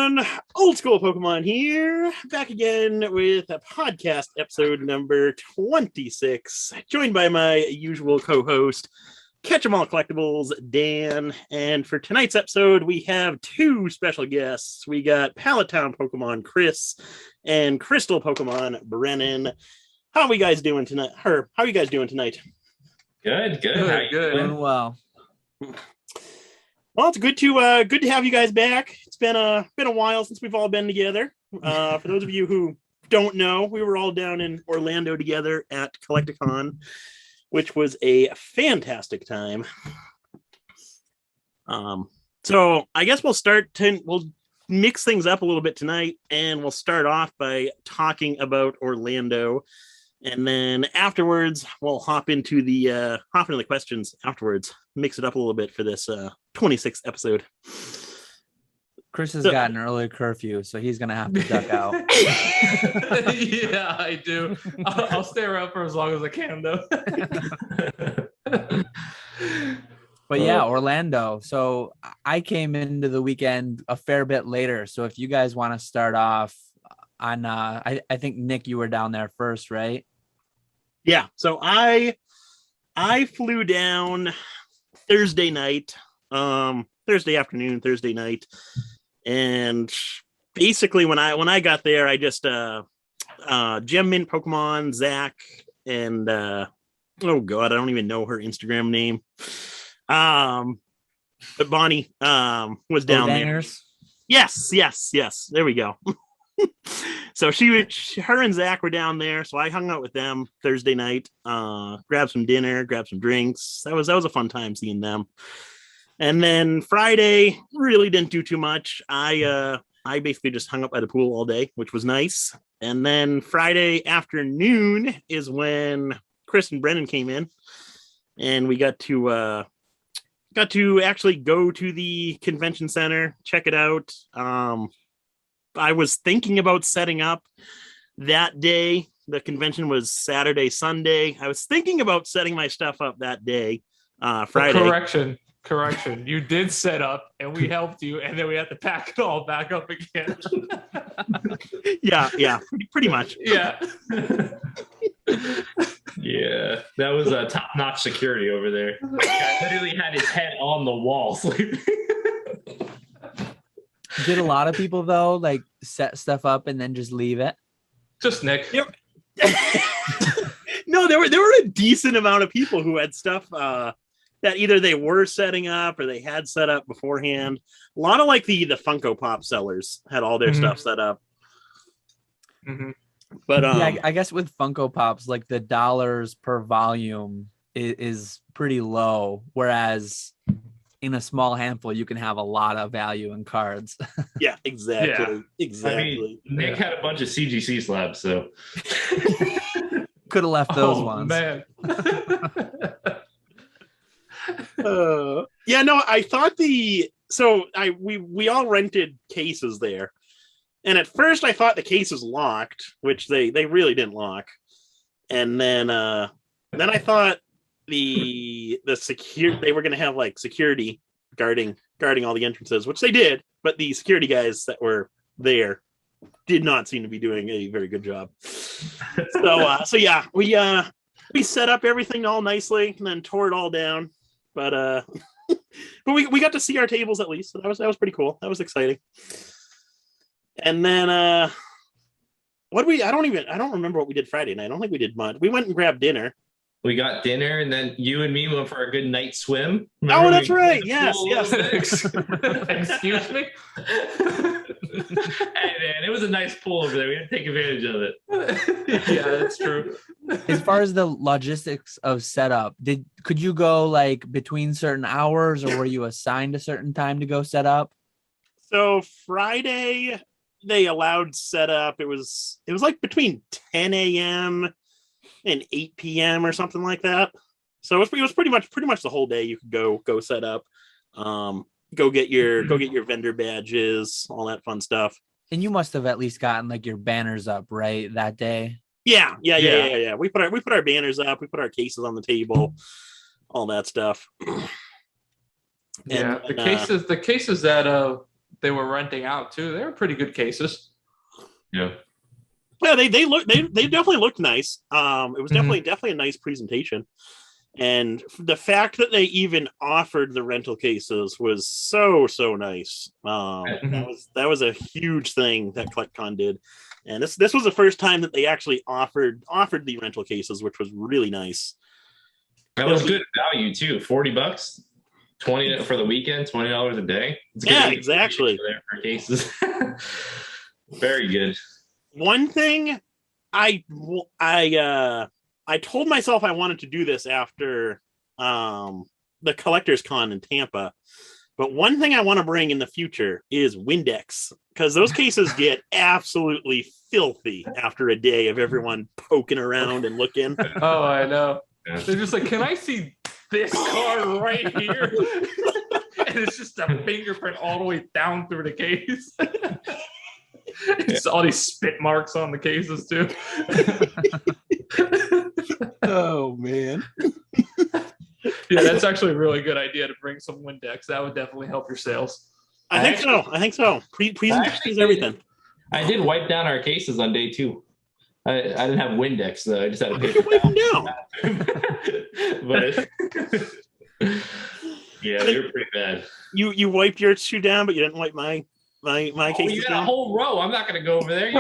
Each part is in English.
everyone, old school Pokemon here, back again with a podcast episode number 26, joined by my usual co-host, Catch 'em All Collectibles, Dan. And for tonight's episode, we have two special guests. We got PalletTown Pokemon Chris and Crystal Pokemon Brennan. How are we guys doing tonight? How are you guys doing tonight? Good. How you good. Doing well. Well, it's good to have you guys back. It's been a while since we've all been together. For those of you who don't know, we were all down in Orlando together at Collecticon, which was a fantastic time. So I guess we'll mix things up a little bit tonight, and we'll start off by talking about Orlando, and then afterwards we'll hop into the questions afterwards. Mix it up a little bit for this 26th episode. Chris has got an early curfew, so he's gonna have to duck out. Yeah, I do. I'll stay around for as long as I can, though. But yeah, Orlando. So I came into the weekend a fair bit later. So if you guys want to start off on, I think Nick, you were down there first, right? Yeah. So I flew down Thursday night, Thursday afternoon, Thursday night, and basically when I got there, I just Gem Mint Pokemon, Zach, and oh god, I don't even know her Instagram name. But Bonnie was down there. Yes. There we go. So her and Zach were down there. So I hung out with them Thursday night, grabbed some dinner, grabbed some drinks. That was a fun time seeing them. And then Friday really didn't do too much. I basically just hung up by the pool all day, which was nice. And then Friday afternoon is when Chris and Brennan came in, and we got to actually go to the convention center, check it out. I was thinking about setting up that day. The convention was Saturday, Sunday. I was thinking about setting my stuff up that day, Friday. Correction. You did set up, and we helped you, and then we had to pack it all back up again. Yeah, pretty much. Yeah. Yeah, that was a top-notch security over there. I literally had his head on the wall sleeping. Did a lot of people though like set stuff up and then just leave it? Just Nick. No, there were a decent amount of people who had stuff that either they were setting up or they had set up beforehand. A lot of like the Funko Pop sellers had all their stuff set up. Mm-hmm. But yeah, I guess with Funko Pops, like the dollars per volume is pretty low, whereas in a small handful, you can have a lot of value in cards. Yeah, exactly. Yeah. Exactly. I mean, Nick had a bunch of CGC slabs, so could have left those ones. Man. Yeah, no, I thought we all rented cases there, and at first I thought the case was locked, which they really didn't lock, and then I thought they were going to have like security guarding all the entrances, which they did, but the security guys that were there did not seem to be doing a very good job. So yeah, we set up everything all nicely and then tore it all down, but we got to see our tables at least, so that was pretty cool. That was exciting. And then I don't remember what we did Friday night. I don't think we did much. We went and grabbed dinner. We got dinner, and then you and me went for a good night swim. Remember that's right. Yes. Excuse me? Hey, man, it was a nice pool over there. We had to take advantage of it. Yeah, that's true. As far as the logistics of setup, could you go like between certain hours, or were you assigned a certain time to go set up? So Friday, they allowed setup. It was like between 10 a.m. and 8 p.m. or something like that. So it was pretty much the whole day you could go set up, go get your vendor badges, all that fun stuff. And you must have at least gotten like your banners up, right, that day? Yeah. We put our banners up, we put our cases on the table, all that stuff. Yeah, the cases that they were renting out too. They were pretty good cases. Yeah. Yeah, they definitely looked nice. It was definitely a nice presentation. And the fact that they even offered the rental cases was so nice. That was a huge thing that CollectCon did, and this was the first time that they actually offered the rental cases, which was really nice. That was good value too. $40, 20 for the weekend, $20 a day. It's yeah, exactly. For cases, very good. One thing I told myself I wanted to do this after the Collectors Con in Tampa. But one thing I want to bring in the future is Windex, because those cases get absolutely filthy after a day of everyone poking around and looking. Oh, I know. Yeah. They're just like, can I see this card right here? And it's just a fingerprint all the way down through the case. It's all these spit marks on the cases too. Oh man. Yeah, that's actually a really good idea to bring some Windex. That would definitely help your sales. I think so. Presentation is everything. I did wipe down our cases on day 2. I didn't have Windex though. I just had a paper down. But yeah, they were pretty bad. You wiped your 2 down, but you didn't wipe my cases. You got a whole row. I'm not going to go over there.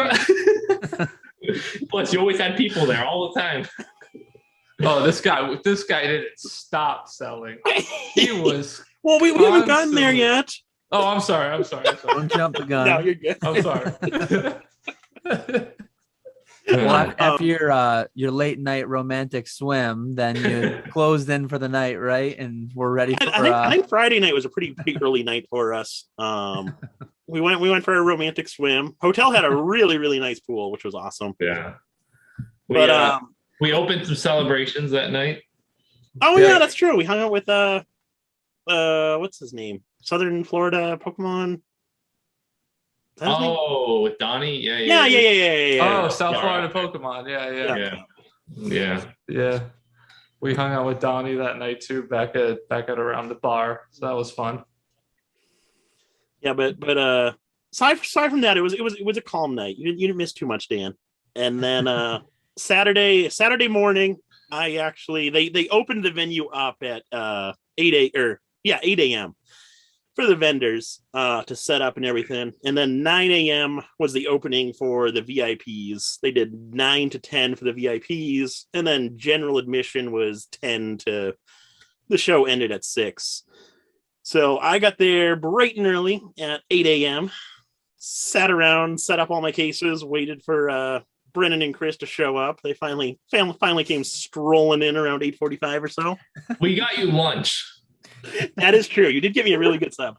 Plus, you always had people there all the time. Oh, this guy didn't stop selling. He was. Well, we haven't gotten there yet. Oh, I'm sorry. Don't jump the gun. No, you're good. I'm sorry. Well, after your late night romantic swim, then you closed in for the night, right? And we're ready for. I think Friday night was a pretty early night for us. We went for a romantic swim. Hotel had a really nice pool, which was awesome. Yeah. We opened some celebrations that night. Oh yeah, that's true. We hung out with what's his name? Southern Florida Pokemon. Oh, with Donnie? Yeah. Oh, South Florida Pokemon. Yeah. We hung out with Donnie that night too, back at around the bar. So that was fun. Yeah, but aside from that, it was a calm night. You didn't miss too much, Dan. And then Saturday morning, they opened the venue up at 8 a.m. for the vendors to set up and everything. And then 9 a.m. was the opening for the VIPs. They did 9 to 10 for the VIPs, and then general admission was 10 to the show ended at 6. So I got there bright and early at 8 a.m., sat around, set up all my cases, waited for Brennan and Chris to show up. They finally came strolling in around 8:45 or so. We got you lunch. That is true. You did give me a really good sub.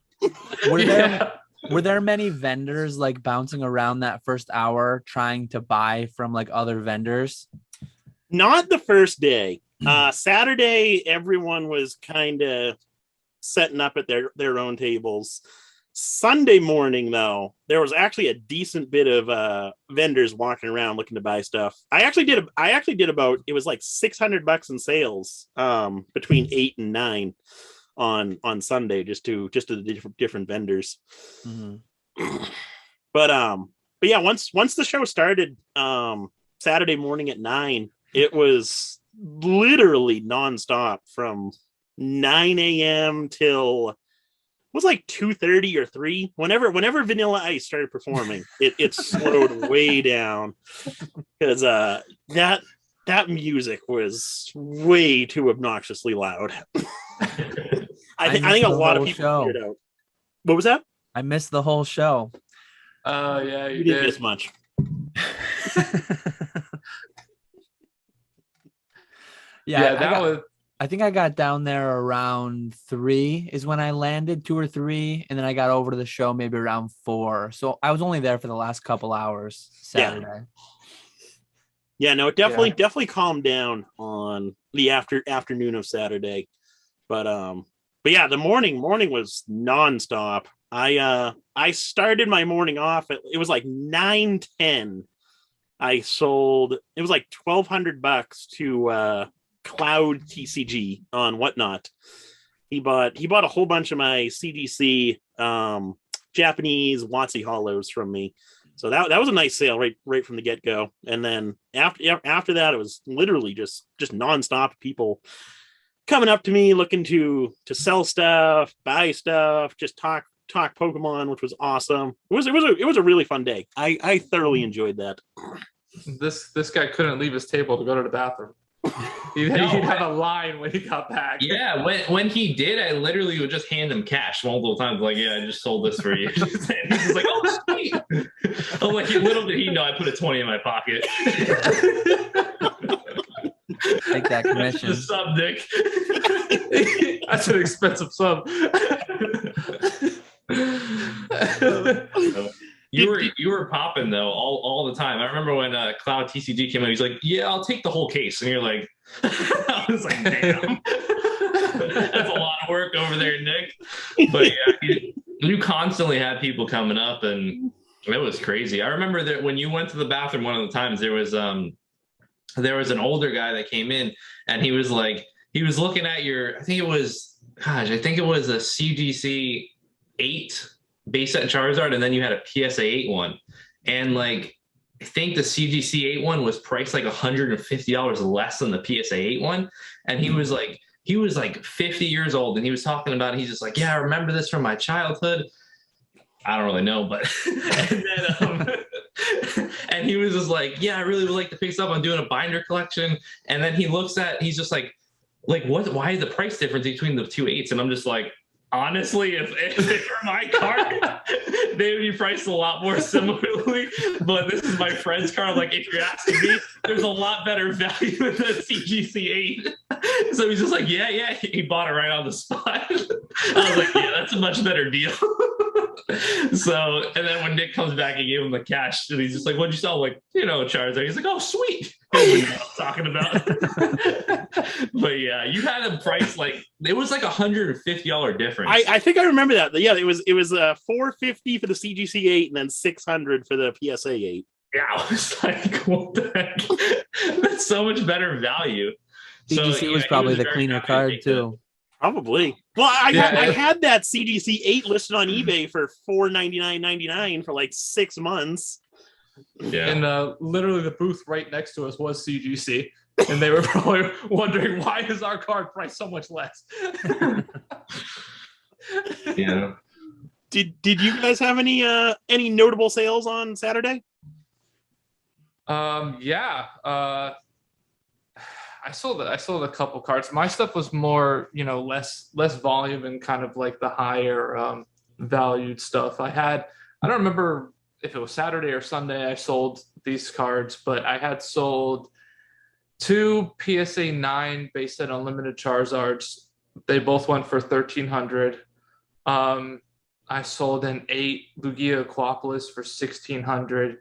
Were there many vendors like bouncing around that first hour trying to buy from like other vendors? Not the first day. Saturday, everyone was kind of setting up at their own tables. Sunday morning, though, there was actually a decent bit of vendors walking around looking to buy stuff. I actually did about, it was like $600 in sales between 8 and 9 on Sunday, just to the different vendors. Mm-hmm. But yeah, once the show started Saturday morning at 9, it was literally nonstop from 9 a.m. till was like 2:30 or 3. Whenever Vanilla Ice started performing, it slowed way down because that music was way too obnoxiously loud. I think a lot of people figured out. What was that? I missed the whole show. Oh yeah, you didn't miss much. I think I got down there around 3 is when I landed, 2 or 3, and then I got over to the show maybe around 4. So I was only there for the last couple hours Saturday. Yeah, no, it definitely calmed down on the afternoon of Saturday. But yeah, the morning was nonstop. I started my morning off it was like 9:10. I sold, it was like $1,200 to Cloud TCG on Whatnot. He bought a whole bunch of my CDC Japanese WotC hollows from me. So that was a nice sale right from the get go. And then after that, it was literally just nonstop people coming up to me looking to sell stuff, buy stuff, just talk Pokemon, which was awesome. It was a really fun day. I thoroughly enjoyed that. This guy couldn't leave his table to go to the bathroom. He'd have a line when he got back. Yeah, when he did, I literally would just hand him cash multiple times. Like, yeah, I just sold this for you. And he's like, oh, sweet. I'm like, little did he know I put a 20 in my pocket. Take that commission. The sub, Nick. That's an expensive sub. You were popping though all the time. I remember when Cloud TCG came out, he's like, "Yeah, I'll take the whole case," and you're like, "I was like, damn, that's a lot of work over there, Nick." But yeah, you constantly had people coming up, and it was crazy. I remember that when you went to the bathroom one of the times, there was an older guy that came in, and he was looking at your, I think it was a CGC 8 base set Charizard, and then you had a PSA 8 one, and like I think the CGC 8 one was priced like $150 less than the PSA 8 one, and he was like 50 years old, and he was talking about it. He's just like, yeah, I remember this from my childhood. I don't really know, but and then and he was just like, yeah, I really would like to pick this up. I'm doing a binder collection, and then he's just like what? Why is the price difference between the two 8s? And I'm just like, honestly, if they were my card, they would be priced a lot more similarly. But this is my friend's card. Like, if you're asking me, there's a lot better value in the CGC 8. So he's just like, yeah. He bought it right on the spot. I was like, yeah, that's a much better deal. So, and then when Nick comes back, he gave him the cash, and he's just like, "What'd you sell?" Like, Charizard. He's like, "Oh, sweet." He knows what I'm talking about. But yeah, you had a price like it was like $150 difference. I think I remember that. Yeah, it was $450 for the CGC 8 and then $600 for the PSA 8. Yeah, I was like, what the heck? That's so much better value. CGC was probably the cleaner card too. Probably. Well, I had that CGC 8 listed on eBay for $499.99 for like 6 months. Yeah. And literally the booth right next to us was CGC. And they were probably wondering, why is our card priced so much less? Yeah. Did you guys have any notable sales on Saturday? Yeah. I sold a couple cards. My stuff was more, less volume and kind of like the higher valued stuff. I don't remember if it was Saturday or Sunday I sold these cards, but I had sold 2 PSA 9 base set unlimited Charizards. They both went for $1,300. I sold an 8 Lugia Aquapolis for $1,600.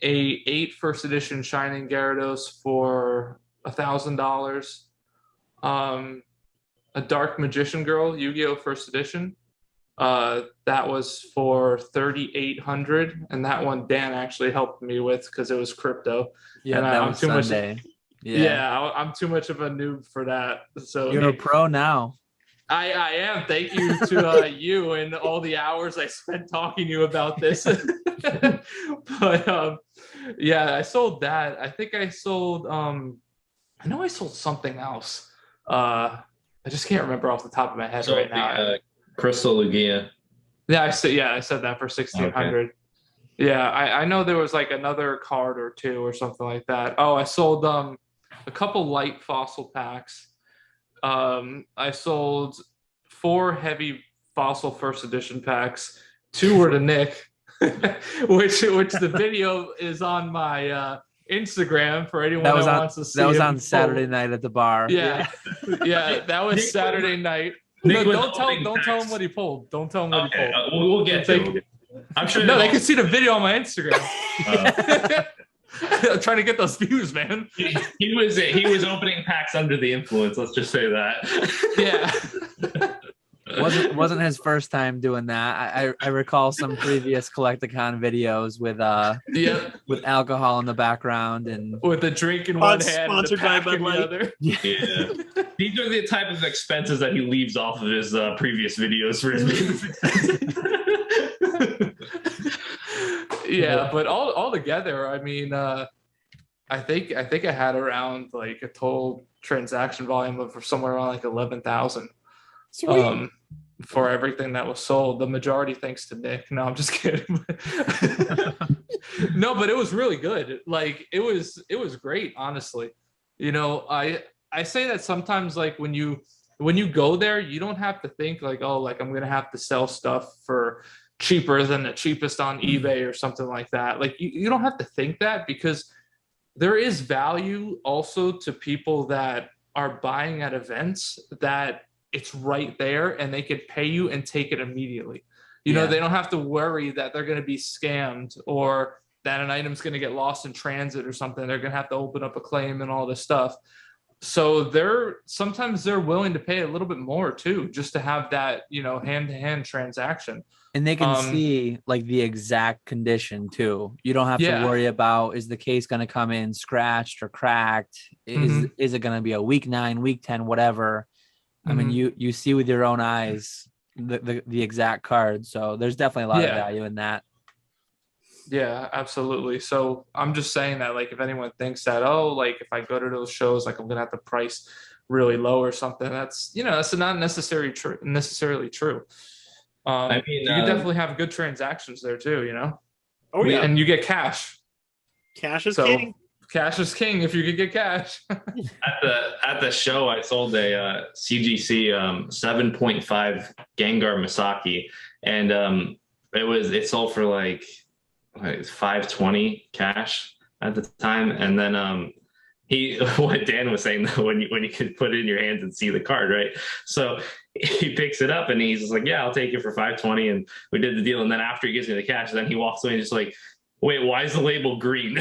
A 8 first edition Shining Gyarados for $1,000. A Dark Magician Girl Yu-Gi-Oh! First edition. That was for $3,800, and that one Dan actually helped me with because it was crypto. Yeah, and that was Sunday. I'm too much of a noob for that. So you're a pro now. I am. Thank you to you and all the hours I spent talking to you about this. But yeah, I sold that. I think I sold. I know I sold something else. I just can't remember off the top of my head right now. Crystal Lugia. Yeah, I said that for $1,600. Okay. Yeah, I know there was like another card or two or something like that. Oh, I sold a couple light fossil packs. I sold 4 heavy fossil first edition packs. 2 were to Nick, which the video is on my Instagram for anyone that wants to see. That was on Saturday night at the bar. Yeah, that was Saturday night. No, don't tell him what he pulled. Don't tell him what he pulled. We'll get to it. I'm sure. No, they can see the video on my Instagram. I'm trying to get those views, man. He was opening packs under the influence. Let's just say that. Yeah. Wasn't his first time doing that. I recall some previous Collecticon videos with alcohol in the background and with a drink in one hand, sponsored by Bud Light. Other. Yeah. These are the type of expenses that he leaves off of his previous videos for his business expenses. Yeah, but all together, I mean, I think I had around like a total transaction volume of somewhere around like 11,000. For everything that was sold, the majority thanks to Nick. No, I'm just kidding. No, but it was really good. Like it was great, honestly. I say that sometimes, like when you go there, you don't have to think like, oh, like I'm gonna have to sell stuff for cheaper than the cheapest on eBay or something like that. Like you don't have to think that, because there is value also to people that are buying at events that it's right there and they could pay you and take it immediately. They don't have to worry that they're going to be scammed or that an item's going to get lost in transit or something. They're going to have to open up a claim and all this stuff. So sometimes they're willing to pay a little bit more too, just to have that, hand-to-hand transaction. And they can see like the exact condition too. You don't have to worry about, is the case going to come in scratched or cracked? Is it going to be a week 9, week 10, whatever? I mean, you see with your own eyes the exact card. So there's definitely a lot of value in that. Yeah, absolutely. So I'm just saying that, like, if anyone thinks that, oh, like if I go to those shows, like I'm gonna have to price really low or something, that's not necessarily true. I mean, you can definitely have good transactions there too. Oh yeah, and you get cash. Cash is king. Cash is king if you could get cash. At the show, I sold a CGC 7.5 Gengar Misaki, and it sold for like $520 cash at the time. And then what Dan was saying though, when you could put it in your hands and see the card, right? So he picks it up and he's just like, yeah, I'll take it for $520, and we did the deal. And then after he gives me the cash, then he walks away and just like, wait, why is the label green?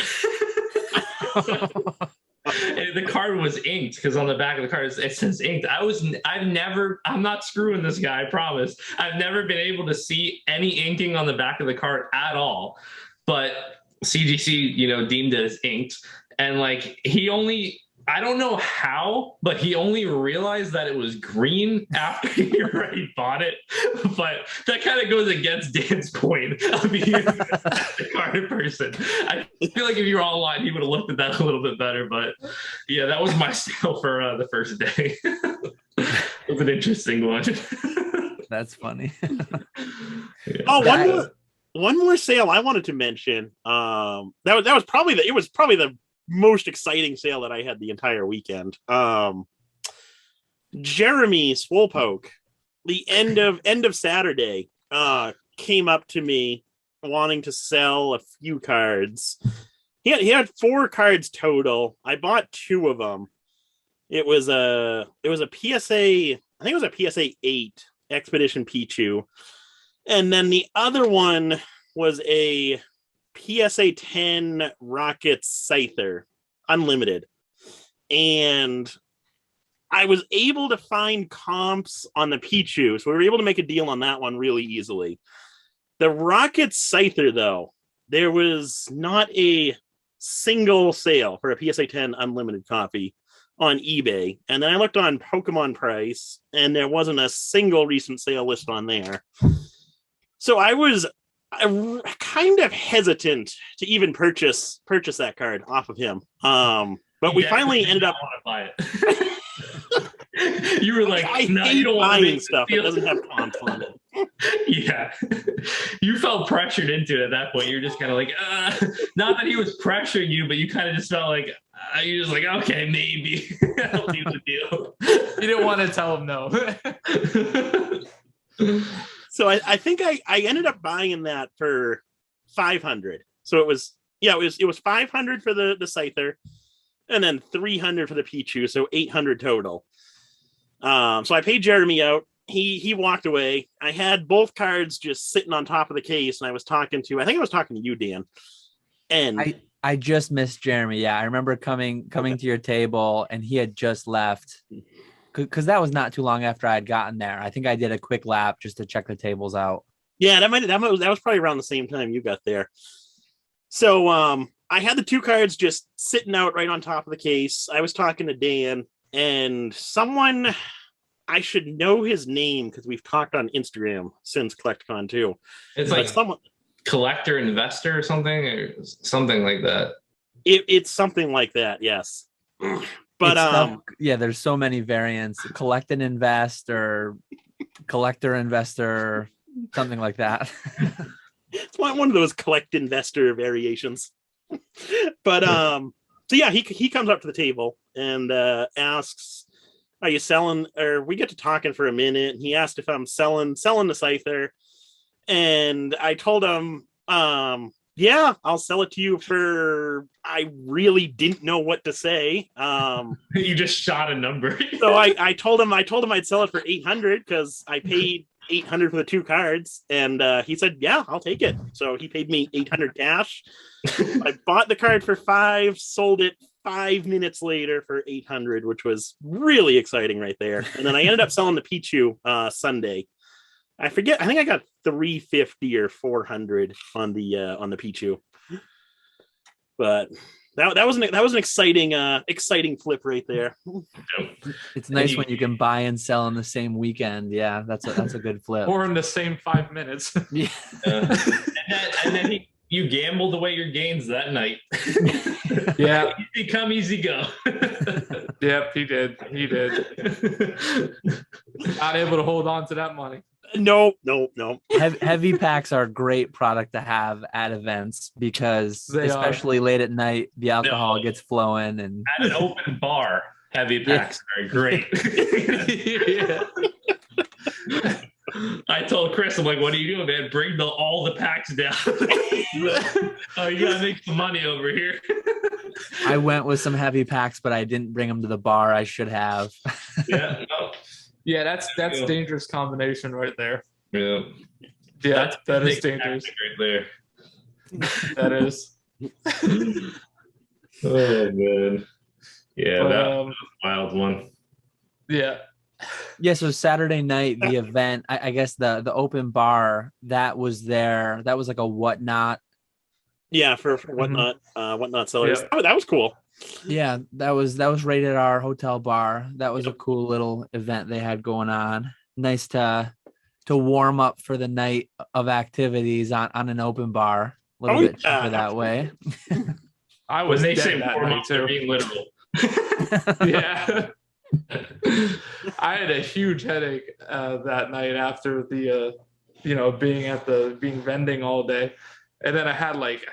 The card was inked, because on the back of the card it says inked. I'm not screwing this guy, I promise. I've never been able to see any inking on the back of the card at all, but CGC deemed it as inked. And like I don't know how, but he only realized that it was green after he already bought it. But that kind of goes against Dan's point of being the card person. I feel like if you were online, he would have looked at that a little bit better. But yeah, that was my sale for the first day. It was an interesting one. That's funny. Yeah. Oh, one more sale I wanted to mention. That was probably the most exciting sale that I had the entire weekend. Jeremy Swolepoke, the end of Saturday, came up to me wanting to sell a few cards. He had 4 cards total. I bought 2 of them. It was a PSA, I think it was a PSA 8 Expedition Pichu. And then the other one was a PSA 10 Rocket Scyther Unlimited. And I was able to find comps on the Pichu, so we were able to make a deal on that one really easily. The Rocket Scyther, though, there was not a single sale for a PSA 10 Unlimited copy on eBay. And then I looked on Pokemon Price, and there wasn't a single recent sale list on there. So I was kind of hesitant to even purchase that card off of him. But we finally ended up want to buy it. You were like, no, you don't want to stuff that doesn't have comps on it. Yeah, you felt pressured into it at that point. You're just kind of like, not that he was pressuring you, but you kind of just felt like you're just like, okay, maybe I'll do the deal. You didn't want to tell him no. So I think I ended up buying that for $500. So it was 500 for the Scyther, and then 300 for the Pichu, so 800 total. So I paid Jeremy out. He walked away. I had both cards just sitting on top of the case, and I was talking to you, Dan. And I just missed Jeremy. Yeah, I remember coming to your table, and he had just left. Because that was not too long after I had gotten there. I think I did a quick lap just to check the tables out. Yeah, that was probably around the same time you got there. So I had the 2 cards just sitting out right on top of the case. I was talking to Dan, and someone, I should know his name because we've talked on Instagram since CollectCon too. It's like collector investor or something like that. It's something like that, yes. But there's so many variants. Collect and invest, or collector investor, something like that. It's one of those collect investor variations. But so yeah, he comes up to the table and asks, "Are you selling?" Or we get to talking for a minute. And he asked if I'm selling the Scyther, and I told him, "Yeah, I'll sell it to you for." I really didn't know what to say. You just shot a number. So I told him I'd sell it for 800 because I paid 800 for the 2 cards, and he said, "Yeah, I'll take it." So he paid me 800 cash. I bought the card for 5, sold it 5 minutes later for 800, which was really exciting right there. And then I ended up selling the Pichu Sunday. I forget. I think I got 350 or 400 on the Pichu. But that was an exciting flip right there. It's nice when you can buy and sell in the same weekend. Yeah, that's a good flip. Or in the same 5 minutes. Yeah. And then you gambled away your gains that night. Yeah. Easy come, easy go. Yep, he did. Not able to hold on to that money. No. Heavy packs are a great product to have at events because especially late at night, the alcohol gets flowing. And at an open bar, heavy packs are great. Yeah. I told Chris, I'm like, "What are you doing, man? Bring all the packs down." Oh, you gotta make some money over here. I went with some heavy packs, but I didn't bring them to the bar. I should have. Yeah, no. Yeah, that's dangerous combination right there. Yeah. Yeah, that is dangerous right there. That is. Oh man. Yeah, that was a wild one. Yeah. Yeah, so Saturday night, the event, I guess the open bar that was there, that was like a whatnot. Yeah, for whatnot, whatnot sellers. Yeah. Oh, that was cool. Yeah, that was right at our hotel bar. That was a cool little event they had going on. Nice to warm up for the night of activities on an open bar. A little bit cheaper that way. I was when they say that warm night up, too. they're being literal. Yeah. I had a huge headache that night after the being vending all day. And then I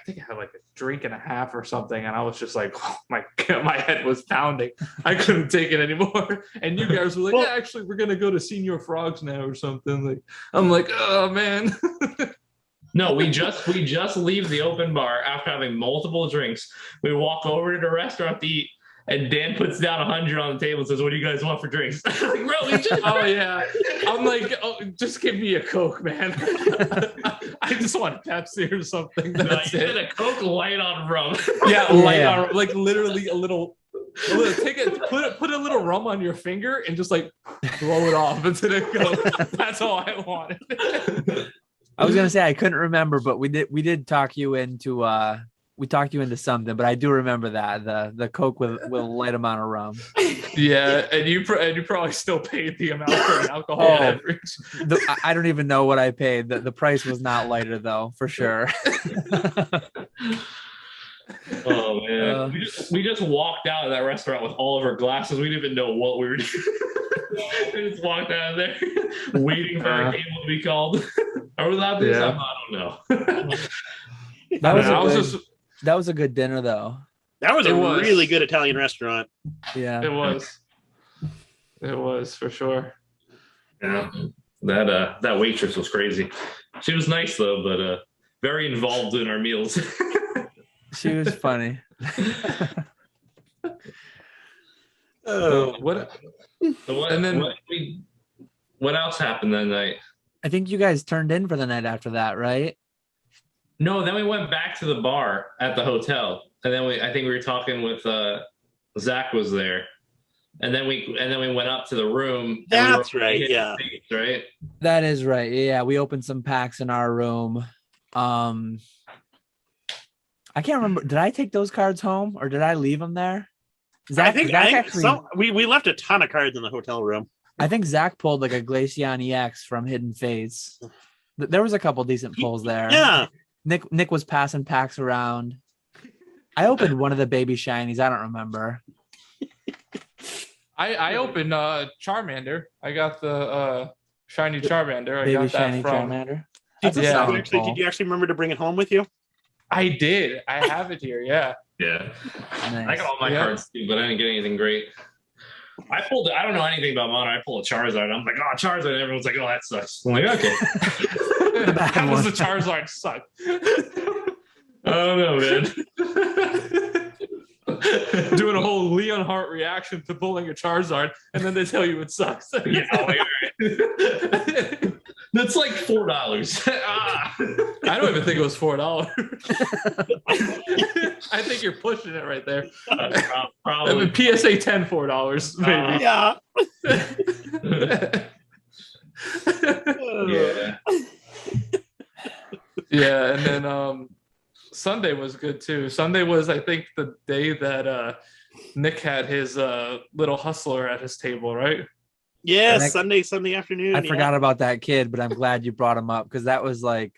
think I had like a drink and a half or something, and I was just like, oh my God, my head was pounding. I couldn't take it anymore. And you guys were like, "Yeah, actually, we're gonna go to Senior Frogs now or something." Like, I'm like, "Oh man." No, we just leave the open bar after having multiple drinks. We walk over to the restaurant to eat, and Dan puts down 100 on the table and says, "What do you guys want for drinks?" I'm like, "Bro, we just..." Oh yeah. I'm like, "Oh, just give me a Coke, man." I just want Pepsi or something. That's you it. said a Coke light on rum. Yeah, light on, like literally a little take it, put a little rum on your finger and just like blow it off into the Coke. That's all I wanted. I was gonna say I couldn't remember, but we did talk you into something, but I do remember that the Coke with a light amount of rum. Yeah, and you probably still paid the amount for an alcohol beverage. I don't even know what I paid. The price was not lighter though, for sure. Oh man, we just walked out of that restaurant with all of our glasses. We didn't even know what we were doing. We just walked out of there, waiting for our table to be called. Are we allowed to do something? I don't know. That was a good dinner though. That was really good Italian restaurant. Yeah, it was for sure. Yeah, that waitress was crazy. She was nice though, but very involved in our meals. She was funny. What else happened that night? I think you guys turned in for the night after that, right? No, then we went back to the bar at the hotel, and then I think we were talking with Zach was there, and then we went up to the room. That's right. Yeah. Right. That is right. Yeah, we opened some packs in our room. I can't remember. Did I take those cards home or did I leave them there? I think we left a ton of cards in the hotel room. I think Zach pulled like a Glaceon EX from Hidden Fates. There was a couple decent pulls there. Yeah. Nick was passing packs around. I opened one of the baby shinies. I don't remember. I opened Charmander. I got the shiny Charmander. Baby I got shiny that from Charmander. Did That's you actually remember to bring it home with you? I did. I have it here. Yeah. Yeah. Nice. I got all my cards too, but I didn't get anything great. I don't know anything about Modern. I pulled a Charizard. I'm like, oh, Charizard. And everyone's like, oh, that sucks. I'm like, okay. How does the Charizard suck? I don't know, man. Doing a whole Leon Hart reaction to pulling a Charizard, and then they tell you it sucks. Yeah, that's like $4. I don't even think it was $4. I think you're pushing it right there. Probably. I mean, PSA 10 $4 maybe. Yeah. Yeah. Yeah, and then Sunday was good too. Sunday was, I think, the day that Nick had his little hustler at his table, right? Yeah, Sunday afternoon. I forgot about that kid, but I'm glad you brought him up because that was like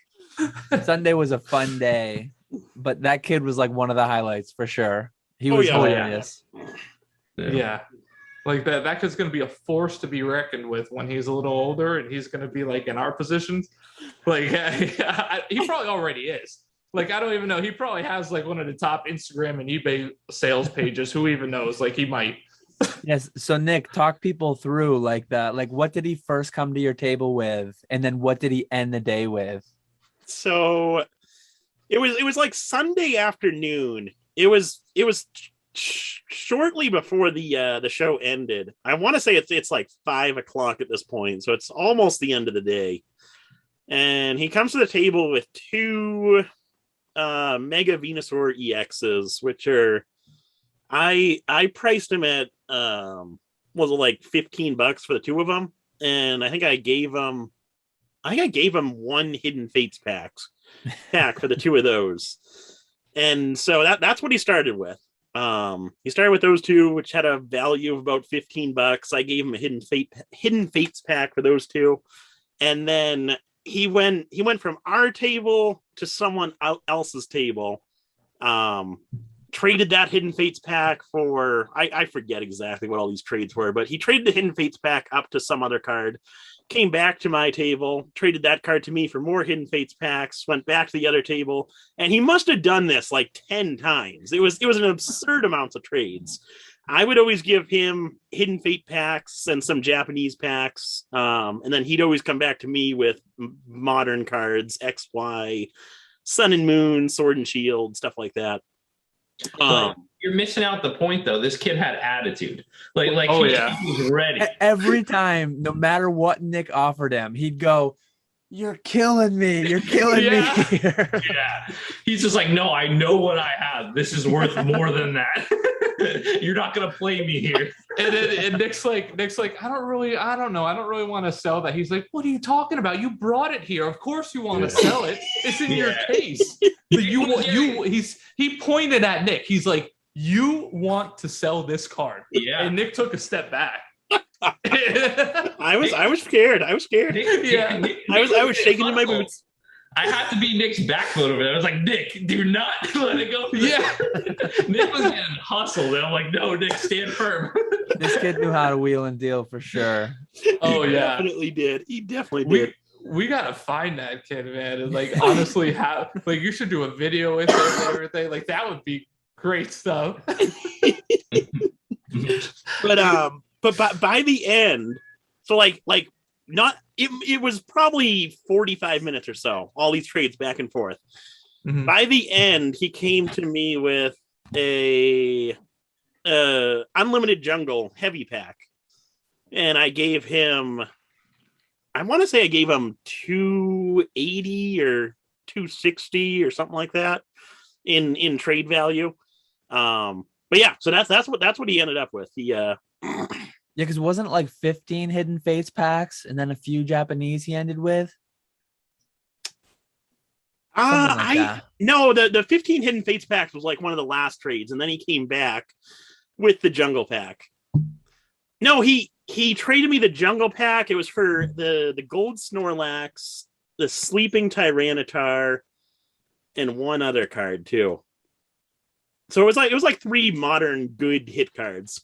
Sunday was a fun day, but that kid was like one of the highlights for sure. He was hilarious. Yeah. Like that kid's going to be a force to be reckoned with when he's a little older, and he's going to be like in our positions. Like he probably already is. Like, I don't even know. He probably has like one of the top Instagram and eBay sales pages. Who even knows? Like, he might. Yes. So Nick, talk people through like that. Like, what did he first come to your table with, and then what did he end the day with? So it was like Sunday afternoon. It was shortly before the show ended. I want to say it's like 5 o'clock at this point, so it's almost the end of the day. And he comes to the table with 2 Mega Venusaur EXs, which are I priced him at was it like $15 for the 2 of them, and I think I gave him 1 Hidden Fates pack for the 2 of those. And so that's what he started with. He started with those 2, which had a value of about $15. I gave him a Hidden Fates pack for those 2, and then he went from our table to someone else's table. Traded that Hidden Fates pack for I forget exactly what all these trades were, but he traded the Hidden Fates pack up to some other card. Came back to my table, traded that card to me for more Hidden Fates packs, went back to the other table, and he must have done this like 10 times. It was an absurd amount of trades. I would always give him Hidden Fate packs and some Japanese packs, and then he'd always come back to me with modern cards, XY, Sun and Moon, Sword and Shield, stuff like that. You're missing out the point, though. This kid had attitude. He was ready. Every time, no matter what Nick offered him, he'd go, "You're killing me. You're killing me here." Yeah. He's just like, "No, I know what I have. This is worth more than that. You're not going to play me here." And Nick's like, I don't know. I don't really want to sell that. He's like, "What are you talking about? You brought it here. Of course you want to sell it. It's in your case." He pointed at Nick. He's like, "You want to sell this card?" Yeah. And Nick took a step back. I was scared. I was scared. I was shaking in my boots. I had to be Nick's backbone over there. I was like, "Nick, do not let it go." Yeah. Nick was getting hustled, and I'm like, "No, Nick, stand firm." This kid knew how to wheel and deal for sure. Oh, He yeah. definitely did. He definitely did. We gotta find that kid, man. And like, honestly, you should do a video with it and everything. Like, that would be great stuff. But by the end, so it was probably 45 minutes or so, all these trades back and forth. Mm-hmm. By the end, he came to me with a unlimited jungle heavy pack, and I gave him, I want to say I gave him 280 or 260 or something like that in trade value. But yeah, so that's what he ended up with. Yeah, because wasn't it like 15 Hidden Fates packs and then a few Japanese he ended with? No, the 15 Hidden Fates packs was like one of the last trades, and then he came back with the jungle pack. No, he traded me the jungle pack. It was for the gold Snorlax, the sleeping Tyranitar, and one other card too. So it was like 3 modern good hit cards.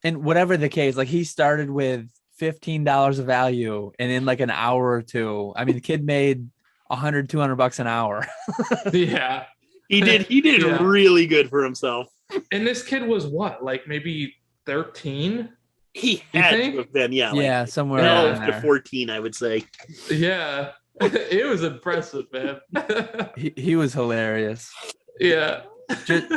And whatever the case, like he started with $15 of value, and in like an hour or two, I mean, the kid made $100-200 an hour. Yeah. He did Yeah. really good for himself. And this kid was what, like maybe 13? He had to have been, yeah, Yeah, like somewhere 12 around to there. 14, I would say. Yeah. It was impressive, man. He was hilarious. Yeah. Just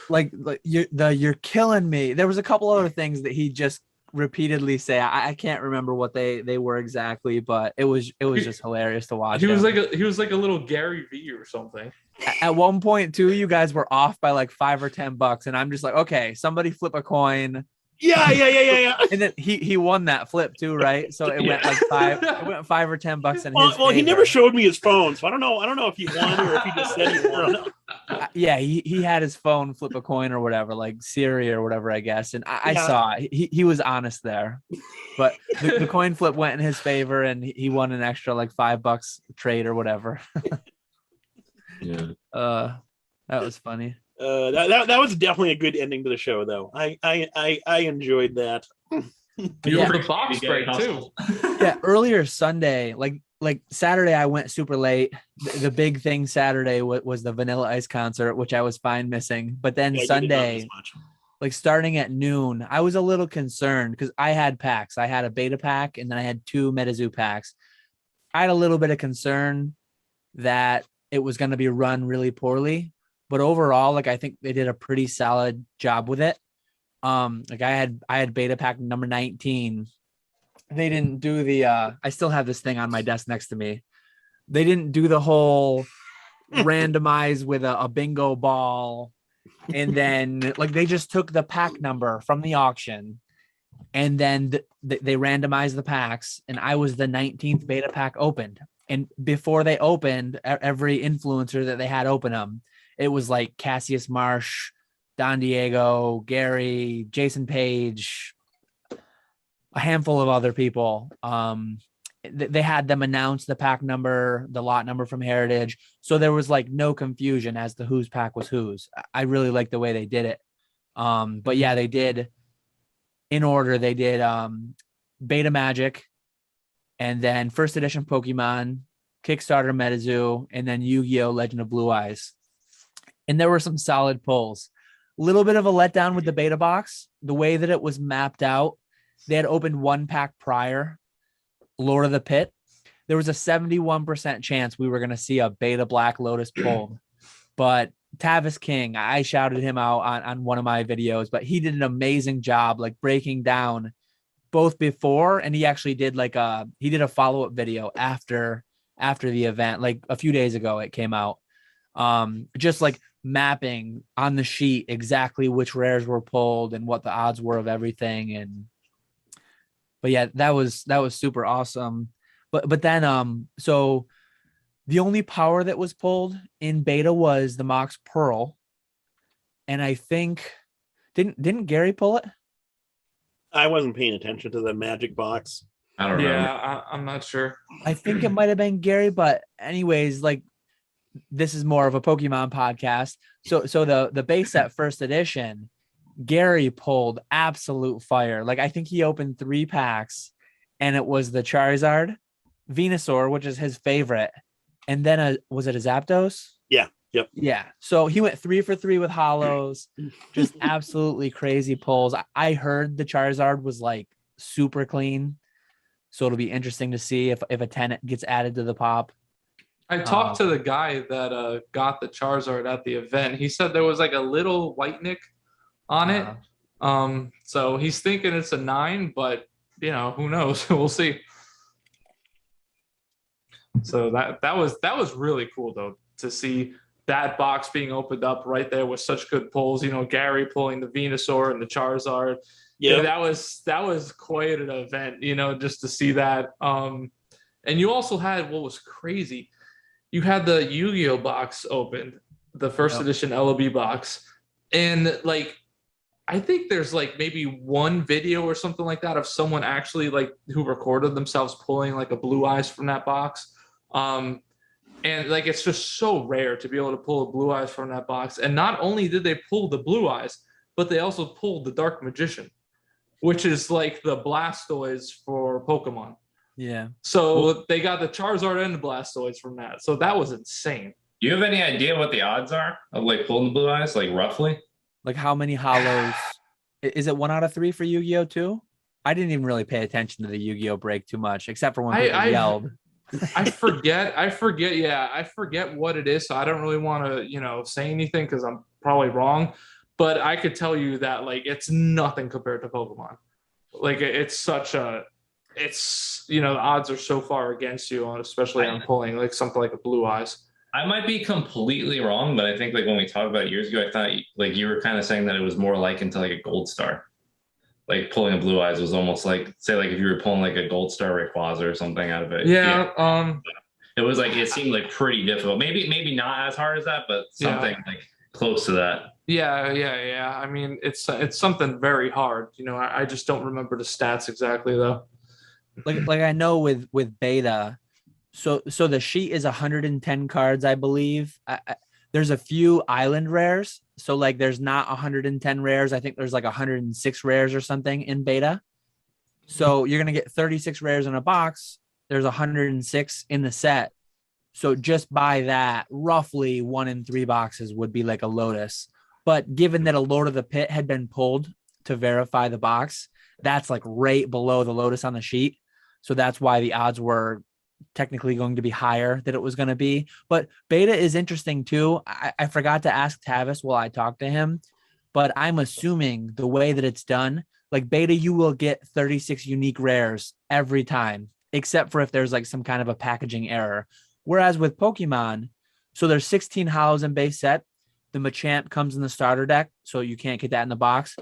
like you're killing me. There was a couple other things that he just repeatedly say. I can't remember what they were exactly, but it was just hilarious to watch. He was like a little Gary V or something. At one point too, you guys were off by like $5 or $10, and I'm just like, okay, somebody flip a coin. Yeah. And then he won that flip too, right? So it went like $5 or $10 in his Well, he favor. never showed me his phone, so I don't know if he won or if he just said he won. Yeah, he had his phone flip a coin or whatever, like Siri or whatever, I guess. And I Yeah. saw it. He was honest there, but the coin flip went in his favor, and he won an extra like $5 trade or whatever. Yeah. That was funny. That was definitely a good ending to the show, though. I enjoyed that. Yeah. The box break too. Yeah, earlier Sunday, like Saturday, I went super late. The big thing Saturday was the Vanilla Ice concert, which I was fine missing. But then Yeah, you did not Sunday, miss much. like starting at noon, I was a little concerned because I had packs. I had a beta pack, and then I had 2 Metazoo packs. I had a little bit of concern that it was going to be run really poorly, but overall, like I think they did a pretty solid job with it. Like I had beta pack number 19. They didn't do the I still have this thing on my desk next to me. They didn't do the whole randomize with a bingo ball, and then like they just took the pack number from the auction, and then they randomized the packs, and I was the 19th beta pack opened. And before they opened, every influencer that they had open them, it was like Cassius Marsh, Don Diego, Gary, Jason Page, a handful of other people. They had them announce the pack number, the lot number from Heritage. So there was like no confusion as to whose pack was whose. I really like the way they did it. But yeah, they did in order. They did Beta Magic, and then first edition Pokemon, Kickstarter Metazoo, and then Yu-Gi-Oh! Legend of Blue Eyes. And there were some solid pulls. A little bit of a letdown with the beta box, the way that it was mapped out. They had opened 1 pack prior, Lord of the Pit. There was a 71% chance we were going to see a beta Black Lotus pulled. But Tavis King, I shouted him out on one of my videos, but he did an amazing job like breaking down both before, and he actually did like he did a follow-up video after the event, like a few days ago it came out. Just like mapping on the sheet exactly which rares were pulled and what the odds were of everything. But yeah, that was super awesome. But then so the only power that was pulled in beta was the Mox Pearl, and I think didn't Gary pull it? I wasn't paying attention to the magic box. I don't remember. Yeah, I'm not sure. I think it might have been Gary, but anyways, like this is more of a Pokemon podcast. So the base set first edition, Gary pulled absolute fire. Like I think he opened 3 packs, and it was the Charizard, Venusaur, which is his favorite, and then was it a Zapdos? Yeah. Yep. Yeah. So he went 3 for 3 with hollows, just absolutely crazy pulls. I heard the Charizard was like super clean, so it'll be interesting to see if a 10 gets added to the pop. I talked to the guy that got the Charizard at the event. He said there was like a little white nick on it. So he's thinking it's a 9, but you know, who knows? We'll see. So that was really cool though, to see that box being opened up right there with such good pulls. You know, Gary pulling the Venusaur and the Charizard. Yeah, that was quite an event, you know, just to see that. And you also had what was crazy. You had the Yu-Gi-Oh box opened, the first edition LOB box, and like I think there's like maybe 1 video or something like that of someone actually like who recorded themselves pulling like a Blue Eyes from that box. And like, it's just so rare to be able to pull a Blue Eyes from that box. And not only did they pull the Blue Eyes, but they also pulled the Dark Magician, which is like the Blastoise for Pokemon. Yeah. So they got the Charizard and the Blastoise from that. So that was insane. Do you have any idea what the odds are of like pulling the Blue Eyes, like roughly? Like how many hollows? Is it 1 out of 3 for Yu-Gi-Oh too? I didn't even really pay attention to the Yu-Gi-Oh break too much, except for when people yelled. I forget. Yeah, I forget what it is. So I don't really want to, say anything because I'm probably wrong. But I could tell you that like it's nothing compared to Pokemon. Like it's the odds are so far against you, especially on pulling like something like a Blue Eyes. I might be completely wrong, but I think like when we talked about it years ago, I thought like you were kind of saying that it was more likened to like a Gold Star. Like pulling a Blue Eyes was almost like, say, like if you were pulling like a Gold Star Rayquaza or something out of it. Yeah. It was like, it seemed like pretty difficult. Maybe not as hard as that, but something like close to that. Yeah. I mean, it's something very hard. I just don't remember the stats exactly though. Like I know with beta, so the sheet is 110 cards, I believe. There's a few island rares. So like there's not 110 rares. I think there's like 106 rares or something in beta. So you're going to get 36 rares in a box. There's 106 in the set. So just by that, roughly 1 in 3 boxes would be like a Lotus. But given that a Lord of the Pit had been pulled to verify the box, that's like right below the Lotus on the sheet. So that's why the odds were technically going to be higher than it was going to be. But beta is interesting too. I forgot to ask Tavis while I talked to him, but I'm assuming the way that it's done, like beta, you will get 36 unique rares every time, except for if there's like some kind of a packaging error. Whereas with Pokemon, so there's 16 hollows in base set. The Machamp comes in the starter deck, so you can't get that in the box.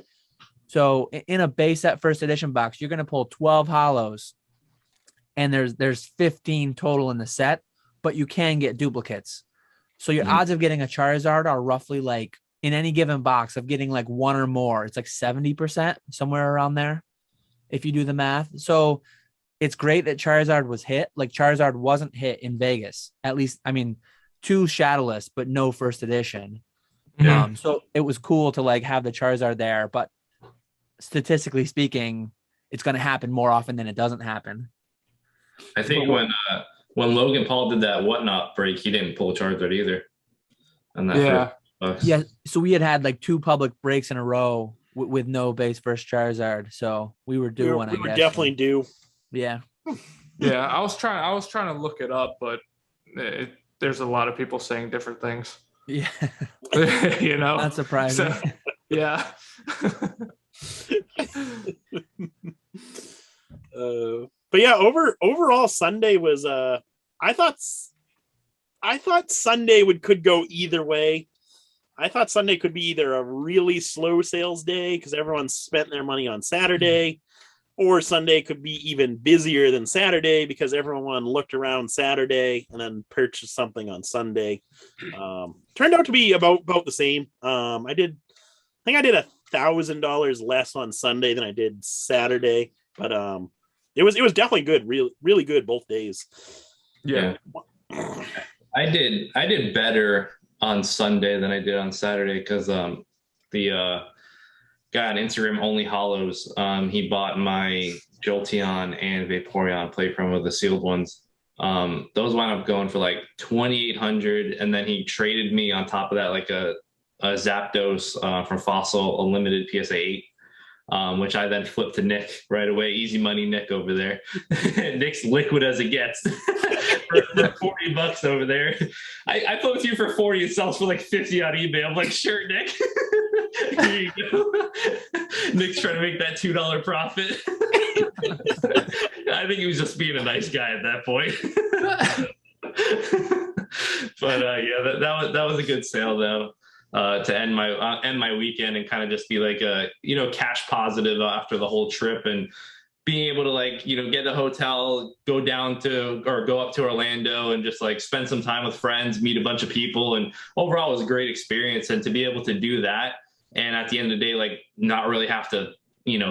So in a base set first edition box, you're going to pull 12 hollows, and there's 15 total in the set, but you can get duplicates. So your odds of getting a Charizard are roughly like in any given box of getting like 1 or more. It's like 70%, somewhere around there, if you do the math. So it's great that Charizard was hit. Like Charizard wasn't hit in Vegas, at least. I mean, 2 Shadowless, but no first edition. Yeah. So it was cool to like have the Charizard there, but statistically speaking, it's going to happen more often than it doesn't happen. I think when Logan Paul did that Whatnot break, he didn't pull a Charizard either. And yeah. So we had like 2 public breaks in a row with no base first Charizard. So we were due one. We were definitely due. Yeah. Yeah. I was trying to look it up, but there's a lot of people saying different things. Yeah. Not surprising. So, yeah. But yeah, overall Sunday was I thought Sunday could go either way. I thought Sunday could be either a really slow sales day because everyone spent their money on Saturday, or Sunday could be even busier than Saturday because everyone looked around Saturday and then purchased something on Sunday. Turned out to be about the same. I think I did $1,000 less on Sunday than I did Saturday, but it was definitely good, really good both days. Yeah. I did better on Sunday than I did on Saturday because the guy on Instagram, Only Hollows, he bought my Jolteon and Vaporeon play promo, the sealed ones. Those wound up going for like $2,800, and then he traded me on top of that like a Zapdos from Fossil, a limited PSA 8. Which I then flipped to Nick right away. Easy money, Nick over there. Nick's liquid as it gets. for $40 over there. I flipped you for 40. It sells for like 50 on eBay. I'm like, sure, Nick. Here you go. Nick's trying to make that $2 profit. I think he was just being a nice guy at that point. But yeah, that was a good sale though. To end my weekend and kind of just be like cash positive after the whole trip, and being able to like get a hotel, go up to Orlando and just like spend some time with friends, meet a bunch of people, and overall it was a great experience. And to be able to do that, and at the end of the day, like not really have to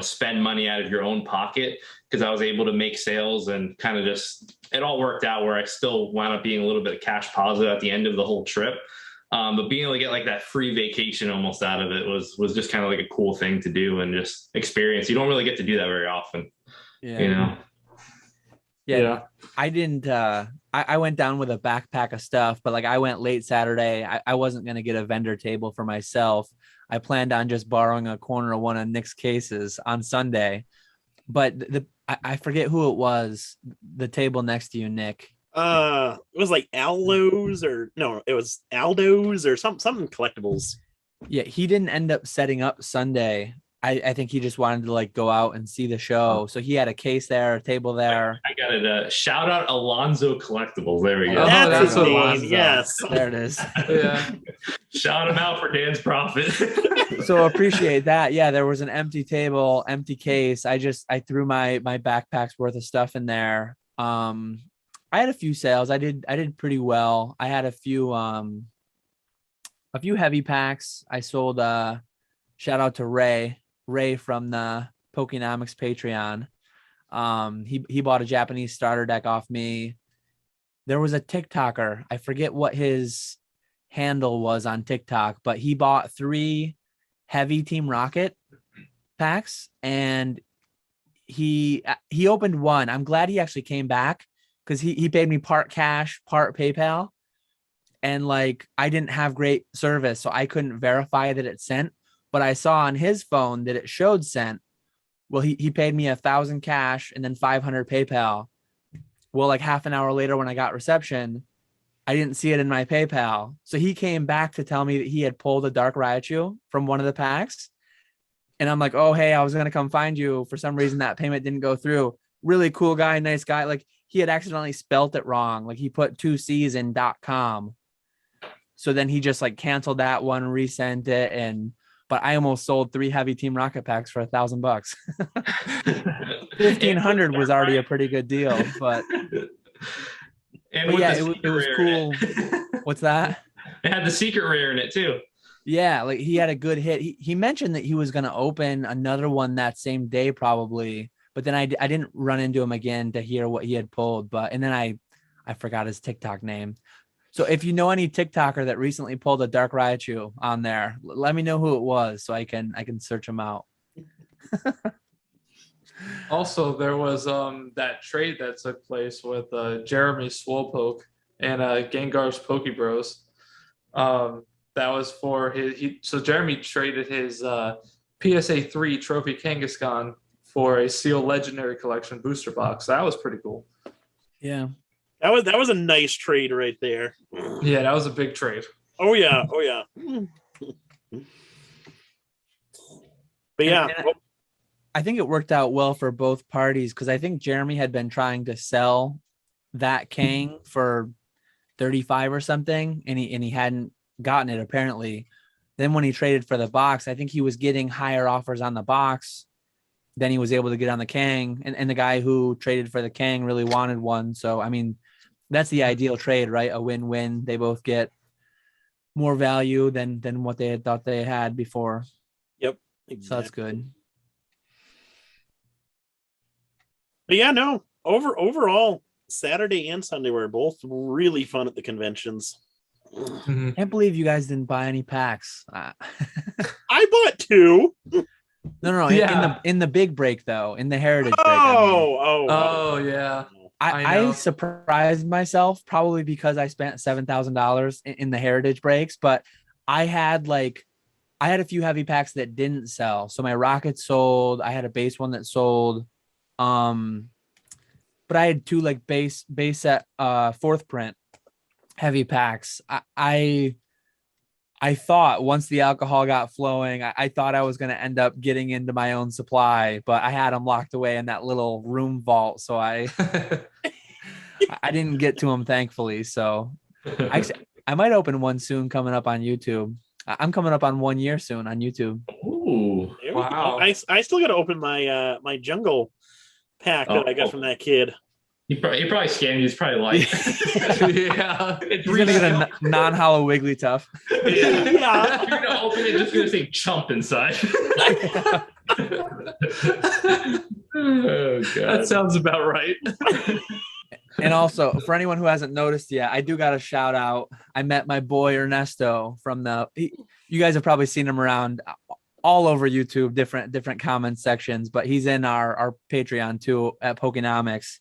spend money out of your own pocket, because I was able to make sales and kind of just, it all worked out where I still wound up being a little bit of cash positive at the end of the whole trip. But being able to get like that free vacation almost out of it was just kind of like a cool thing to do and just experience. You don't really get to do that very often, Yeah. I didn't, I went down with a backpack of stuff, but like I went late Saturday. I wasn't going to get a vendor table for myself. I planned on just borrowing a corner of one of Nick's cases on Sunday, but I forget who it was, the table next to you, Nick. It was like Aldo's or something collectibles. Yeah, he didn't end up setting up Sunday. I think he just wanted to like go out and see the show. So he had a case there, a table there. I got it. Shout out Alonzo Collectibles. There we go. That's his name. Yes. There it is. Yeah. Shout him out for Dan's profit. So appreciate that. Yeah, there was an empty table, empty case. I threw my backpack's worth of stuff in there. I had a few sales. I did pretty well. I had a few heavy packs. I sold shout out to Ray from the Pokenomics Patreon. He bought a Japanese starter deck off me. There was a TikToker. I forget what his handle was on TikTok, but he bought 3 heavy Team Rocket packs and he opened one. I'm glad he actually came back because he paid me part cash, part PayPal. And like, I didn't have great service, so I couldn't verify that it sent. But I saw on his phone that it showed sent. Well, he paid me 1,000 cash and then 500 PayPal. Well, like half an hour later when I got reception, I didn't see it in my PayPal. So he came back to tell me that he had pulled a Dark Raichu from one of the packs. And I'm like, oh, hey, I was going to come find you. For some reason, that payment didn't go through. Really cool guy, nice guy. Like he had accidentally spelt it wrong. Like he put 2 C's in .com. So then he just like canceled that one, resent it, but I almost sold 3 heavy Team Rocket packs for $1,000. 1,500 was already a pretty good deal, but yeah, it was cool. What's that? It had the secret rare in it too. Yeah, like he had a good hit. He mentioned that he was going to open another one that same day probably, but then I didn't run into him again to hear what he had pulled. And then I forgot his TikTok name. So if you know any TikToker that recently pulled a Dark Raichu on there, let me know who it was so I can search him out. Also, there was that trade that took place with Jeremy Swolepoke and Gengar's Pokebros. That was for so Jeremy traded his PSA 3 Trophy Kangaskhan for a Seal Legendary Collection booster box. That was pretty cool. Yeah. That was a nice trade right there. Yeah, that was a big trade. Oh yeah. But yeah, I think it worked out well for both parties because I think Jeremy had been trying to sell that Kang for 35 or something, and he hadn't gotten it apparently. Then when he traded for the box, I think he was getting higher offers on the box. Then he was able to get on the Kang, and the guy who traded for the Kang really wanted one. So I mean, that's the ideal trade, right? A win-win. They both get more value than what they had thought they had before. Yep. Exactly. So that's good. But yeah, no. Overall, Saturday and Sunday were both really fun at the conventions. I can't believe you guys didn't buy any packs. I bought 2. No. Yeah. In the big break though, in the heritage break. Oh yeah. I surprised myself probably because I spent $7,000 in the heritage breaks, but I had a few heavy packs that didn't sell. So my Rocket sold. I had a base one that sold. But I had 2 like base set 4th print heavy packs. I thought once the alcohol got flowing, I thought I was going to end up getting into my own supply, but I had them locked away in that little room vault. So I didn't get to them, thankfully. So I might open one soon coming up on YouTube. I'm coming up on 1 year soon on YouTube. Ooh, wow. I still got to open my my jungle pack that I got from that kid. He probably scammed you. He's probably like, yeah. He's going to get a non-hollow Wigglytuff. Yeah. You're going to open it, just going to say chump inside. Oh, God. That sounds about right. And also, for anyone who hasn't noticed yet, I do got a shout out. I met my boy Ernesto from you guys have probably seen him around all over YouTube, different comment sections, but he's in our Patreon too at Pokenomics.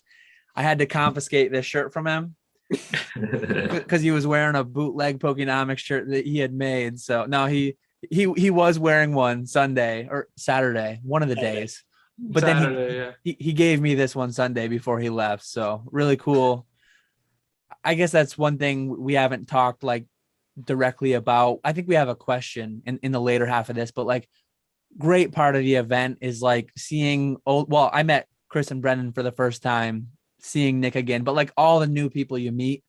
I had to confiscate this shirt from him because he was wearing a bootleg Pokenomics shirt that he had made. So no, he was wearing one Sunday or Saturday, one of the days. But Saturday, then he gave me this one Sunday before he left. So really cool. I guess that's one thing we haven't talked like directly about. I think we have a question in the later half of this, but like great part of the event is like seeing I met Chris and Brendan for the first time, seeing Nick again, but like all the new people you meet.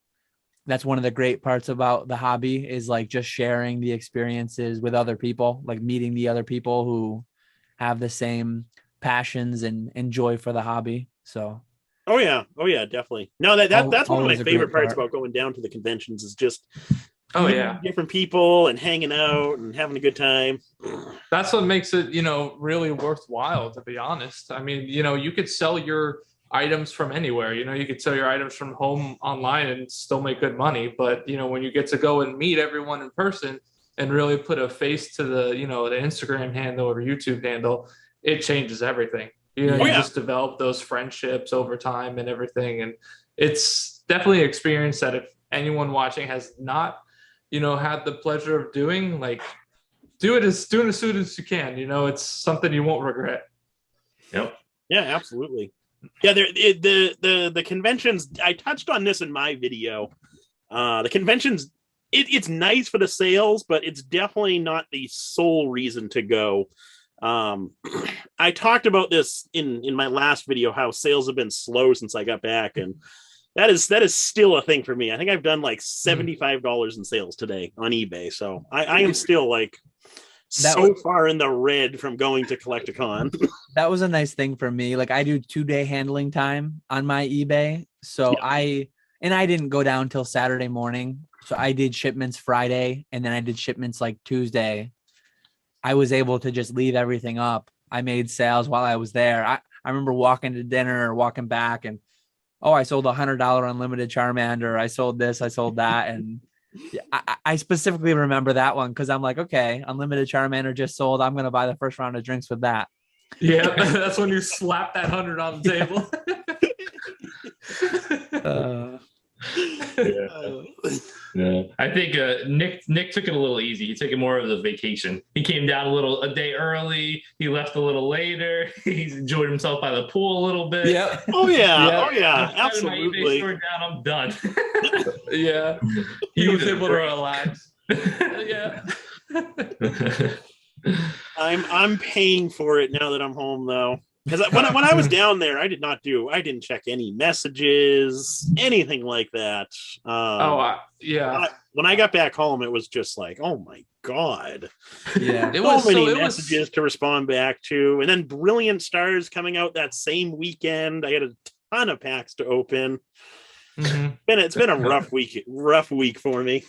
That's one of the great parts about the hobby is like just sharing the experiences with other people, like meeting the other people who have the same passions and joy for the hobby. So oh yeah, definitely. No, that's one of my favorite parts about going down to the conventions is just meeting different people and hanging out and having a good time. That's what makes it, really worthwhile, to be honest. I mean, you could sell your items from anywhere. You could sell your items from home online and still make good money, but when you get to go and meet everyone in person and really put a face to the the Instagram handle or YouTube handle, it changes everything. You just develop those friendships over time and everything. And it's definitely an experience that if anyone watching has not, had the pleasure of doing, like do it as soon as you can. It's something you won't regret. Yep. Yeah, absolutely. Yeah, the conventions, I touched on this in my video. The conventions, it's nice for the sales, but it's definitely not the sole reason to go. I talked about this in my last video, how sales have been slow since I got back, and that is still a thing for me. I think I've done like $75 in sales today on eBay, so I am still like far in the red from going to Collect-A-Con. That was a nice thing for me. Like I do 2-day handling time on my eBay, so I didn't go down till Saturday morning, so I did shipments Friday and then I did shipments like Tuesday. I was able to just leave everything up. I made sales while I was there. I remember walking to dinner or walking back and, I sold $100 unlimited Charmander. I sold this, I sold that. And I specifically remember that one because I'm like, okay, unlimited Charmander just sold. I'm going to buy the first round of drinks with that. Yeah, that's when you slap that 100 on the table. Yeah. I think Nick took it a little easy. He took it more of the vacation. He came down a day early. He left a little later. He's enjoyed himself by the pool a little bit. Yeah. Oh yeah. Absolutely. My eBay store down, I'm done. Yeah. He was able to relax. Yeah. I'm paying for it now that I'm home though. Because when I was down there, I didn't check any messages, anything like that. When I got back home, it was just like, oh my God. Yeah. It was so many messages to respond back to. And then Brilliant Stars coming out that same weekend. I had a ton of packs to open. Mm-hmm. It's been a rough week for me.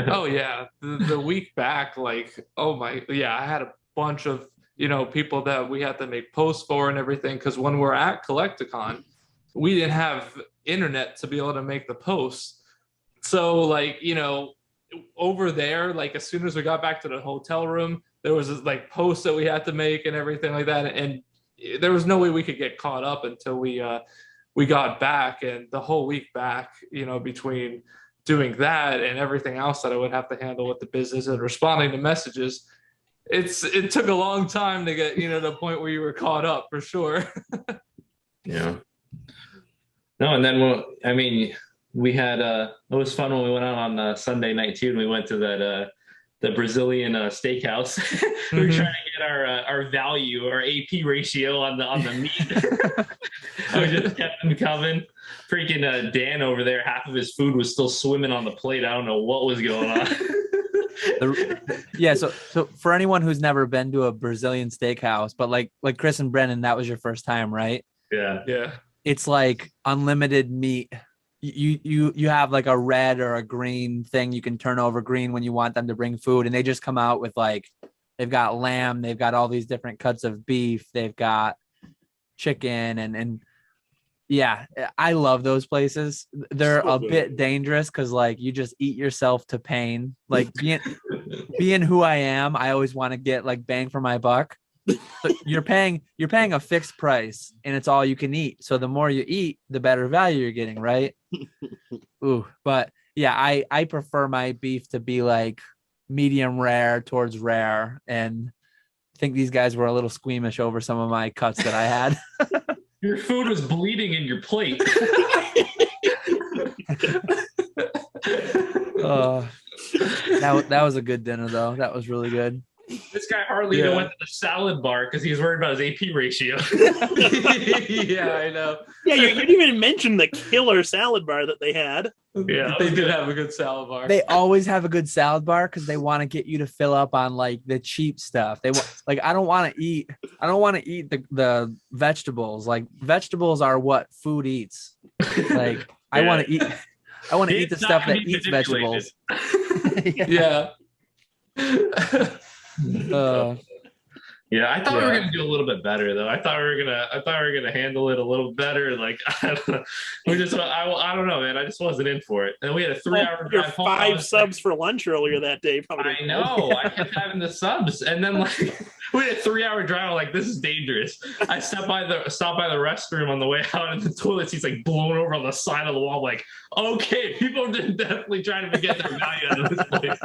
Oh yeah. The week back, like, I had a bunch of people that we had to make posts for and everything, because when we're at Collect-A-Con, we didn't have internet to be able to make the posts. So like, over there, like as soon as we got back to the hotel room, there was this, like posts that we had to make and everything like that, and there was no way we could get caught up until we got back. And the whole week back, between doing that and everything else that I would have to handle with the business and responding to messages, it took a long time to get to the point where you were caught up, for sure. Yeah. No, and then we had it was fun when we went out on Sunday night too, and we went to that the Brazilian steakhouse. We were trying to get our value, our AP ratio on the meat. We just kept them coming. Freaking Dan over there, half of his food was still swimming on the plate. I don't know what was going on. So for anyone who's never been to a Brazilian steakhouse, but like Chris and Brennan, that was your first time, right? Yeah. It's like unlimited meat. You have like a red or a green thing you can turn over green when you want them to bring food, and they just come out with like They've got lamb. They've got all these different cuts of beef. They've got chicken and yeah, I love those places. They're So a good. bit dangerous because like you just eat yourself to pain. Like being who I am, I always want to get like bang for my buck. So you're paying a fixed price and it's all you can eat. So the more you eat, the better value you're getting, right? Ooh, but yeah, I prefer my beef to be like medium rare towards rare, and I think these guys were a little squeamish over some of my cuts that I had. Your food was bleeding in your plate. That was a good dinner though. That was really good. This guy hardly even went to the salad bar because he was worried about his AP ratio. Yeah, I know. Yeah, you didn't even mention the killer salad bar that they had. Yeah, They did have a good salad bar. They always have a good salad bar because they want to get you to fill up on like the cheap stuff. They want like I don't want to eat the vegetables. Like vegetables are what food eats. Like I want to eat the stuff that eats vegetables. Yeah. Yeah, I thought we were gonna do a little bit better though. I thought we were gonna handle it a little better. Like I don't know, man. I just wasn't in for it. And we had a 3-hour Your drive home. 5 subs for lunch earlier that day. Probably. I know. I kept having the subs, and then like we had a 3-hour drive. I'm like, this is dangerous. I stopped by the restroom on the way out, and the toilet seat's like blown over on the side of the wall. I'm like, okay, people are definitely trying to get their value out of this place.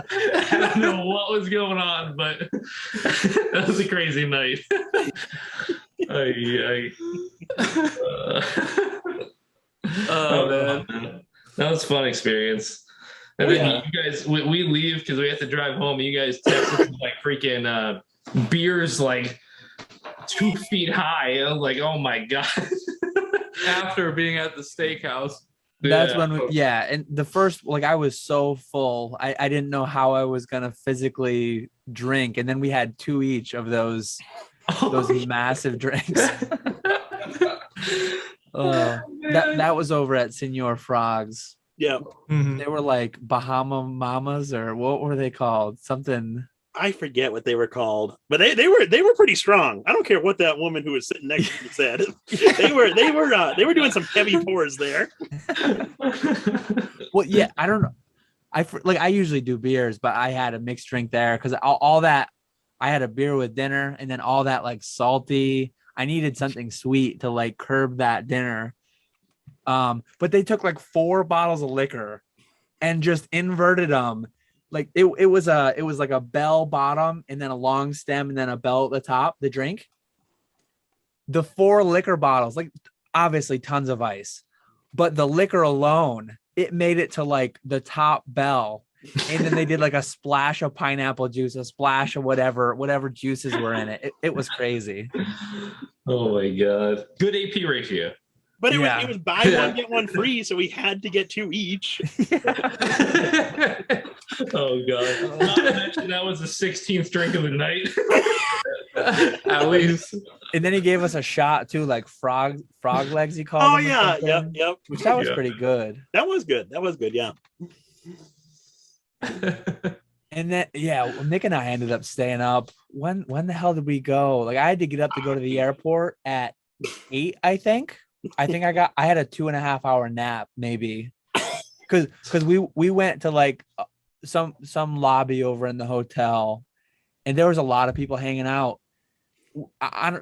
I don't know what was going on, but that was a crazy night. Oh man, that was a fun experience. And then you guys, we leave because we have to drive home. And you guys text us like freaking beers like 2 feet high. I was like, oh my god. After being at the steakhouse. That's when and the first, like I was so full, I didn't know how I was gonna physically drink, and then we had 2 each of those massive drinks. That was over at Senor Frog's. Yeah. Mm-hmm. They were like Bahama Mamas, or what were they called? Something. I forget what they were called, but they were pretty strong. I don't care what that woman who was sitting next to me said. They were doing some heavy pours there. Well, yeah, I don't know. I usually do beers, but I had a mixed drink there because all that I had a beer with dinner, and then all that like salty. I needed something sweet to like curb that dinner. But they took like 4 bottles of liquor and just inverted them. Like it was like a bell bottom and then a long stem and then a bell at the top, the drink. The 4 liquor bottles, like obviously tons of ice, but the liquor alone, it made it to like the top bell. And then they did like a splash of pineapple juice, a splash of whatever juices were in it. It was crazy. Oh my god. Good AP ratio. But it was buy one, get one free, so we had to get 2 each. Oh god. Not to mention that was the 16th drink of the night. At least. And then he gave us a shot too, like frog legs he called. Oh yeah, yep. Which that was pretty good. That was good, yeah. And then Nick and I ended up staying up. When the hell did we go? Like I had to get up to go to the airport at 8, I think. I had a 2.5 hour nap maybe, because we went to like some lobby over in the hotel, and there was a lot of people hanging out.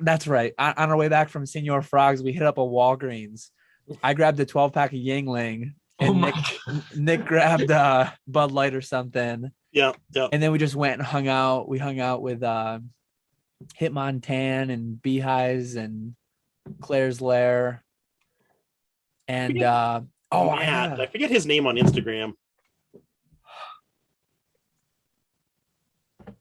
That's right. On our way back from Senor Frog's, we hit up a Walgreens. I grabbed a 12-pack of Yingling, and Nick grabbed Bud Light or something. Yeah. And then we just went and hung out. We hung out with Hitmontan and Beehives and Claire's Lair. And I forget his name on Instagram.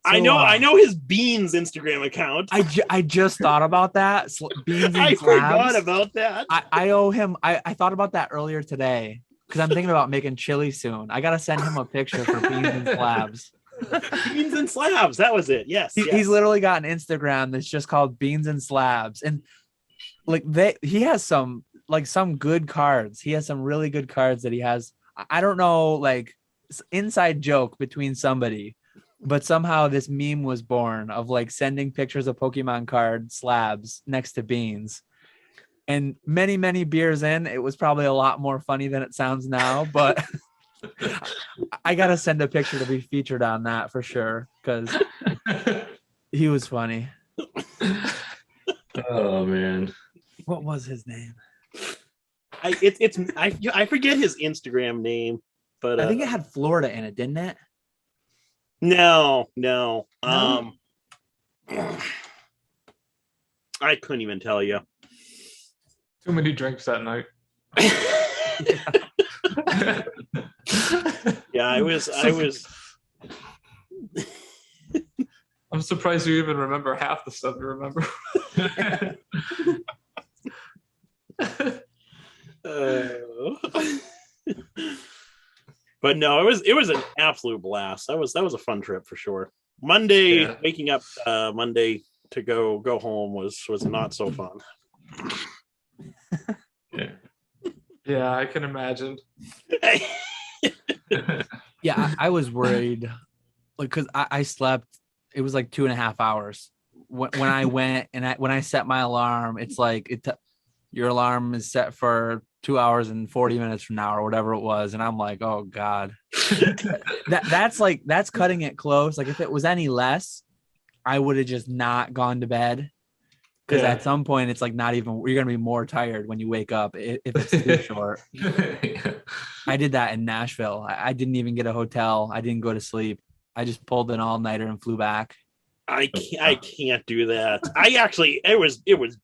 I know his Beans Instagram account. I just thought about that. Beans and I Slabs. forgot about that. I owe him. I thought about that earlier today because I'm thinking about making chili soon. I gotta send him a picture for Beans and Slabs. Beans and Slabs. That was it. Yes. He's literally got an Instagram that's just called Beans and Slabs, and like he has some good cards. He has some really good cards that he has. I don't know, like inside joke between somebody, But somehow this meme was born of like sending pictures of Pokemon card slabs next to beans. And many, many beers in, it was probably a lot more funny than it sounds now. But I got to send a picture to be featured on that for sure, because he was funny. Oh, man. What was his name? I forget his Instagram name, but I think it had Florida in it, didn't it? No. No? I couldn't even tell you. Too many drinks that night. Yeah, I was. I'm surprised you even remember half the stuff you remember. But no, it was an absolute blast. That was a fun trip for sure. Monday, waking up Monday to go home was not so fun. Yeah, I can imagine. Yeah, I was worried, like, because I slept. It was like 2.5 hours when I went, and when I set my alarm. It's like your alarm is set for 2 hours and 40 minutes from now or whatever it was, and I'm like, oh god, that's cutting it close. Like if it was any less, I would have just not gone to bed. Because at some point, it's like not even, you're going to be more tired when you wake up if it's too short. I did that in Nashville. I didn't even get a hotel. I didn't go to sleep. I just pulled an all-nighter and flew back. I can't do that. It was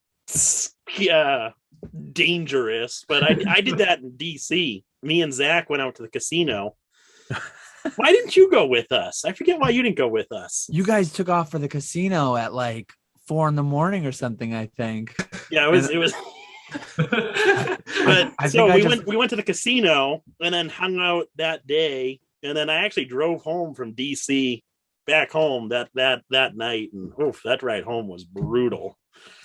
dangerous, but I did that in DC. Me and Zach went out to the casino. Why didn't you go with us? I forget why you didn't go with us. You guys took off for the casino at like 4 a.m. or something, I think. Yeah, it was. But we went to the casino and then hung out that day, and then I actually drove home from DC back home that night, and that ride home was brutal.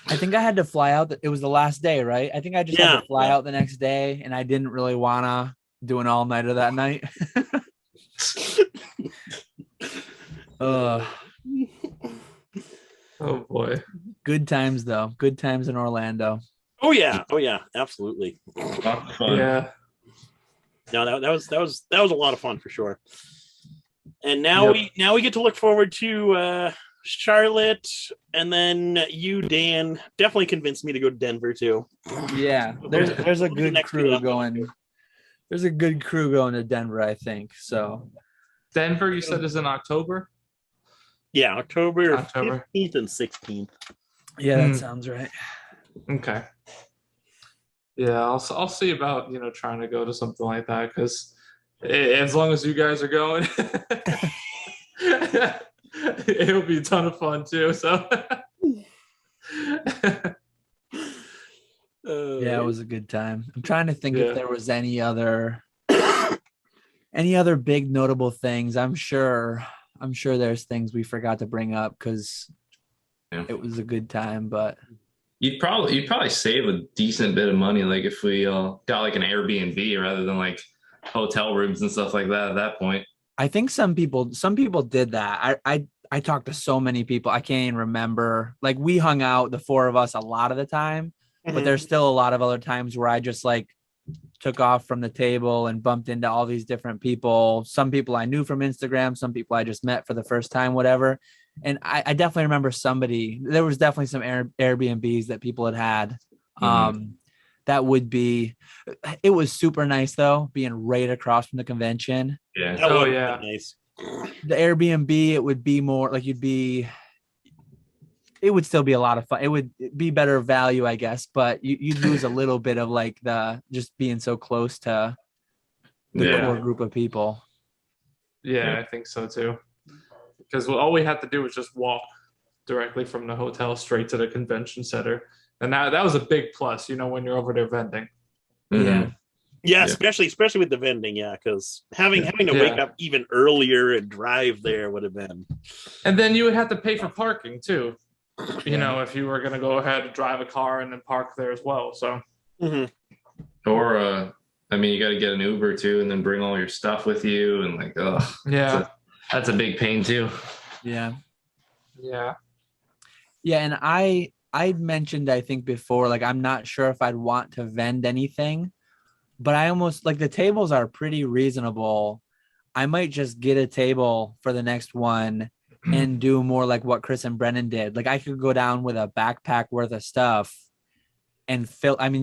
I think I had to fly out. It was the last day, right? I think I just had to fly out the next day, and I didn't really wanna do an all-nighter that night. Oh boy. Good times though. Good times in Orlando. Oh yeah, absolutely. Yeah. No, that was a lot of fun for sure. And now we get to look forward to Charlotte, and then you, Dan, definitely convinced me to go to Denver too. Yeah, there's a good crew going. There's a good crew going to Denver, I think. So Denver, you said, is in October? Yeah, October 15th and 16th. Yeah, that sounds right. Okay. Yeah, I'll see about, trying to go to something like that, because as long as you guys are going, it'll be a ton of fun too. So yeah, it was a good time. I'm trying to think if there was any other big notable things. I'm sure there's things we forgot to bring up because it was a good time, but you'd probably save a decent bit of money, like if we got like an Airbnb rather than like hotel rooms and stuff like that at that point. I think some people did that. I talked to so many people, I can't even remember. Like we hung out, the four of us, a lot of the time, but there's still a lot of other times where I just like took off from the table and bumped into all these different people. Some people I knew from Instagram, some people I just met for the first time, whatever. And I definitely remember there was definitely some Airbnbs that people had. That would be, it was super nice though, being right across from the convention. Yeah. Oh yeah. Nice. The Airbnb, it would be more like it would still be a lot of fun. It would be better value, I guess, but you'd lose a little bit of like the just being so close to the core group of people. Yeah, I think so too. Because all we had to do was just walk directly from the hotel straight to the convention center. And that was a big plus, when you're over there vending. Yeah. Yeah, especially with the vending, because having to wake up even earlier and drive there would have been. And then you would have to pay for parking too. If you were going to go ahead and drive a car and then park there as well. So, or you got to get an Uber too, and then bring all your stuff with you, and like, yeah. That's a big pain too. Yeah. Yeah. Yeah, and I'd mentioned, I think before, like I'm not sure if I'd want to vend anything, but I almost like the tables are pretty reasonable. I might just get a table for the next one and do more like what Chris and Brennan did. Like I could go down with a backpack worth of stuff and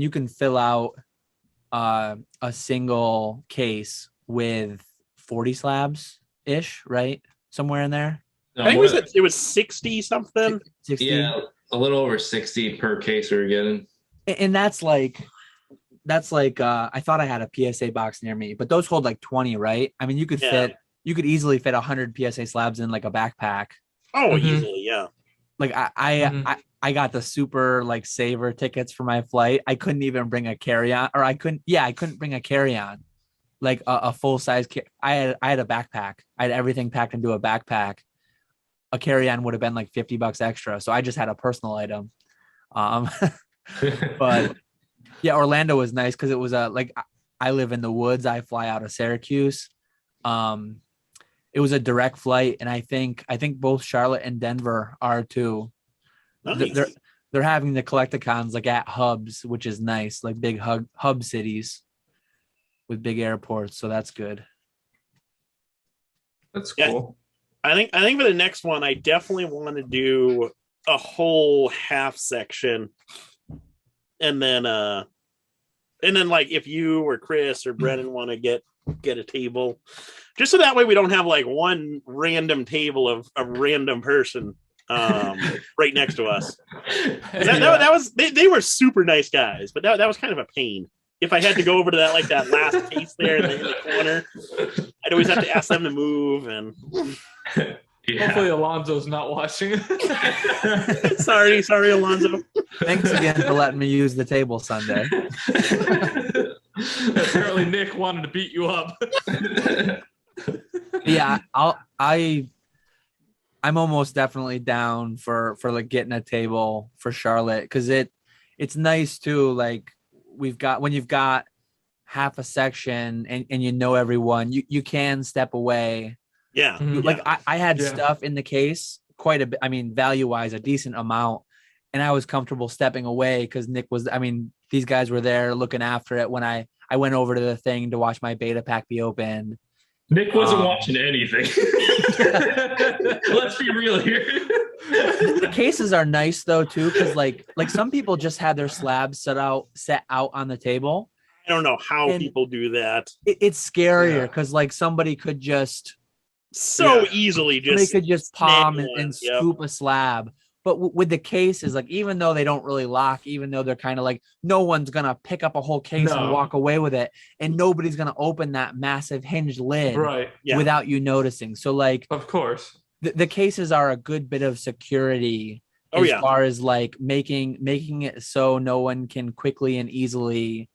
you can fill out a single case with 40 slabs ish, right? Somewhere in there. No, I think it was 60 something. 60. Yeah, a little over 60 per case we were getting. And that's like I thought I had a PSA box near me, but those hold like 20, right? I mean, you could easily fit 100 PSA slabs in like a backpack. Oh, easily, yeah. Like I got the super like saver tickets for my flight. I couldn't even bring a carry-on, or I couldn't bring a carry-on, like a full size. I had a backpack. I had everything packed into a backpack. A carry-on would have been like $50 extra, so I just had a personal item. But yeah, Orlando was nice because it was like I live in the woods. I fly out of Syracuse. It was a direct flight, and I think both Charlotte and Denver are too. Nice. They're having the collecticons like at hubs, which is nice, like big hub cities with big airports. So that's good. That's cool. I think for the next one, I definitely want to do a whole half section, and then like if you or Chris or Brennan want to get a table, just so that way we don't have like one random table of a random person right next to us. That was they were super nice guys, but that was kind of a pain. If I had to go over to that last case there in the corner, I'd always have to ask them to move. And hopefully Alonzo's not watching. sorry, Alonzo. Thanks again for letting me use the table Sunday. Apparently Nick wanted to beat you up. Yeah, I'm almost definitely down for like getting a table for Charlotte, because it's nice too. Like when you've got half a section and you know everyone, you can step away. Yeah. Like I had stuff in the case quite a bit. I mean, value wise, a decent amount, and I was comfortable stepping away because Nick was. I mean, these guys were there looking after it when I went over to the thing to watch my beta pack be opened. Nick wasn't watching anything. Let's be real here. The cases are nice though too, because like some people just had their slabs set out on the table. I don't know how people do that. It's scarier because like somebody could just easily palm and scoop a slab. But with the cases, like even though they don't really lock, even though they're kind of like no one's gonna pick up a whole case and walk away with it, and nobody's gonna open that massive hinged lid without you noticing. So like, of course, the cases are a good bit of security as far as like making it so no one can quickly and easily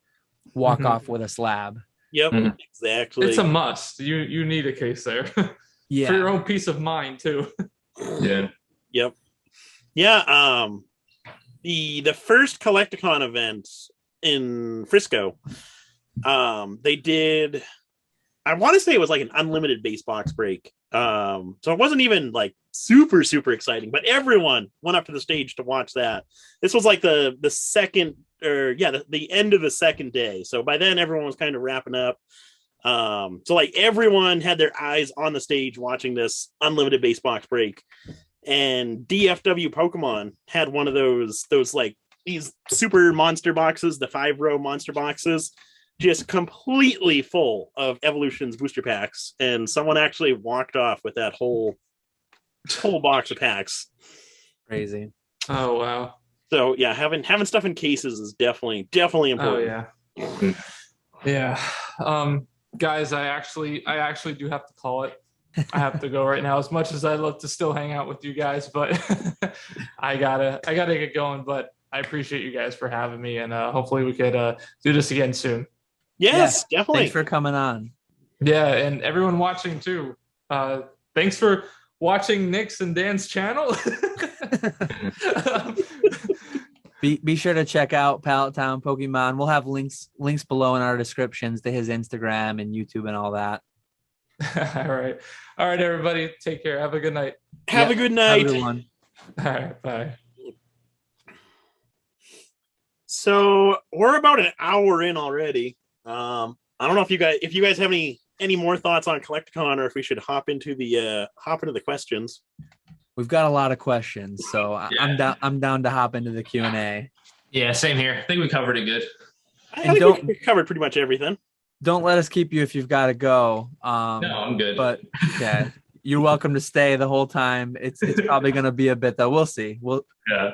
walk off with a slab. Yep, exactly. It's a must. You need a case there. For your own peace of mind too. Yeah. Yep. Yeah, the first Collecticon event in Frisco, they did, I want to say it was like an unlimited base box break. So it wasn't even like super, super exciting, but everyone went up to the stage to watch that. This was like the second, or the end of the second day. So by then everyone was kind of wrapping up. So like everyone had their eyes on the stage watching this unlimited base box break. And DFW Pokemon had one of those like these super monster boxes, the 5-row monster boxes, just completely full of Evolutions booster packs. And someone actually walked off with that whole box of packs. Crazy. Oh wow. So yeah, having stuff in cases is definitely important. Oh yeah. Guys, I actually do have to call it. I have to go right now, as much as I'd love to still hang out with you guys, but I gotta get going. But I appreciate you guys for having me, and hopefully we could do this again soon. Yes, definitely. Thanks for coming on. Yeah, and everyone watching too. Thanks for watching Nick's and Dan's channel. Be sure to check out PalletTown Pokemon. We'll have links below in our descriptions to his Instagram and YouTube and all that. All right. All right, everybody. Take care. Have a good night. Have a good Have a night. good one. All right. Bye. So we're about an hour in already. I don't know if you guys have any more thoughts on Collecticon, or if we should hop into the questions. We've got a lot of questions, so Yeah. I'm down to hop into the Q&A. Yeah, same here. I think we covered it good. I think we covered pretty much everything. Don't let us keep you if you've got to go. No, I'm good. But yeah, you're welcome to stay the whole time. It's probably going to be a bit though. We'll see. Yeah.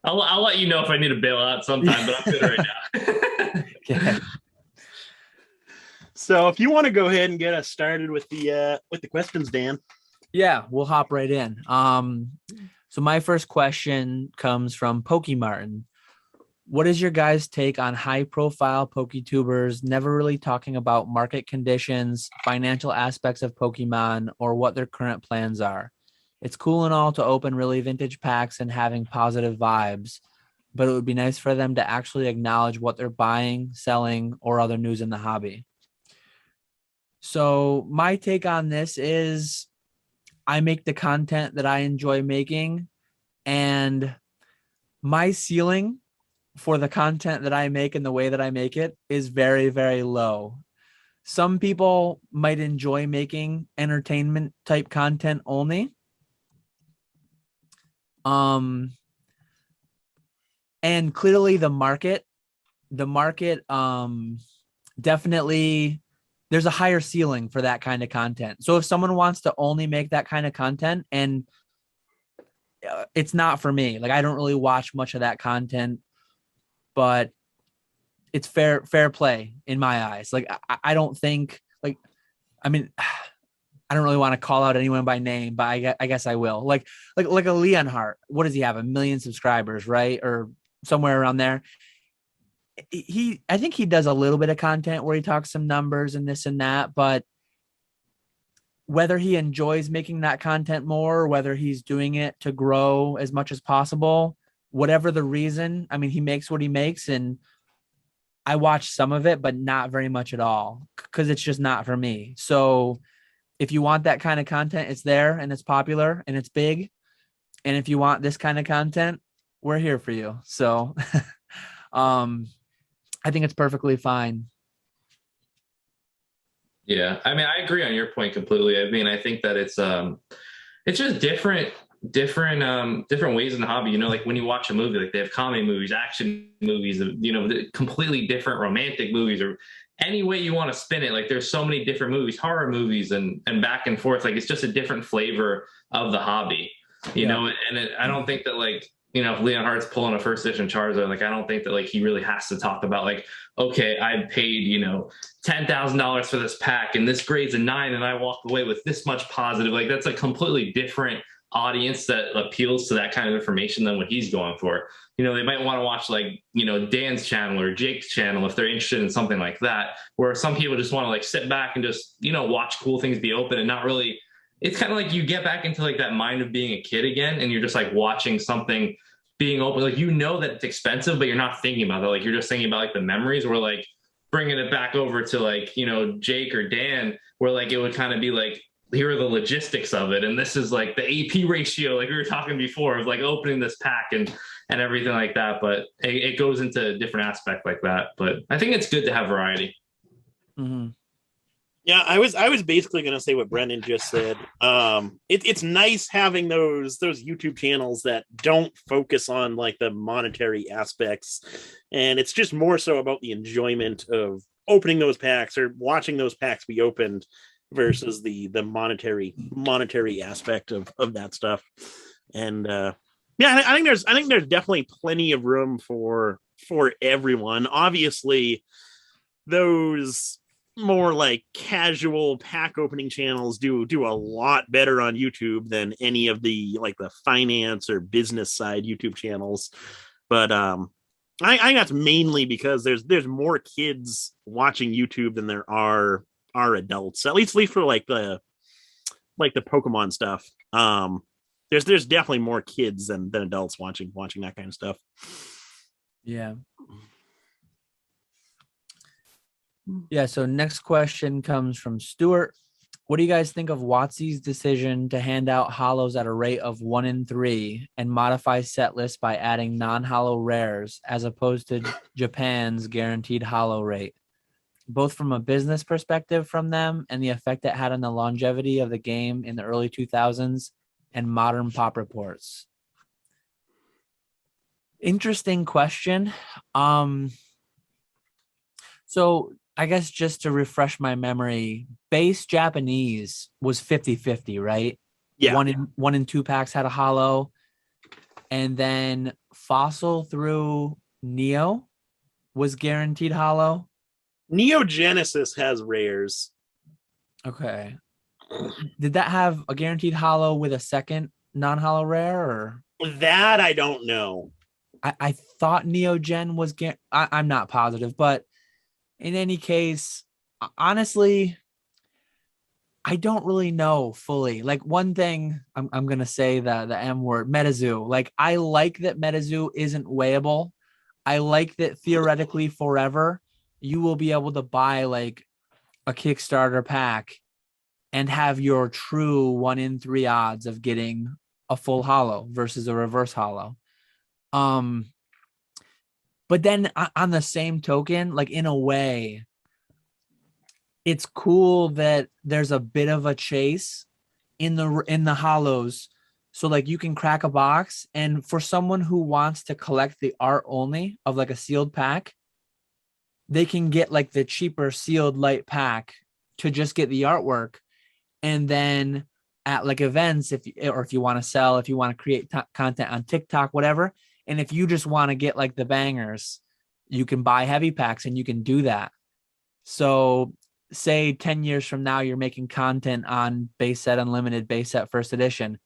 I'll let you know if I need to bail out sometime, but I'm good right now. Okay. So if you want to go ahead and get us started with the questions, Dan. Yeah, we'll hop right in. So my first question comes from Pokemartin. What is your guys' take on high-profile Poketubers never really talking about market conditions, financial aspects of Pokemon, or what their current plans are? It's cool and all to open really vintage packs and having positive vibes, but it would be nice for them to actually acknowledge what they're buying, selling, or other news in the hobby. So my take on this is I make the content that I enjoy making, and my ceiling for the content that I make and the way that I make it is very, very low. Some people might enjoy making entertainment type content only. And clearly the market definitely there's a higher ceiling for that kind of content. So if someone wants to only make that kind of content, and it's not for me, like I don't really watch much of that content, but it's fair play in my eyes. Like I don't think I mean, I don't really want to call out anyone by name, but I guess I will. Like a Leonhardt. What does he have? 1 million subscribers, right? Or somewhere around there. I think he does a little bit of content where he talks some numbers and this and that, but whether he enjoys making that content more, or whether he's doing it to grow as much as possible, whatever the reason, I mean, he makes what he makes, and I watch some of it, but not very much at all, because it's just not for me. So if you want that kind of content, it's there and it's popular and it's big. And if you want this kind of content, we're here for you. So I think it's perfectly fine. Yeah, I mean, I agree on your point completely. I mean, I think that it's just different ways in the hobby. You know, like when you watch a movie, like they have comedy movies, action movies, you know, completely different romantic movies, or any way you want to spin it. Like there's so many different movies, horror movies, and back and forth. Like it's just a different flavor of the hobby, you know. And I don't think that, like, you know, if Leonhardt's pulling a first edition Charizard, like I don't think that like he really has to talk about like, okay, I paid, you know, $10,000 for this pack and this grade's a 9 and I walked away with this much positive. Like that's a completely different audience that appeals to that kind of information than what he's going for. You know, they might want to watch like, you know, Dan's channel or Jake's channel if they're interested in something like that, where some people just want to like sit back and just, you know, watch cool things be open and not really. It's kind of like you get back into like that mind of being a kid again, and you're just like watching something being open. Like, you know that it's expensive, but you're not thinking about it. Like you're just thinking about like the memories, where like bringing it back over to like, you know, Jake or Dan, where like it would kind of be like, here are the logistics of it, and this is like the AP ratio, like we were talking before, of like opening this pack and everything like that. But it goes into a different aspect like that. But I think it's good to have variety. Mm-hmm. Yeah, I was basically going to say what Brendan just said. It's nice having those YouTube channels that don't focus on like the monetary aspects, and it's just more so about the enjoyment of opening those packs or watching those packs be opened versus the monetary aspect of that stuff. And yeah, I think there's definitely plenty of room for everyone. Obviously, those more like casual pack opening channels do a lot better on YouTube than any of the like the finance or business side YouTube channels. But I think that's mainly because there's more kids watching YouTube than there are adults, at least for like the Pokemon stuff. There's definitely more kids than adults watching that kind of stuff. Yeah. Yeah, so next question comes from Stuart. What do you guys think of WotC's decision to hand out hollows at a rate of 1 in 3 and modify set lists by adding non-hollow rares as opposed to Japan's guaranteed hollow rate? Both from a business perspective from them and the effect it had on the longevity of the game in the early 2000s and modern pop reports. Interesting question. So I guess just to refresh my memory, base Japanese was 50-50, right? Yeah. One in 2 packs had a hollow. And then Fossil through Neo was guaranteed hollow. Neo Genesis has rares. Okay. Did that have a guaranteed hollow with a second non-hollow rare, or that I don't know? I thought Neo Gen was I'm not positive, but in any case, honestly, I don't really know fully. Like, one thing I'm gonna say, the M word, MetaZoo. Like, I like that MetaZoo isn't weighable. I like that theoretically forever you will be able to buy like a Kickstarter pack and have your true 1 in 3 odds of getting a full hollow versus a reverse hollow. But then on the same token, like, in a way, it's cool that there's a bit of a chase in the hollows. So like, you can crack a box, and for someone who wants to collect the art only of like a sealed pack, they can get like the cheaper sealed light pack to just get the artwork. And then at like events, if you want to sell, if you want to create content on TikTok, whatever, and if you just want to get like the bangers, you can buy heavy packs and you can do that. So say 10 years from now, you're making content on Base Set Unlimited, Base Set First Edition.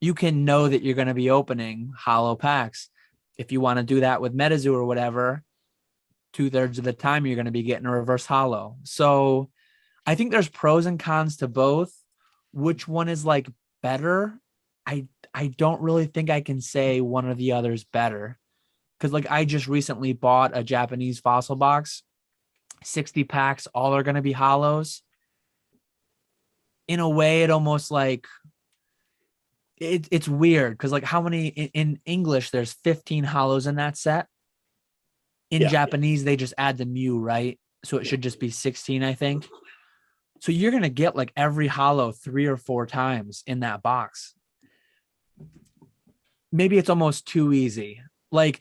You can know that you're going to be opening hollow packs. If you want to do that with MetaZoo or whatever, 2/3 of the time you're going to be getting a reverse hollow. So I think there's pros and cons to both. Which one is like better? I don't really think I can say one or the other's better, because like, I just recently bought a Japanese Fossil box, 60 packs, all are going to be hollows. In a way, it almost like it's weird, because like, how many in English there's 15 hollows in that set. In Japanese, they just add the Mew, right? So it should just be 16, I think. So you're going to get like every hollow 3 or 4 times in that box. Maybe it's almost too easy. Like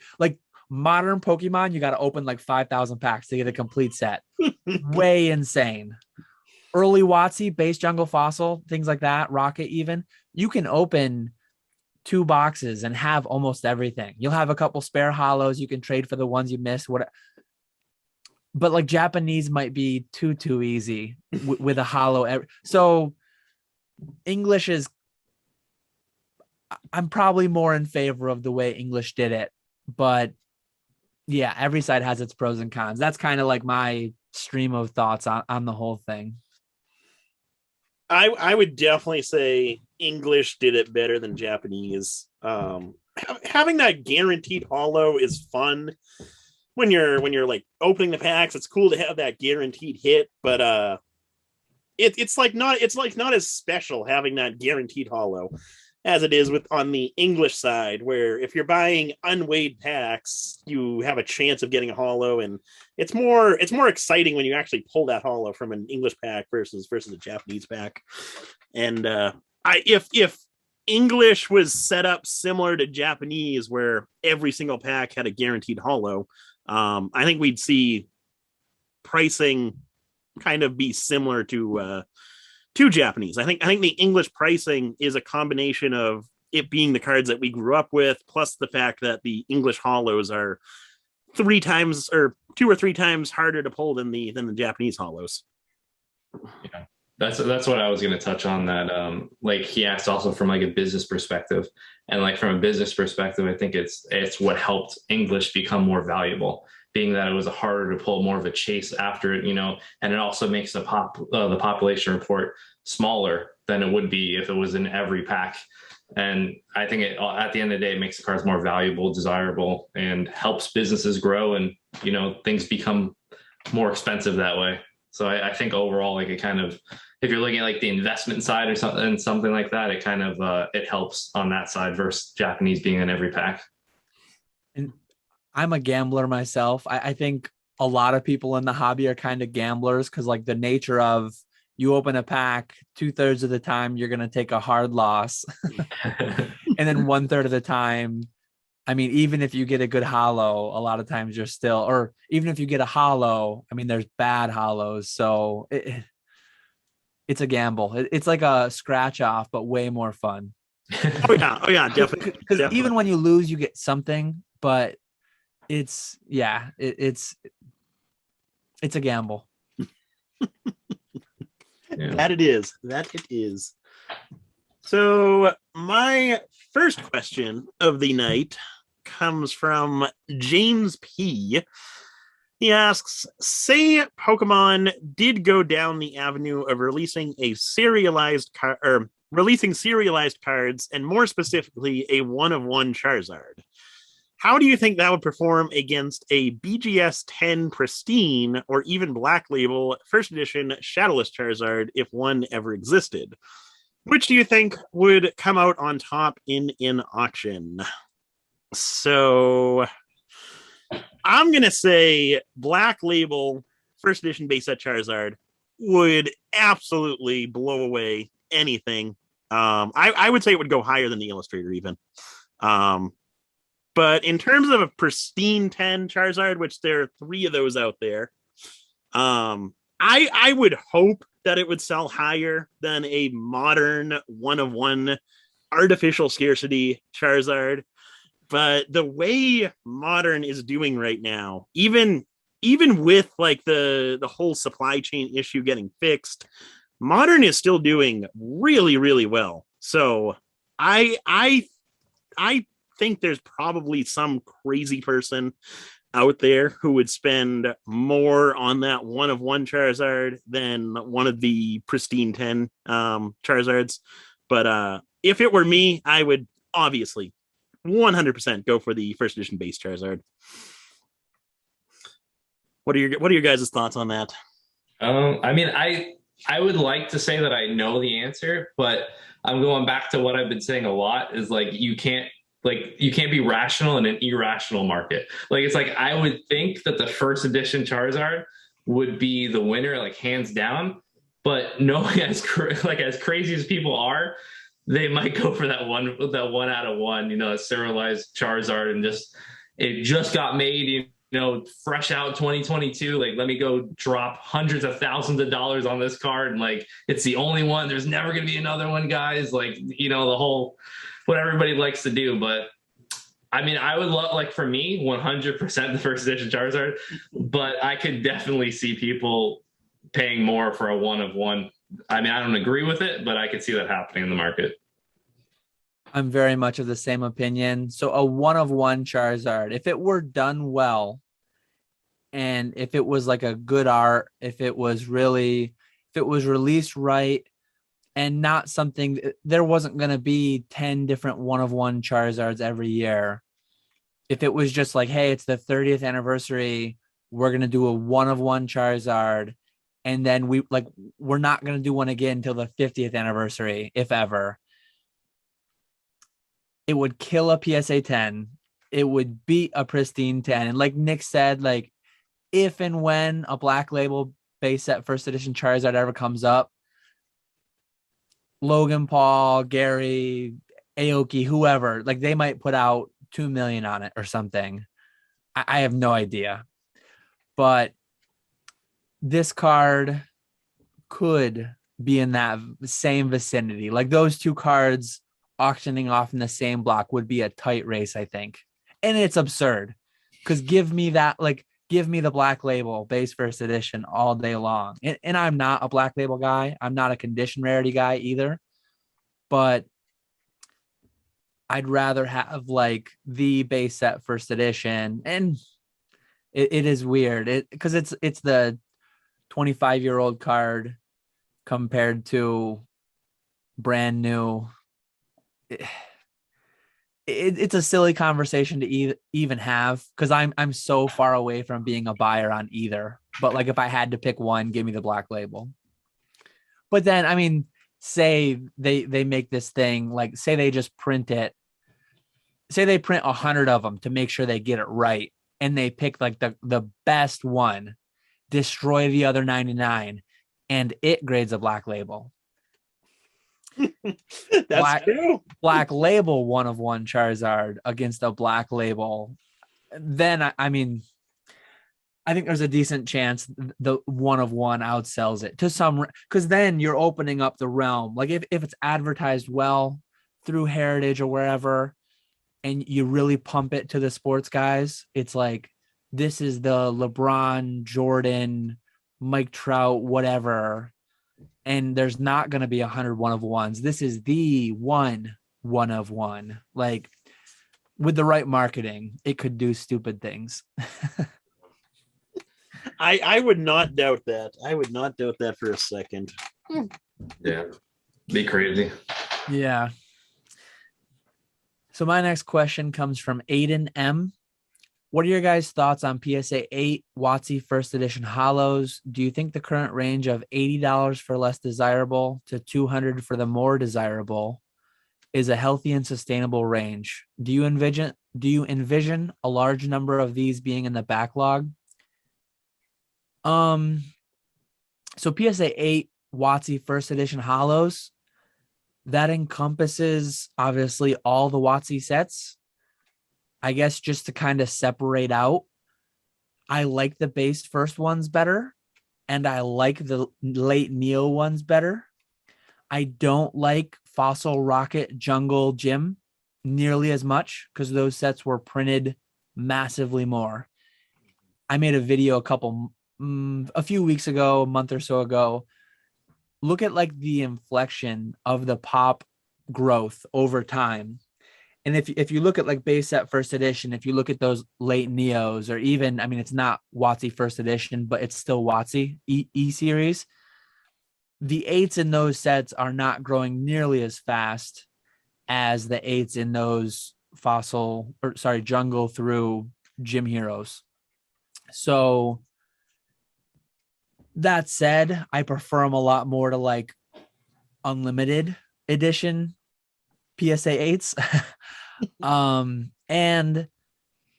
modern Pokemon, you got to open like 5,000 packs to get a complete set. Way insane. Early WotC, base Jungle Fossil, things like that, Rocket even, you can open 2 boxes and have almost everything. You'll have a couple spare hollows. You can trade for the ones you missed. But like, Japanese might be too easy with a hollow. So English is, I'm probably more in favor of the way English did it. But yeah, every side has its pros and cons. That's kind of like my stream of thoughts on the whole thing. I would definitely say English did it better than Japanese. Having that guaranteed hollow is fun when you're like opening the packs. It's cool to have that guaranteed hit, but it's not as special having that guaranteed hollow as it is on the English side, where if you're buying unweighed packs, you have a chance of getting a hollow, and it's more exciting when you actually pull that hollow from an English pack versus a Japanese pack. And if English was set up similar to Japanese, where every single pack had a guaranteed hollow, I think we'd see pricing kind of be similar to Japanese. I think the English pricing is a combination of it being the cards that we grew up with, plus the fact that the English hollows are 3 times or 2 or 3 times harder to pull than the Japanese hollows. Yeah, that's what I was going to touch on. That like, he asked also from like a business perspective, and like from a business perspective, I think it's what helped English become more valuable, being that it was harder to pull, more of a chase after it, and it also makes the population report smaller than it would be if it was in every pack. And I think at the end of the day, it makes the cards more valuable, desirable, and helps businesses grow, and things become more expensive that way. So I think overall, like, it kind of if you're looking at like the investment side or something like that, it kind of it helps on that side versus Japanese being in every pack. And I'm a gambler myself. I think a lot of people in the hobby are kind of gamblers because like the nature of you open a pack 2/3 of the time you're going to take a hard loss. And then 1/3 of the time, I mean, even if you get a good hollow, a lot of times you're still, or even if you get a hollow, I mean, there's bad hollows. So it's a gamble. It's like a scratch off, but way more fun. Oh yeah, definitely. Because even when you lose, you get something, but it's a gamble. Yeah. That it is. So my first question of the night comes from James P. He asks, say Pokemon did go down the avenue of releasing serialized cards, and more specifically a 1/1 Charizard. How do you think that would perform against a BGS 10 Pristine or even Black Label first edition Shadowless Charizard if one ever existed? Which do you think would come out on top in an auction? So I'm going to say Black Label first edition base set Charizard would absolutely blow away anything. I would say it would go higher than the Illustrator even. But in terms of a pristine 10 Charizard, which there are 3 of those out there, I would hope that it would sell higher than a modern 1/1 artificial scarcity Charizard. But the way modern is doing right now, even with like the whole supply chain issue getting fixed, modern is still doing really, really well. So I think there's probably some crazy person out there who would spend more on that 1/1 Charizard than one of the pristine 10 Charizards. But if it were me, I would obviously 100% go for the first edition base Charizard. What are your guys' thoughts on that? I mean, I would like to say that I know the answer, but I'm going back to what I've been saying a lot is like you can't be rational in an irrational market. Like it's like I would think that the first edition Charizard would be the winner, like hands down. But knowing as crazy as people are, they might go for that one out of one, a serialized Charizard, and it just got made, fresh out 2022. Like, let me go drop hundreds of thousands of dollars on this card, and like it's the only one. There's never gonna be another one, guys. Like, the whole what everybody likes to do. But I mean, I would love, like, for me, 100% the first edition Charizard, but I could definitely see people paying more for a 1/1. I mean, I don't agree with it, but I could see that happening in the market. I'm very much of the same opinion. So a 1/1 Charizard, if it were done well, and if it was like a good art, if it was released right, and not something, there wasn't going to be 10 different 1/1 Charizards every year. If it was just like, hey, it's the 30th anniversary, we're going to do a 1/1 Charizard, and then we're not going to do one again until the 50th anniversary, if ever. It would kill a PSA 10. It would beat a pristine 10. And like Nick said, like if and when a Black Label base set first edition Charizard ever comes up, Logan Paul, Gary, Aoki, whoever, like they might put out 2 million on it or something. I have no idea. But this card could be in that same vicinity. Like those 2 cards auctioning off in the same block would be a tight race, I think. And it's absurd because give me the Black Label base first edition all day long. And I'm not a Black Label guy. I'm not a condition rarity guy either. But I'd rather have like the base set first edition. And it is weird because it's the 25-year-old card compared to brand new. It's a silly conversation to even have because I'm so far away from being a buyer on either. But like if I had to pick one, give me the Black Label. But then, I mean, say they make this thing, like say they just print it. Say they print 100 of them to make sure they get it right. And they pick like the best one, destroy the other 99, and it grades a black label. That's true. Black label 1/1 Charizard against a black label. Then, I mean, I think there's a decent chance the 1/1 outsells it to some, because then you're opening up the realm. Like if it's advertised well through Heritage or wherever, and you really pump it to the sports guys, it's like, this is the LeBron, Jordan, Mike Trout, whatever. And there's not going to be 100 1/1s. This is the 1/1. Like, with the right marketing, it could do stupid things. I would not doubt that. I would not doubt that for a second. Yeah. Be crazy. Yeah. So my next question comes from Aiden M. What are your guys' thoughts on PSA 8 WotC first edition holos? Do you think the current range of $80 for less desirable to $200 for the more desirable is a healthy and sustainable range? Do you envision a large number of these being in the backlog? So PSA 8 WotC first edition holos, that encompasses obviously all the WotC sets. I guess just to kind of separate out, I like the base first ones better, and I like the late Neo ones better. I don't like Fossil, Rocket, Jungle, Gym nearly as much because those sets were printed massively more. I made a video a few weeks ago, a month or so ago. Look at like the inflection of the pop growth over time. And if you look at like base set first edition, if you look at those late Neos, or even, I mean, it's not WotC first edition, but it's still WotC E series. The 8s in those sets are not growing nearly as fast as the 8s in those Jungle through Gym Heroes. So that said, I prefer them a lot more to like unlimited edition PSA 8s. And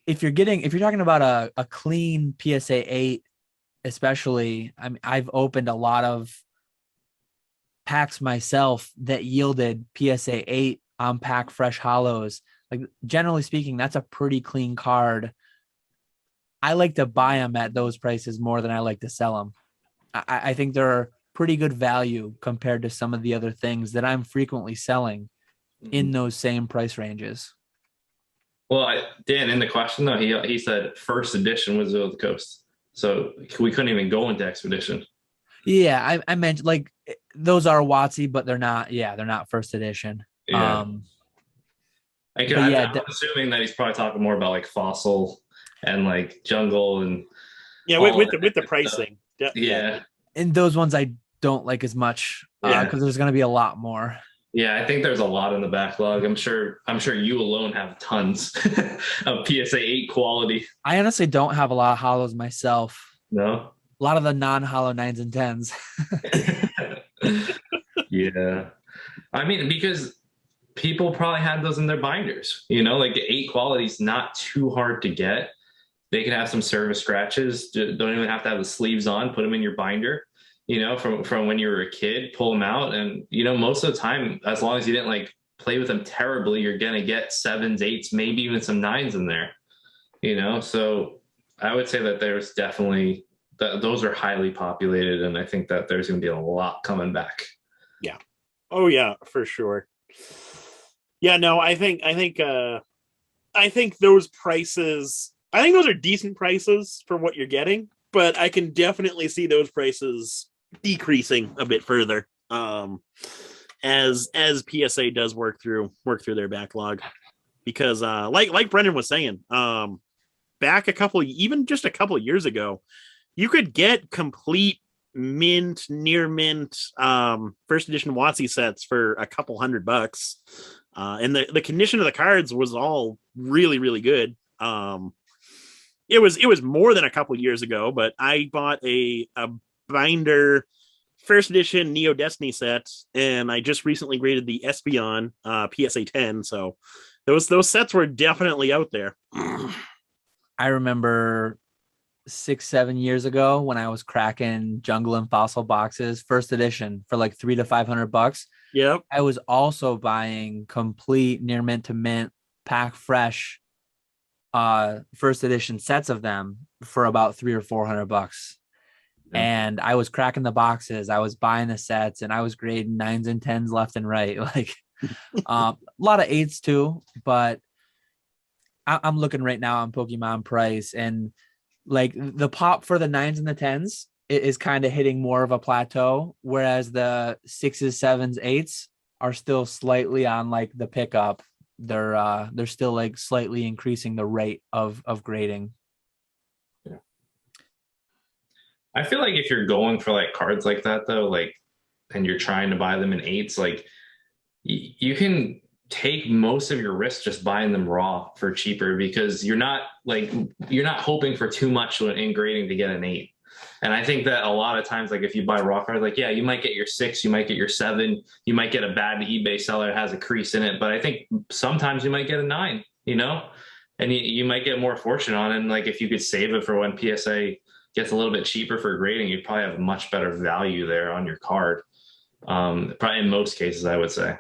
if you're talking about a clean PSA 8, especially, I mean, I've opened a lot of packs myself that yielded PSA 8 on pack fresh holos. Like, generally speaking, that's a pretty clean card. I like to buy them at those prices more than I like to sell them. I think they're pretty good value compared to some of the other things that I'm frequently selling in those same price ranges. Well, Dan, in the question though, he said first edition Wizard of the Coast, so we couldn't even go into Expedition. Yeah, I meant like those are WotC, but they're not. Yeah, they're not first edition. Yeah. I'm assuming that he's probably talking more about like Fossil and like Jungle and with the pricing. Yeah, and those ones I don't like as much because there's going to be a lot more. Yeah, I think there's a lot in the backlog. I'm sure you alone have tons of PSA 8 quality. I honestly don't have a lot of holos myself. No? A lot of the non-holo 9s and 10s. Yeah. I mean, because people probably had those in their binders. You know, like the 8 quality is not too hard to get. They can have some surface scratches. Don't even have to have the sleeves on. Put them in your binder. You know, from when you were a kid, pull them out. And, you know, most of the time, as long as you didn't like play with them terribly, you're going to get 7s, 8s, maybe even some 9s in there, you know? So I would say that there's definitely, those are highly populated. And I think that there's going to be a lot coming back. Yeah. Oh yeah, for sure. Yeah, no, I think those prices, I think those are decent prices for what you're getting, but I can definitely see those prices decreasing a bit further as PSA does work through their backlog, because like Brendan was saying, back even just a couple of years ago, you could get complete mint, near mint first edition WotC sets for a couple $100, and the condition of the cards was all really, really good. It was more than a couple years ago, but I bought a binder first edition Neo Destiny set, and I just recently graded the Espeon PSA 10. So those sets were definitely out there. I remember 6-7 years ago when I was cracking Jungle and Fossil boxes, first edition, for like $300 to $500. Yep. I was also buying complete near mint to mint pack fresh first edition sets of them for about $300 or $400. And I was cracking the boxes, I was buying the sets, and I was grading 9s and 10s left and right. Like a lot of 8s too, but I'm looking right now on Pokemon price, and like the pop for the 9s and the 10s is kind of hitting more of a plateau, whereas the 6s, 7s, 8s are still slightly on like the pickup. They're still like slightly increasing the rate of grading. Yeah. I feel like if you're going for like cards like that though, like, and you're trying to buy them in 8s, like you can take most of your risk just buying them raw for cheaper, because you're not hoping for too much in grading to get an 8. And I think that a lot of times, like if you buy raw cards, like, yeah, you might get your 6, you might get your 7, you might get a bad eBay seller that has a crease in it. But I think sometimes you might get a 9, you know, and you might get more fortune on it. And like, if you could save it for when PSA gets a little bit cheaper for grading, you'd probably have much better value there on your card. Probably in most cases, I would say.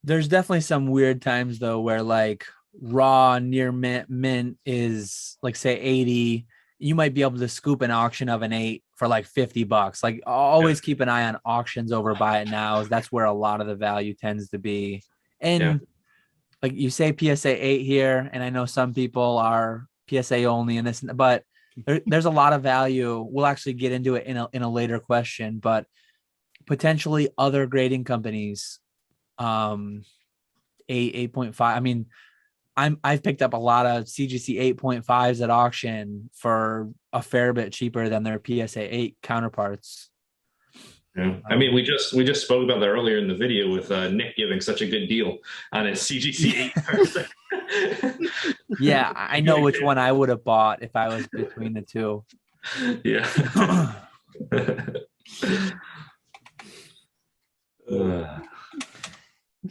There's definitely some weird times though, where like raw near mint is like, say 80, you might be able to scoop an auction of an 8 for like $50. Like always keep an eye on auctions over buy it now. That's where a lot of the value tends to be. And like you say PSA 8 here, and I know some people are PSA only in this, but there's a lot of value. We'll actually get into it in a later question, but potentially other grading companies, 8.5. I mean, I've picked up a lot of CGC 8.5s at auction for a fair bit cheaper than their PSA 8 counterparts. Yeah. I mean, we just spoke about that earlier in the video with Nick giving such a good deal on his CGC 8. Yeah, I know which one I would have bought if I was between the two. Yeah.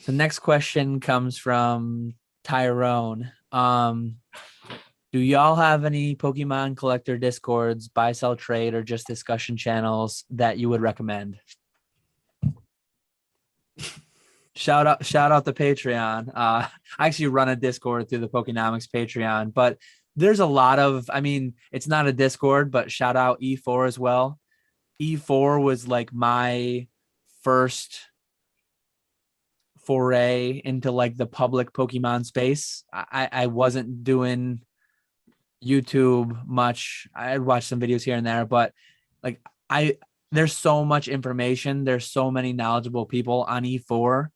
The next question comes from Tyrone. Do y'all have any Pokemon collector discords, buy, sell, trade, or just discussion channels that you would recommend? Shout out the Patreon. I actually run a Discord through the Pokenomics Patreon, but there's a lot of, I mean, it's not a Discord, but shout out E4 as well. E4 was like my first foray into like the public Pokemon space. I wasn't doing YouTube much. I'd watch some videos here and there, but like there's so much information. There's so many knowledgeable people on E4.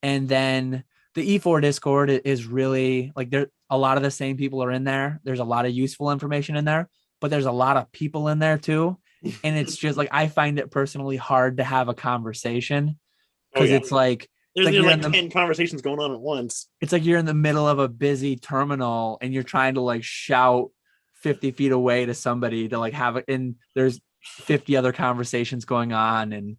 And then the E4 Discord is really like, there a lot of the same people are in there. There's a lot of useful information in there, but there's a lot of people in there too. And it's just like, I find it personally hard to have a conversation because it's like, there's like 10 conversations going on at once. It's like you're in the middle of a busy terminal and you're trying to like shout 50 feet away to somebody to like have it. And there's 50 other conversations going on.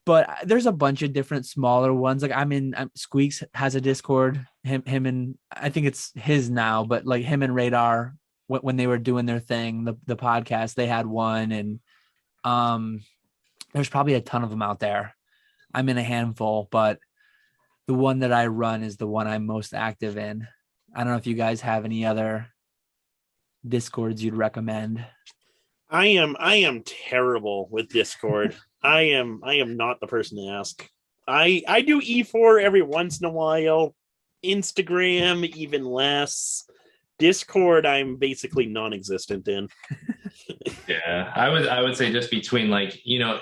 But there's a bunch of different smaller ones. Like Squeaks has a Discord, him and I think it's his now, but like him and Radar, when they were doing their thing, the podcast, they had one. And there's probably a ton of them out there. I'm in a handful, but the one that I run is the one I'm most active in. I don't know if you guys have any other Discords you'd recommend. I am terrible with Discord. I am not the person to ask. I do E4 every once in a while. Instagram, even less. Discord, I'm basically non-existent in. Yeah, I would say just between like, you know,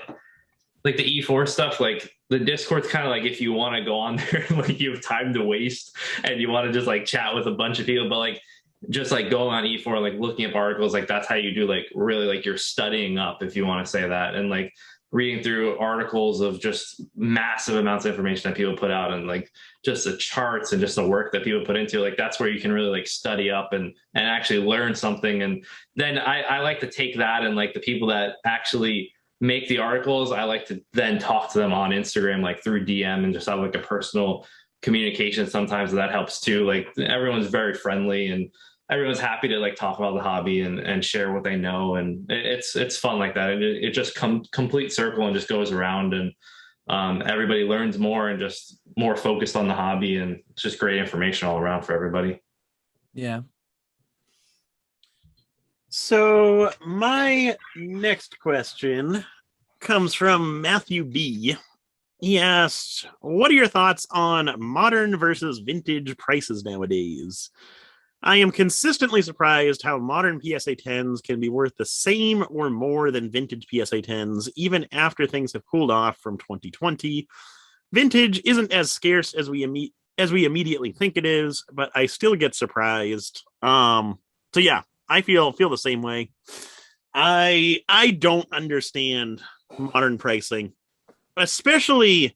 like the E4 stuff, like the Discord's kind of like if you want to go on there, like you have time to waste and you want to just like chat with a bunch of people, but like just like going on E4, like looking up articles, like that's how you do like really like you're studying up, if you want to say that, and like reading through articles of just massive amounts of information that people put out and like just the charts and just the work that people put into, like that's where you can really like study up and actually learn something. And then I like to take that and like the people that actually make the articles, I like to then talk to them on Instagram, like through DM, and just have like a personal communication. Sometimes that helps too. Like everyone's very friendly and everyone's happy to like talk about the hobby and share what they know. And it's fun like that. It just complete circle and just goes around, and everybody learns more and just more focused on the hobby, and it's just great information all around for everybody. Yeah. So my next question comes from Matthew B. He asked, what are your thoughts on modern versus vintage prices nowadays? I am consistently surprised how modern PSA 10s can be worth the same or more than vintage PSA 10s, even after things have cooled off from 2020. Vintage isn't as scarce as we immediately think it is, but I still get surprised. So yeah, I feel the same way. I don't understand modern pricing, especially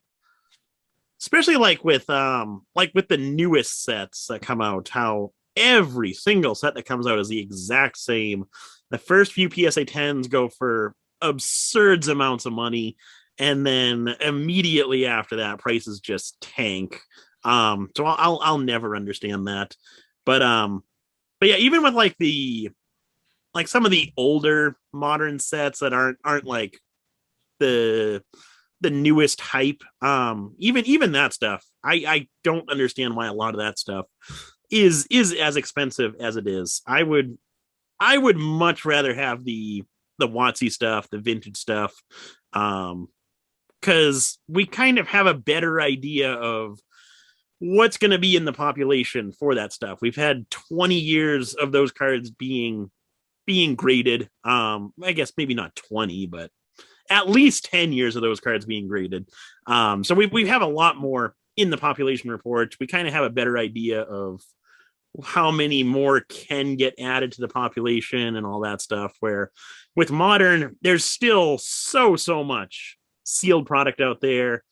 like with the newest sets that come out, how every single set that comes out is the exact same. The first few PSA 10s go for absurd amounts of money, and then immediately after that, prices just tank. So I'll never understand that. But yeah, even with like some of the older modern sets that aren't like the newest hype, even that stuff, I don't understand why a lot of that stuff is as expensive as it is. I would much rather have the WotC stuff, the vintage stuff, because we kind of have a better idea of what's going to be in the population for that stuff. We've had 20 years of those cards being graded. I guess maybe not 20, but at least 10 years of those cards being graded. So we have a lot more in the population reports. We kind of have a better idea of how many more can get added to the population and all that stuff, where with modern, there's still so much sealed product out there,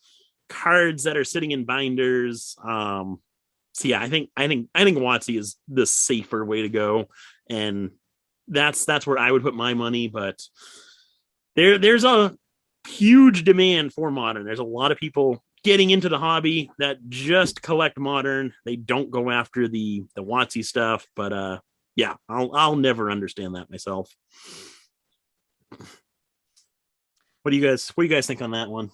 cards that are sitting in binders. So yeah, I think WotC is the safer way to go, and that's where I would put my money. But there's a huge demand for modern. There's a lot of people getting into the hobby that just collect modern. They don't go after the WotC stuff. But yeah, I'll never understand that myself. What do you guys think on that one?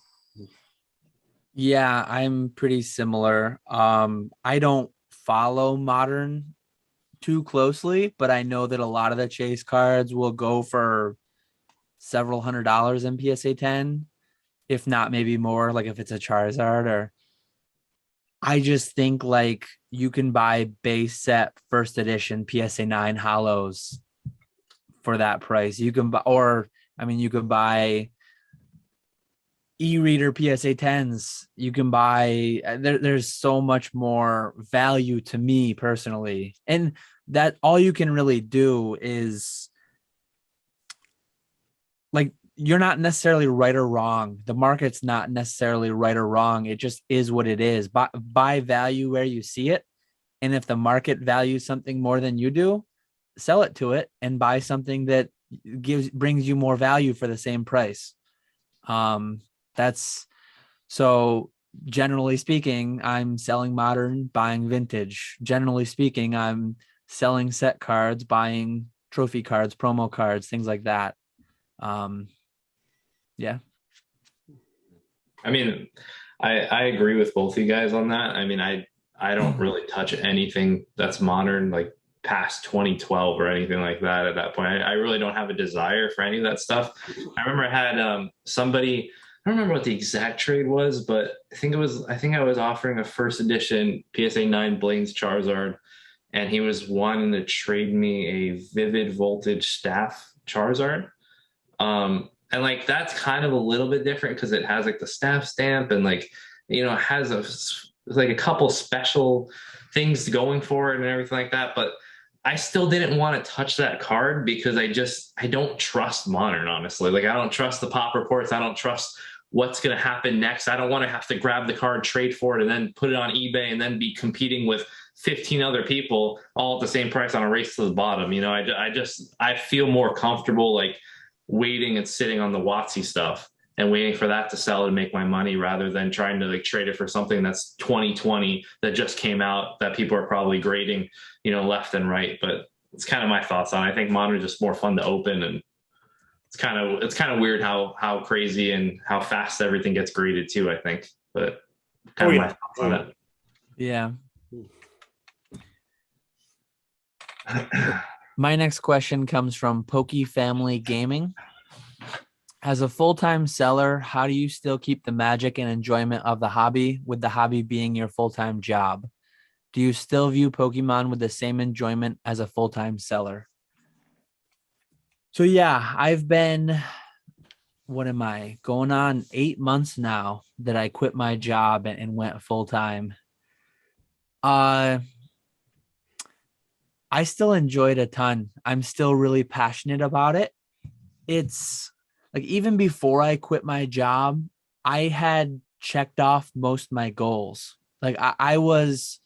Yeah, I'm pretty similar. I don't follow modern too closely, but I know that a lot of the chase cards will go for several $100s in PSA 10, if not maybe more, like if it's a Charizard. Or I just think like you can buy base set first edition PSA 9 hollows for that price. You can buy, or I mean, you could buy e-reader PSA 10s. You can buy, there's so much more value to me personally. And that all you can really do is like, you're not necessarily right or wrong. The market's not necessarily right or wrong. It just is what it is. Buy value where you see it. And if the market values something more than you do, sell it to it and buy something that brings you more value for the same price. That's so generally speaking, I'm selling modern, buying vintage. Generally speaking, I'm selling set cards, buying trophy cards, promo cards, things like that. Yeah. I mean, I agree with both of you guys on that. I mean, I don't really touch anything that's modern, like past 2012 or anything like that at that point. I really don't have a desire for any of that stuff. I remember I had somebody, I don't remember what the exact trade was, but I think I was offering a first edition PSA 9 Blaine's Charizard, and he was wanting to trade me a Vivid Voltage Staff Charizard. And like that's kind of a little bit different because it has like the staff stamp and like, you know, it has a couple special things going for it and everything like that. But I still didn't want to touch that card because I don't trust modern, honestly. Like I don't trust the pop reports. I don't trust what's going to happen next. I don't want to have to grab the card, trade for it, and then put it on eBay and then be competing with 15 other people all at the same price on a race to the bottom. You know, I feel more comfortable like waiting and sitting on the WotC stuff and waiting for that to sell and make my money, rather than trying to like trade it for something that's 2020 that just came out that people are probably grading, left and right. But it's kind of my thoughts on it. I think modern is just more fun to open, and it's kind of weird how crazy and how fast everything gets graded too, I think. But kind of my thoughts on it. Yeah. My next question comes from Pokey Family Gaming. As a full-time seller, how do you still keep the magic and enjoyment of the hobby, with the hobby being your full-time job? Do you still view Pokemon with the same enjoyment as a full-time seller? So yeah, I've been, what am I, going on 8 months now that I quit my job and went full-time. I still enjoyed a ton. I'm still really passionate about it. It's like, even before I quit my job, I had checked off most of my goals. Like I was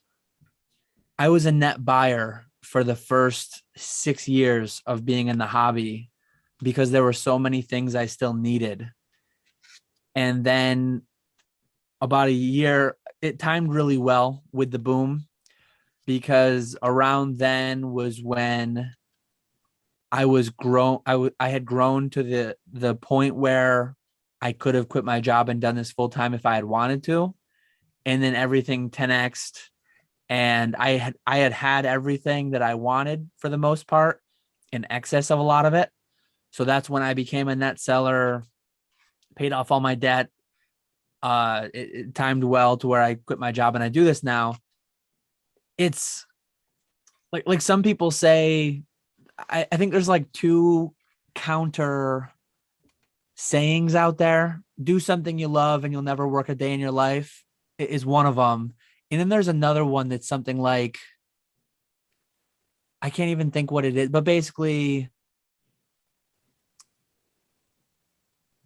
a net buyer for the first 6 years of being in the hobby, because there were so many things I still needed. And then about a year, it timed really well with the boom, because around then was when I had grown to the point where I could have quit my job and done this full time if I had wanted to. And then everything 10x'd, and I had everything that I wanted for the most part, in excess of a lot of it. So that's when I became a net seller, paid off all my debt. It timed well to where I quit my job and I do this now. It's like some people say, I think there's like two counter sayings out there. Do something you love and you'll never work a day in your life is one of them. And then there's another one that's something like, I can't even think what it is, but basically,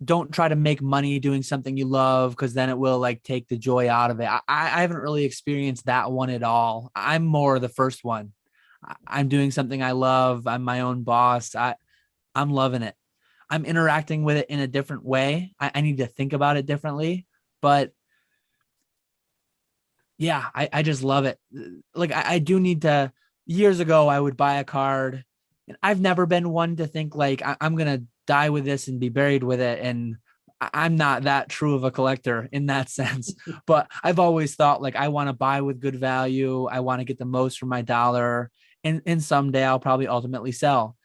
don't try to make money doing something you love, because then it will like take the joy out of it. I haven't really experienced that one at all. I'm more the first one. I'm doing something I love. I'm my own boss. I'm loving it. I'm interacting with it in a different way. I need to think about it differently, but yeah, I just love it. Like I do need to, years ago, I would buy a card, and I've never been one to think like I'm going to die with this and be buried with it. And I'm not that true of a collector in that sense, but I've always thought like, I want to buy with good value. I want to get the most for my dollar. And someday I'll probably ultimately sell.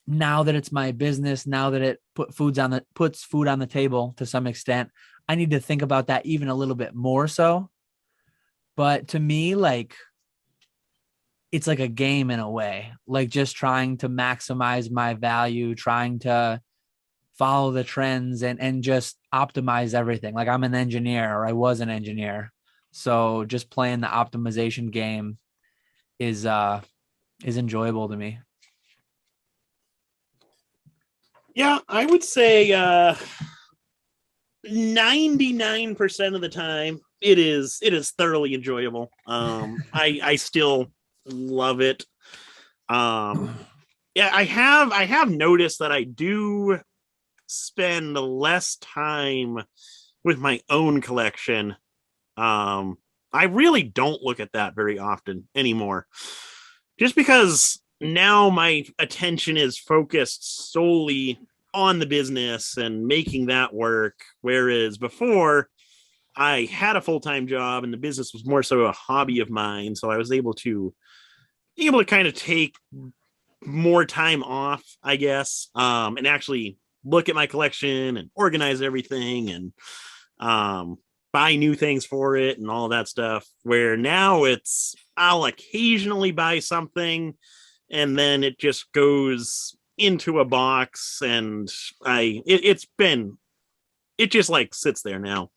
Now that it's my business, now that it puts food on the table to some extent, I need to think about that even a little bit more so. But to me, like, it's like a game in a way, like just trying to maximize my value, trying to follow the trends and just optimize everything. Like I'm an engineer, or I was an engineer. So just playing the optimization game is enjoyable to me. Yeah, I would say 99% of the time it is thoroughly enjoyable. I still love it. Yeah, I have noticed that I do spend less time with my own collection. I really don't look at that very often anymore, just because now my attention is focused solely on the business and making that work. Whereas before, I had a full-time job and the business was more so a hobby of mine. So I was able to kind of take more time off, I guess, and actually look at my collection and organize everything and buy new things for it and all that stuff. Where now I'll occasionally buy something and then it just goes into a box and it just like sits there now.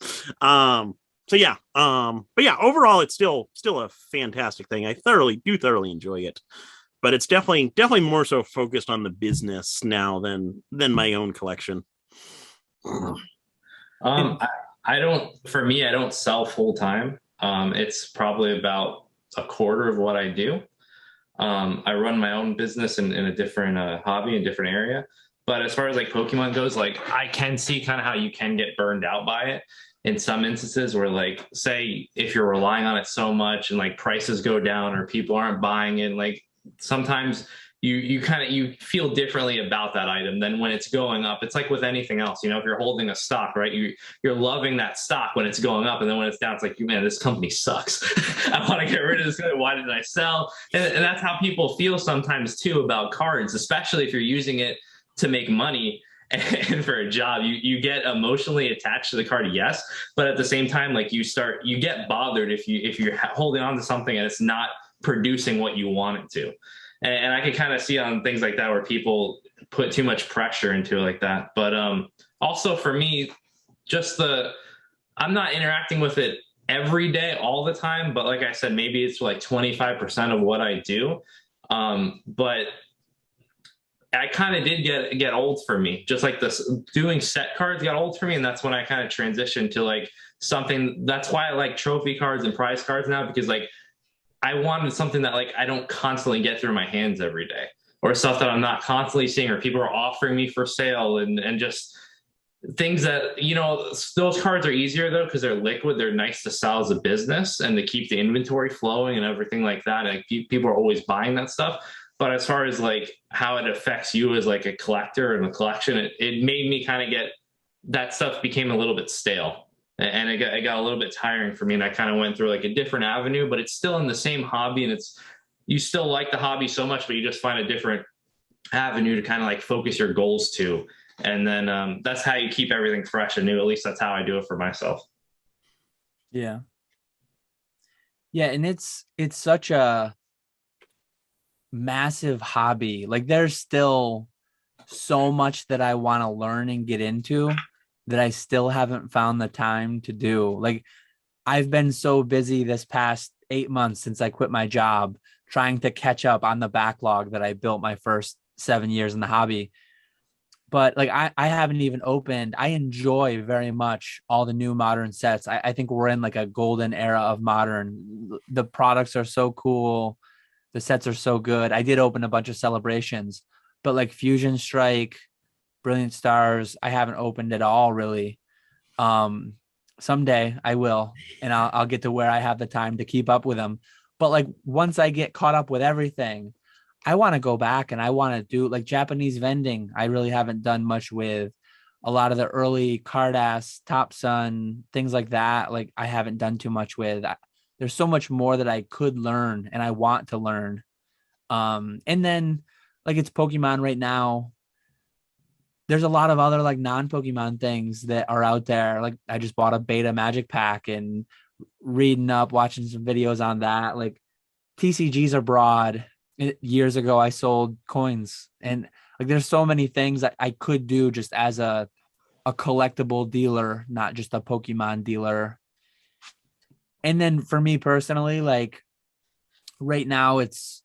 So yeah, but yeah, overall it's still a fantastic thing. I thoroughly enjoy it, but it's definitely more so focused on the business now than my own collection. I don't sell full time. It's probably about a quarter of what I do. I run my own business in a different hobby, in a different area. But as far as like Pokemon goes, like I can see kind of how you can get burned out by it in some instances where like, say if you're relying on it so much and like prices go down or people aren't buying it, like sometimes you feel differently about that item than when it's going up. It's like with anything else, you know, if you're holding a stock, right, you're loving that stock when it's going up, and then when it's down, it's like, man, this company sucks. I want to get rid of this. Why did I sell? And that's how people feel sometimes too about cards, especially if you're using it to make money and for a job. You get emotionally attached to the card, yes, but at the same time, like you get bothered if you're holding on to something and it's not producing what you want it to. And I can kind of see on things like that where people put too much pressure into it like that. But also for me, I'm not interacting with it every day, all the time. But like I said, maybe it's like 25% of what I do. But I kind of did get old for me. Just like this, doing set cards got old for me. And that's when I kind of transitioned to like something. That's why I like trophy cards and prize cards now, because like, I wanted something that like I don't constantly get through my hands every day, or stuff that I'm not constantly seeing, or people are offering me for sale, and just things that, you know, those cards are easier though because they're liquid. They're nice to sell as a business and to keep the inventory flowing and everything like that. Like people are always buying that stuff. But as far as like how it affects you as like a collector and a collection, it made me kind of get that stuff became a little bit stale. And it got a little bit tiring for me, and I kind of went through like a different avenue, but it's still in the same hobby, and you still like the hobby so much, but you just find a different avenue to kind of like focus your goals to. And then that's how you keep everything fresh and new. At least that's how I do it for myself. Yeah. Yeah. And it's such a massive hobby. Like there's still so much that I want to learn and get into that I still haven't found the time to do. Like I've been so busy this past 8 months since I quit my job, trying to catch up on the backlog that I built my first 7 years in the hobby. But like I haven't even opened. I enjoy very much all the new modern sets. I think we're in like a golden era of modern. The products are so cool. The sets are so good. I did open a bunch of celebrations, but like Fusion Strike, Brilliant Stars, I haven't opened at all really. Someday I will, and I'll get to where I have the time to keep up with them. But like once I get caught up with everything, I want to go back and I want to do like Japanese vending. I really haven't done much with a lot of the early Cardass, Top Sun, things like that. Like I haven't done too much with. There's so much more that I could learn and I want to learn. And then like it's Pokemon right now. There's a lot of other like non-Pokemon things that are out there. Like I just bought a beta magic pack and reading up, watching some videos on that. Like TCGs are broad. Years ago, I sold coins, and like there's so many things that I could do just as a collectible dealer, not just a Pokemon dealer. And then for me personally, like right now it's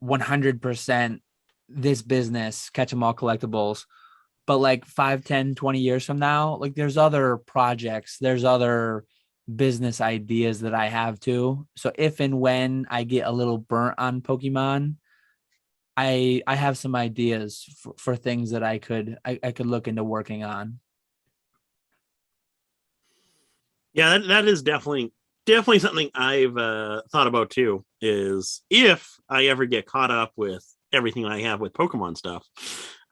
100% this business, catch 'em all collectibles. But like 5, 10, 20 years from now, like there's other projects, there's other business ideas that I have too. So if and when I get a little burnt on Pokemon, I have some ideas for things that I could look into working on. Yeah, that is definitely something I've thought about too, is if I ever get caught up with everything I have with Pokemon stuff,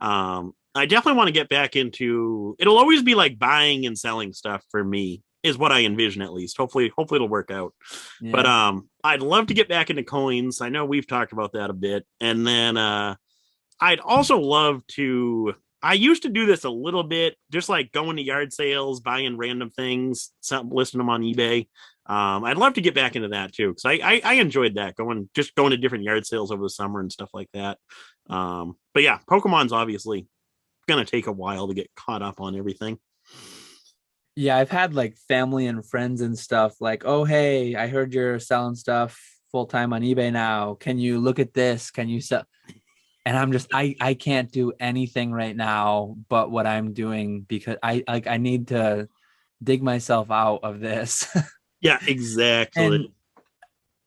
I definitely want to get back into, it'll always be like buying and selling stuff for me, is what I envision at least. Hopefully it'll work out. Yeah. But I'd love to get back into coins. I know we've talked about that a bit. And then I'd also love to, I used to do this a little bit, just like going to yard sales, buying random things, listing them on eBay. I'd love to get back into that too, because I enjoyed that, going to different yard sales over the summer and stuff like that. But yeah, Pokemon's obviously going to take a while to get caught up on everything. Yeah, I've had like family and friends and stuff like, oh, hey, I heard you're selling stuff full time on eBay now. Can you look at this? Can you sell? And I'm just, I can't do anything right now but what I'm doing, because I need to dig myself out of this. Yeah, exactly. And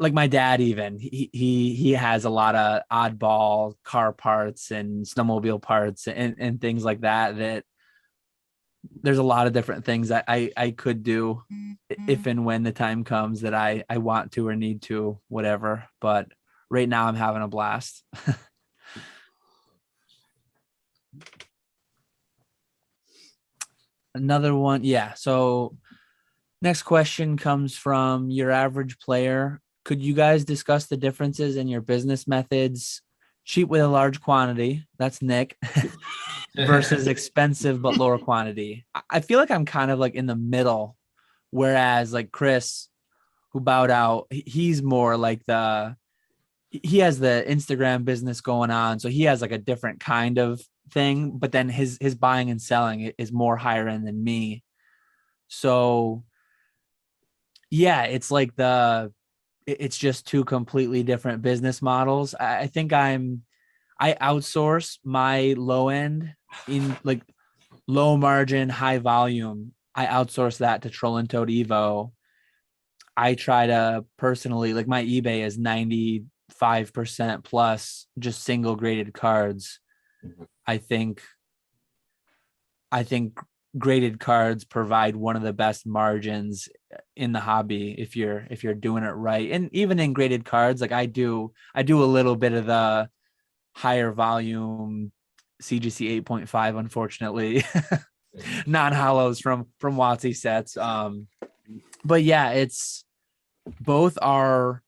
like my dad, even he has a lot of oddball car parts and snowmobile parts and things like that there's a lot of different things that I could do if and when the time comes that I want to or need to, whatever. But right now I'm having a blast. Another one. Yeah. So next question comes from your average player. Could you guys discuss the differences in your business methods? Cheap with a large quantity. That's Nick. Versus expensive but lower quantity. I feel like I'm kind of like in the middle, whereas like Chris, who bowed out, he's more like he has the Instagram business going on, so he has like a different kind of thing. But then his buying and selling is more higher end than me. So yeah, it's like it's just two completely different business models. I think I outsource my low end in like low margin, high volume. I outsource that to Troll and Toad Evo. I try to personally, like my eBay is 95% plus just single graded cards. I think graded cards provide one of the best margins in the hobby if you're doing it right. And even in graded cards, like I do a little bit of the higher volume CGC 8.5, unfortunately. Non-hollows from WotC sets. But yeah, it's both are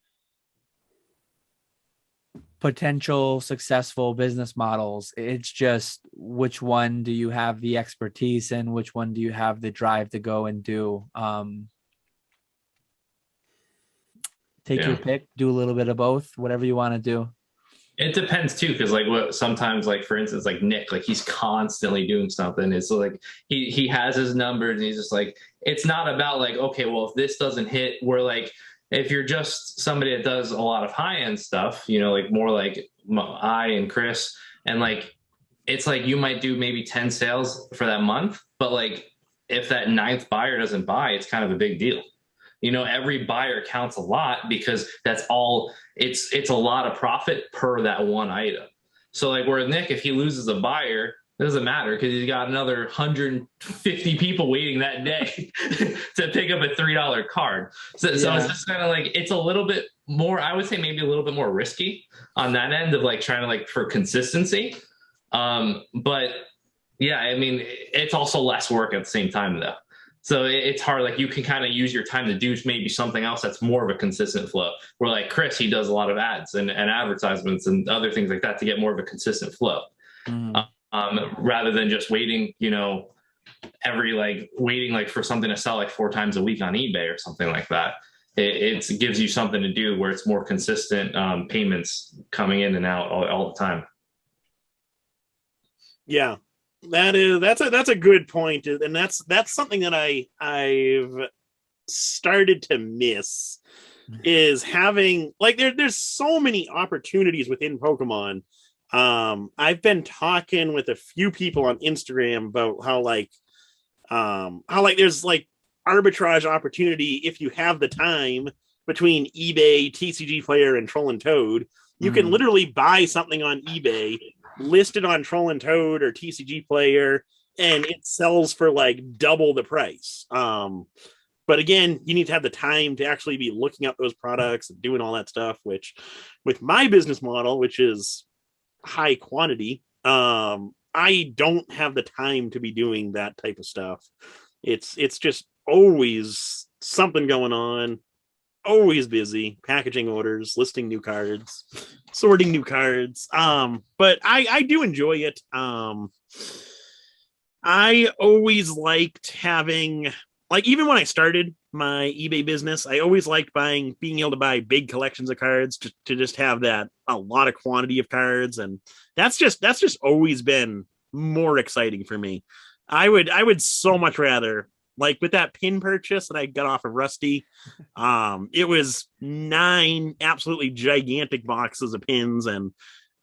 potential successful business models. It's just which one do you have the expertise in, which one do you have the drive to go and do. Take your pick, do a little bit of both, whatever you want to do. It depends too, because like what sometimes, like for instance, like Nick, like he's constantly doing something. It's like he has his numbers and he's just like, it's not about like, okay, well, if this doesn't hit, we're like, if you're just somebody that does a lot of high-end stuff, you know, like more like I and Chris, and like it's like you might do maybe 10 sales for that month, but like if that ninth buyer doesn't buy, it's kind of a big deal. You know, every buyer counts a lot because that's all it's a lot of profit per that one item. So like where Nick, if he loses a buyer, it doesn't matter because he's got another 150 people waiting that day to pick up a $3 card. So it's just kind of like, it's a little bit more, I would say maybe a little bit more risky on that end of like trying to like for consistency. But yeah, I mean, it's also less work at the same time though. So it's hard. Like you can kind of use your time to do maybe something else that's more of a consistent flow. Where like Chris, he does a lot of ads and advertisements and other things like that to get more of a consistent flow, rather than just waiting, you know, waiting like for something to sell like 4 times a week on eBay or something like that. It gives you something to do where it's more consistent payments coming in and out all the time. Yeah. That's a good point, and that's something that I've started to miss is having like there's so many opportunities within Pokemon. I've been talking with a few people on Instagram about how there's like arbitrage opportunity if you have the time between eBay, TCG Player, and Troll and Toad. You can literally buy something on eBay, listed on Troll and Toad or TCG Player, and it sells for like double the price. But again, you need to have the time to actually be looking up those products and doing all that stuff, which with my business model, which is high quantity, I don't have the time to be doing that type of stuff. It's just always something going on, always busy, packaging orders, listing new cards, sorting new cards. But I do enjoy it. I always liked having, like, even when I started my eBay business, I always liked being able to buy big collections of cards to just have that a lot of quantity of cards, and that's just always been more exciting for me. I would so much rather, like with that pin purchase that I got off of Rusty, it was 9 absolutely gigantic boxes of pins, and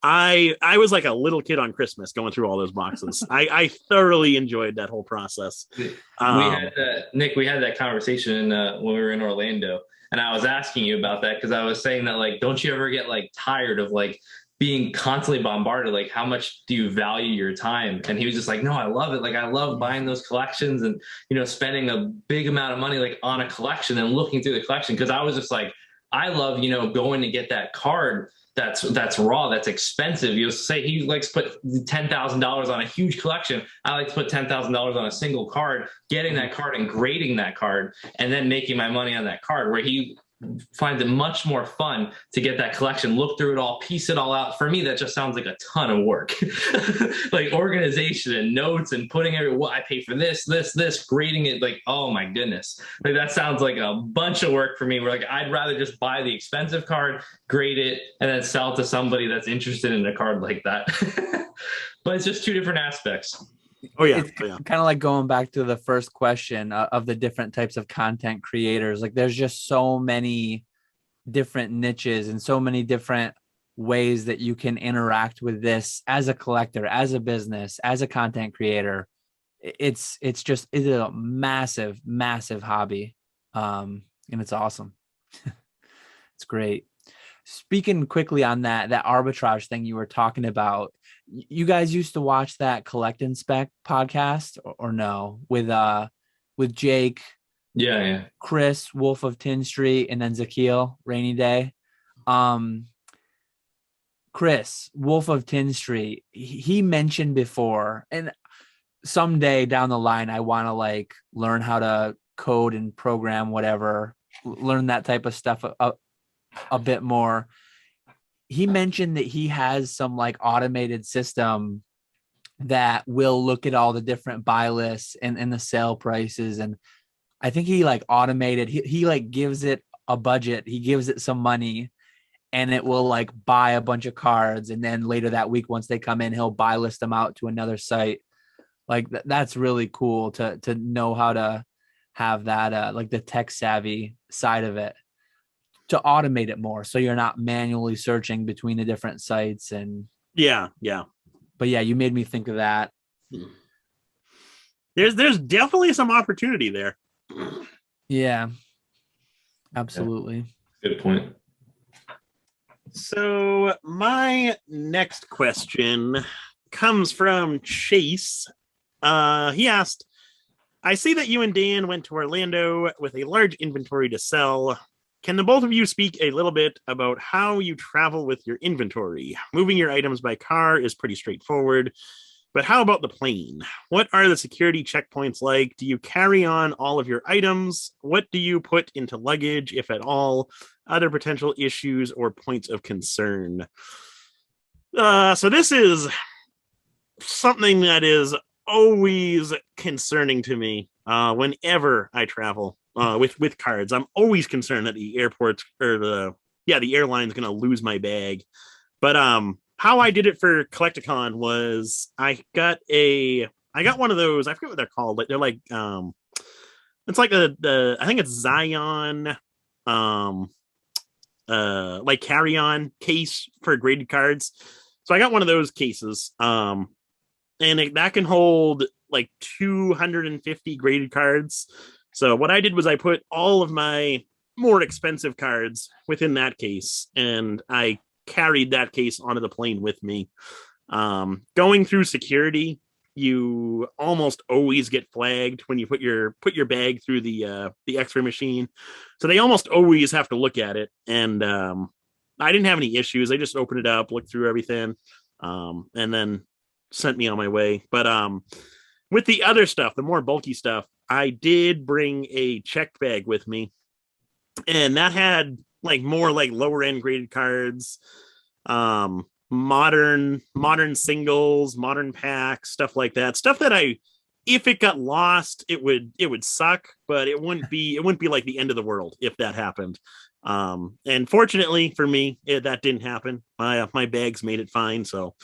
I was like a little kid on Christmas going through all those boxes. I thoroughly enjoyed that whole process. We had that, Nick. We had that conversation when we were in Orlando, and I was asking you about that because I was saying that like, don't you ever get like tired of like being constantly bombarded? Like, how much do you value your time? And he was just like, no, I love it. Like, I love buying those collections and spending a big amount of money like on a collection and looking through the collection. Because I was just like, I love going to get that card that's raw, that's expensive. You say he likes to put $10,000 on a huge collection. I like to put $10,000 on a single card, getting that card and grading that card, and then making my money on that card. Where he finds it much more fun to get that collection, look through it all, piece it all out. For me, that just sounds like a ton of work. Like organization and notes and putting what I pay for this, grading it. Like, oh my goodness. Like that sounds like a bunch of work for me. Where like, I'd rather just buy the expensive card, grade it, and then sell it to somebody that's interested in a card like that. But it's just two different aspects. Oh yeah, it's kind of like going back to the first question of the different types of content creators. Like there's just so many different niches and so many different ways that you can interact with this as a collector, as a business, as a content creator. It's a massive, massive hobby. And it's awesome. It's great. Speaking quickly on that arbitrage thing you were talking about, you guys used to watch that Collect and Spec podcast or no with Jake, Chris, Wolf of Tin Street, and then Zakiel, Rainy Day. Chris, Wolf of Tin Street, he mentioned before, and someday down the line, I want to like learn how to code and program whatever, learn that type of stuff a bit more. He mentioned that he has some like automated system that will look at all the different buy lists and the sale prices. And I think he like automated, he like gives it a budget. He gives it some money and it will like buy a bunch of cards. And then later that week, once they come in, he'll buy list them out to another site. Like that's really cool to know how to have that, like the tech savvy side of it, to automate it more, so you're not manually searching between the different sites. And yeah. But yeah, you made me think of that. There's definitely some opportunity there. Yeah, absolutely. Good point. So my next question comes from Chase. He asked, I see that you and Dan went to Orlando with a large inventory to sell. Can the both of you speak a little bit about how you travel with your inventory? Moving your items by car is pretty straightforward, but how about the plane? What are the security checkpoints like? Do you carry on all of your items? What do you put into luggage, if at all? Other potential issues or points of concern? So this is something that is always concerning to me whenever I travel. With cards, I'm always concerned that the airports or the airline's gonna lose my bag. But how I did it for Collecticon was I got one of those. I forget what they're called. Like they're like it's like the I think it's Zion like carry-on case for graded cards. So I got one of those cases. And that can hold like 250 graded cards. So what I did was I put all of my more expensive cards within that case, and I carried that case onto the plane with me. Going through security, you almost always get flagged when you put your bag through the X-ray machine. So they almost always have to look at it. And I didn't have any issues. They just opened it up, looked through everything, and then sent me on my way. But with the other stuff, the more bulky stuff, I did bring a checked bag with me, and that had like more like lower end graded cards, modern singles, modern packs, stuff like that. Stuff that if it got lost, it would suck, but it wouldn't be like the end of the world if that happened. And fortunately for me, that didn't happen. My bags made it fine, so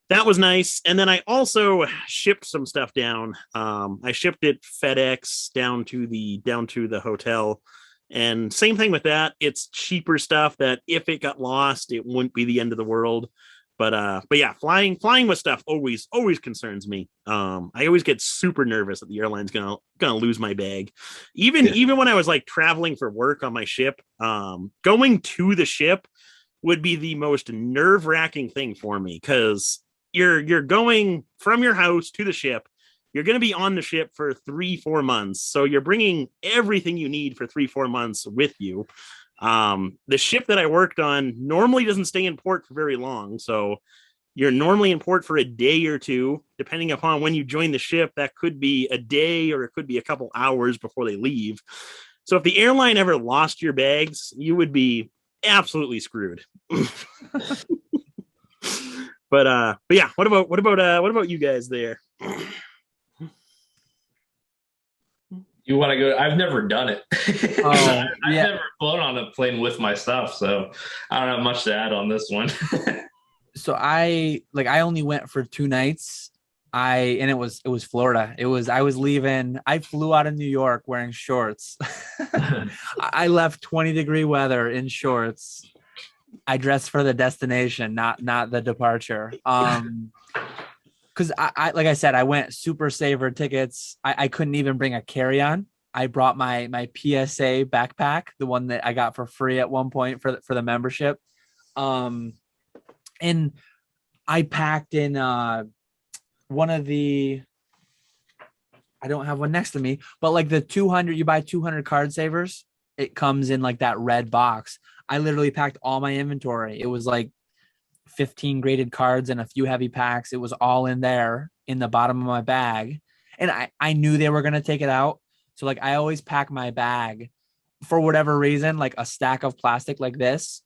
that was nice. And then I also shipped some stuff down. I shipped it FedEx down to the hotel. And same thing with that. It's cheaper stuff that if it got lost, it wouldn't be the end of the world. But yeah, flying with stuff always concerns me. I always get super nervous that the airline's gonna lose my bag. Even when I was like traveling for work on my ship, going to the ship would be the most nerve-wracking thing for me, because you're going from your house to the ship. You're going to be on the ship for 3-4 months, so you're bringing everything you need for 3-4 months with you. The ship that I worked on normally doesn't stay in port for very long, so you're normally in port for a day or two, depending upon when you join the ship. That could be a day, or it could be a couple hours before they leave. So if the airline ever lost your bags, you would be absolutely screwed. But yeah, what about you guys there? You want to go? I've never done it. Oh, I've never flown on a plane with my stuff, so I don't have much to add on this one. So I only went for 2 nights. And it was Florida. I was leaving. I flew out of New York wearing shorts. I left 20-degree weather in shorts. I dressed for the destination, not the departure. Because I like I said, I went super saver tickets. I couldn't even bring a carry-on. I brought my PSA backpack, the one that I got for free at one point for the membership. And I packed in one of the, I don't have one next to me, but like the 200, you buy 200 card savers. It comes in like that red box. I literally packed all my inventory. It was like 15 graded cards and a few heavy packs. It was all in there in the bottom of my bag. And I knew they were going to take it out. So like I always pack my bag for whatever reason, like a stack of plastic like this.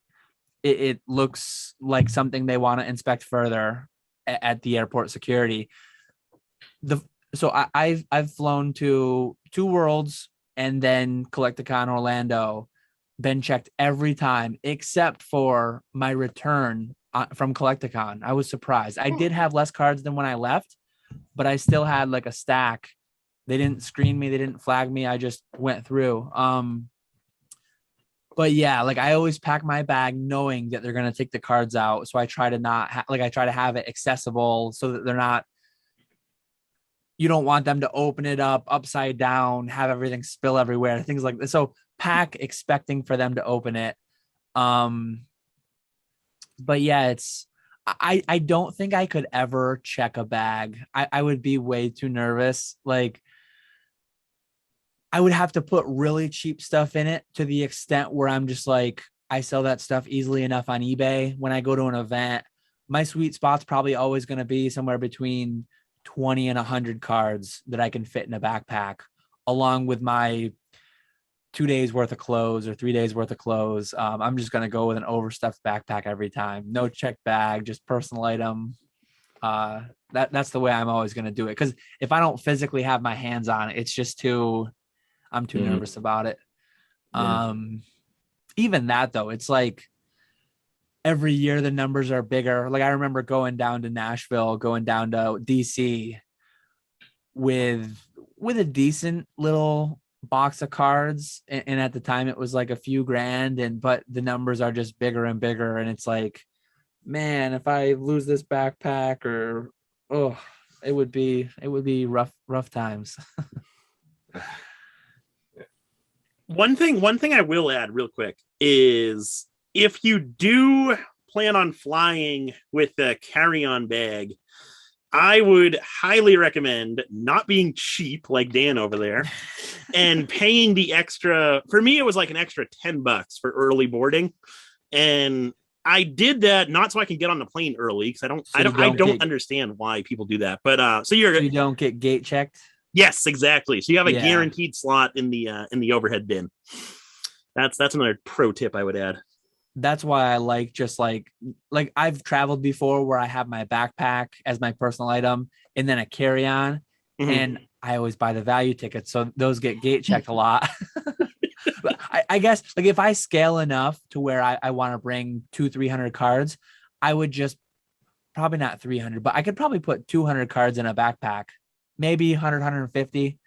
It looks like something they want to inspect further at the airport security. So I've flown to 2 Worlds and then Collecticon Orlando, been checked every time except for my return from Collecticon. I was surprised. I did have less cards than when I left, but I still had like a stack. They didn't screen me. They didn't flag me. I just went through. But yeah, like I always pack my bag knowing that they're going to take the cards out. So I try to I try to have it accessible so that they're not, you don't want them to open it up upside down, have everything spill everywhere, things like this. So pack expecting for them to open it. But yeah, I don't think I could ever check a bag. I would be way too nervous. Like I would have to put really cheap stuff in it to the extent where I'm just like, I sell that stuff easily enough on eBay. When I go to an event, my sweet spot's probably always going to be somewhere between 20 and 100 cards that I can fit in a backpack, along with my 2 days worth of clothes or 3 days worth of clothes. I'm just going to go with an overstuffed backpack every time. No check bag, just personal item. That's the way I'm always going to do it. Because if I don't physically have my hands on it, it's just I'm too nervous about it. Yeah. Even that though, it's like every year the numbers are bigger. Like I remember going down to Nashville, going down to DC with a decent little box of cards. And at the time it was like a few grand, but the numbers are just bigger and bigger. And it's like, man, if I lose this backpack it would be rough times. One thing I will add real quick is if you do plan on flying with a carry-on bag, I would highly recommend not being cheap like Dan over there and paying the extra. For me, it was like an extra $10 for early boarding. And I did that not so I can get on the plane early, because I don't understand why people do that. But so you don't get gate checked. Yes, exactly. So you have a guaranteed slot in the overhead bin. That's another pro tip I would add. That's why I like just like I've traveled before where I have my backpack as my personal item and then a carry-on, and I always buy the value tickets, so those get gate checked a lot. But I guess like if I scale enough to where I want to bring 200-300 cards, I would just probably not 300, but I could probably put 200 cards in a backpack. Maybe 100-150,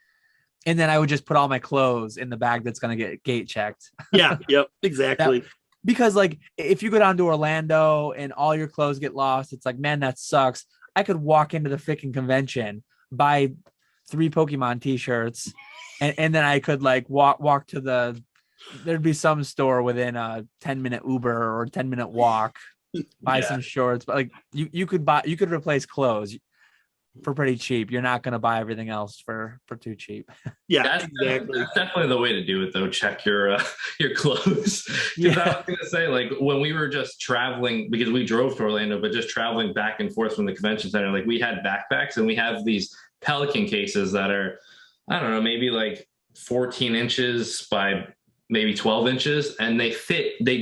and then I would just put all my clothes in the bag that's going to get gate checked. Yeah, yep, exactly. because like if you go down to Orlando and all your clothes get lost, it's like, man, that sucks. I could walk into the freaking convention, buy 3 Pokemon t-shirts, and then I could like walk to there'd be some store within a 10-minute Uber or 10-minute walk, buy some shorts. But like you could replace clothes for pretty cheap. You're not going to buy everything else for too cheap. Yeah, that's exactly. That's definitely the way to do it, though. Check your clothes. Because I was gonna say, like, when we were just traveling, because we drove to Orlando, but just traveling back and forth from the convention center, like we had backpacks and we have these Pelican cases that are, I don't know, maybe like 14 inches by maybe 12 inches, and they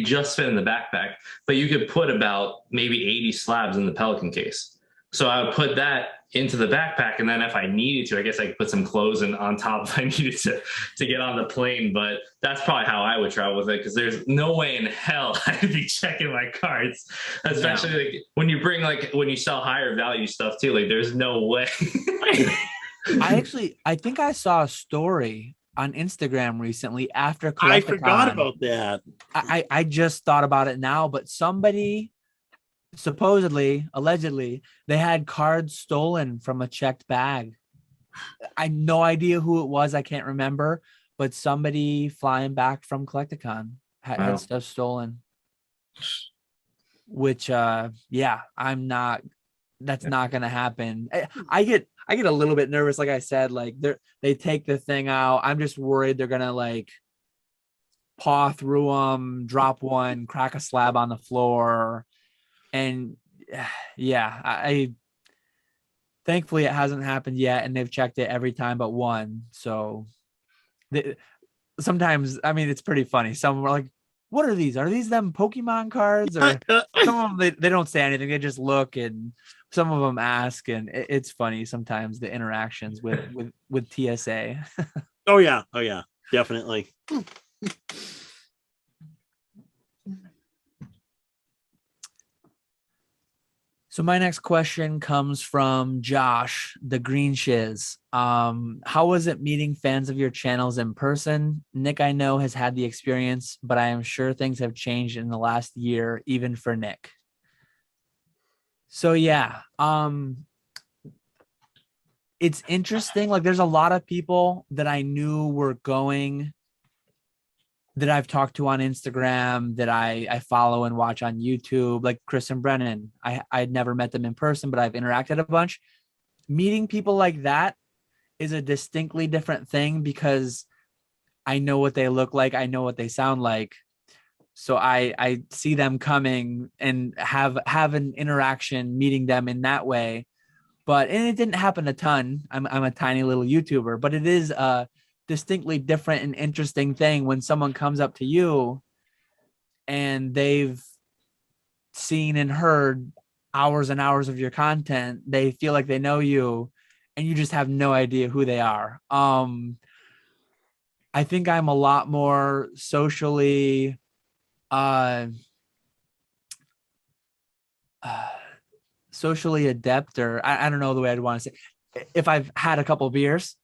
just fit in the backpack, but you could put about maybe 80 slabs in the Pelican case. So I would put that into the backpack, and then if I needed to, I guess I could put some clothes on top if I needed to get on the plane. But that's probably how I would travel with it, because there's no way in hell I'd be checking my cards, especially like when you sell higher value stuff too. Like there's no way. I think I saw a story on Instagram recently after I forgot about that. I just thought about it now, but somebody allegedly, they had cards stolen from a checked bag. I no idea who it was. I can't remember, but somebody flying back from Collecticon had stuff stolen. Which, that's not going to happen. I get a little bit nervous. Like I said, like they take the thing out. I'm just worried they're going to like paw through them, drop one, crack a slab on the floor. And I thankfully it hasn't happened yet, and they've checked it every time but one. So sometimes, I mean, it's pretty funny. Some are like, what are these? Are these them Pokemon cards? Or some of them, they don't say anything. They just look, and some of them ask, and it's funny sometimes the interactions with TSA. Oh yeah, definitely. So my next question comes from Josh, the Green Shiz. How was it meeting fans of your channels in person? Nick, I know, has had the experience, but I am sure things have changed in the last year, even for Nick. So yeah, it's interesting. Like there's a lot of people that I knew were going, that I've talked to on Instagram, that I follow and watch on YouTube, like Chris and Brennan. I'd never met them in person, but I've interacted a bunch. Meeting people like that is a distinctly different thing, because I know what they look like. I know what they sound like. So I see them coming and have an interaction, meeting them in that way. And it didn't happen a ton. I'm a tiny little YouTuber, but it is distinctly different and interesting thing when someone comes up to you and they've seen and heard hours and hours of your content. They feel like they know you, and you just have no idea who they are. I think I'm a lot more socially adept, or I don't know the way I'd want to say, if I've had a couple beers.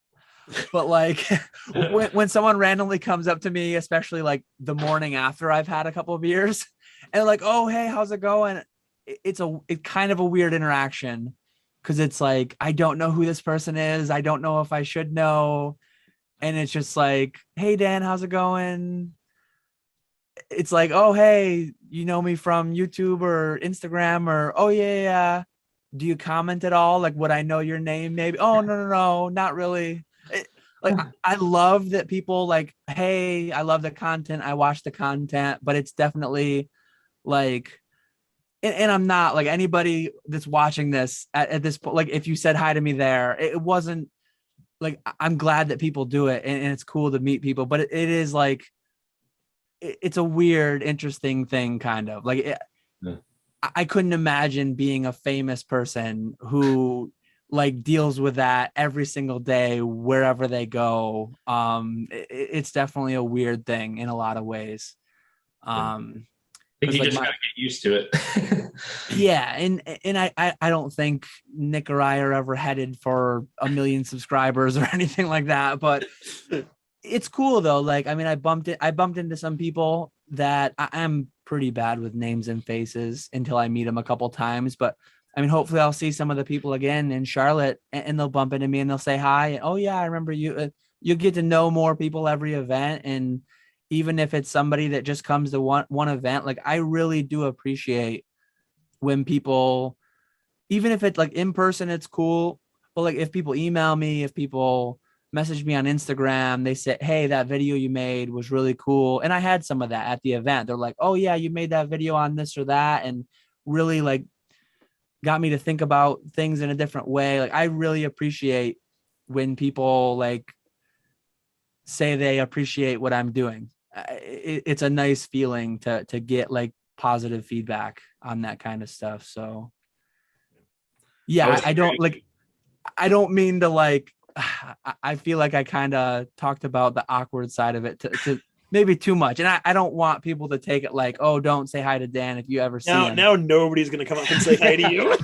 But like when someone randomly comes up to me, especially like the morning after I've had a couple of beers, and like, oh, hey, how's it going? It's kind of a weird interaction, because it's like, I don't know who this person is. I don't know if I should know. And it's just like, hey, Dan, how's it going? It's like, oh, hey, you know me from YouTube or Instagram, or, oh, yeah. Do you comment at all? Like, would I know your name? Maybe. Oh, no, not really. I love that people like, hey, I love the content. I watch the content, but it's definitely like, and I'm not like anybody that's watching this at this point. Like if you said hi to me there, it wasn't like, I'm glad that people do it, and it's cool to meet people, but it is like, it's a weird, interesting thing, kind of like I couldn't imagine being a famous person who like deals with that every single day wherever they go. It's definitely a weird thing in a lot of ways. I think you just gotta get used to it. Yeah, and I don't think Nick or I are ever headed for 1 million subscribers or anything like that, but it's cool though. Like, I mean, I bumped into some people that I'm pretty bad with names and faces until I meet them a couple times. But I mean, hopefully I'll see some of the people again in Charlotte, and they'll bump into me and they'll say hi. And, oh yeah, I remember you. You get to know more people every event. And even if it's somebody that just comes to one event, like I really do appreciate when people, even if it's like in person, it's cool. But like if people email me, if people message me on Instagram, they say, hey, that video you made was really cool. And I had some of that at the event. They're like, oh yeah, you made that video on this or that. And really like got me to think about things in a different way. Like I really appreciate when people like say they appreciate what I'm doing. It's a nice feeling to get like positive feedback on that kind of stuff. So yeah, I don't mean to like, I feel like I kind of talked about the awkward side of it to maybe too much. And I don't want people to take it like, oh, don't say hi to Dan if you ever see him. Now nobody's going to come up and say hi to you.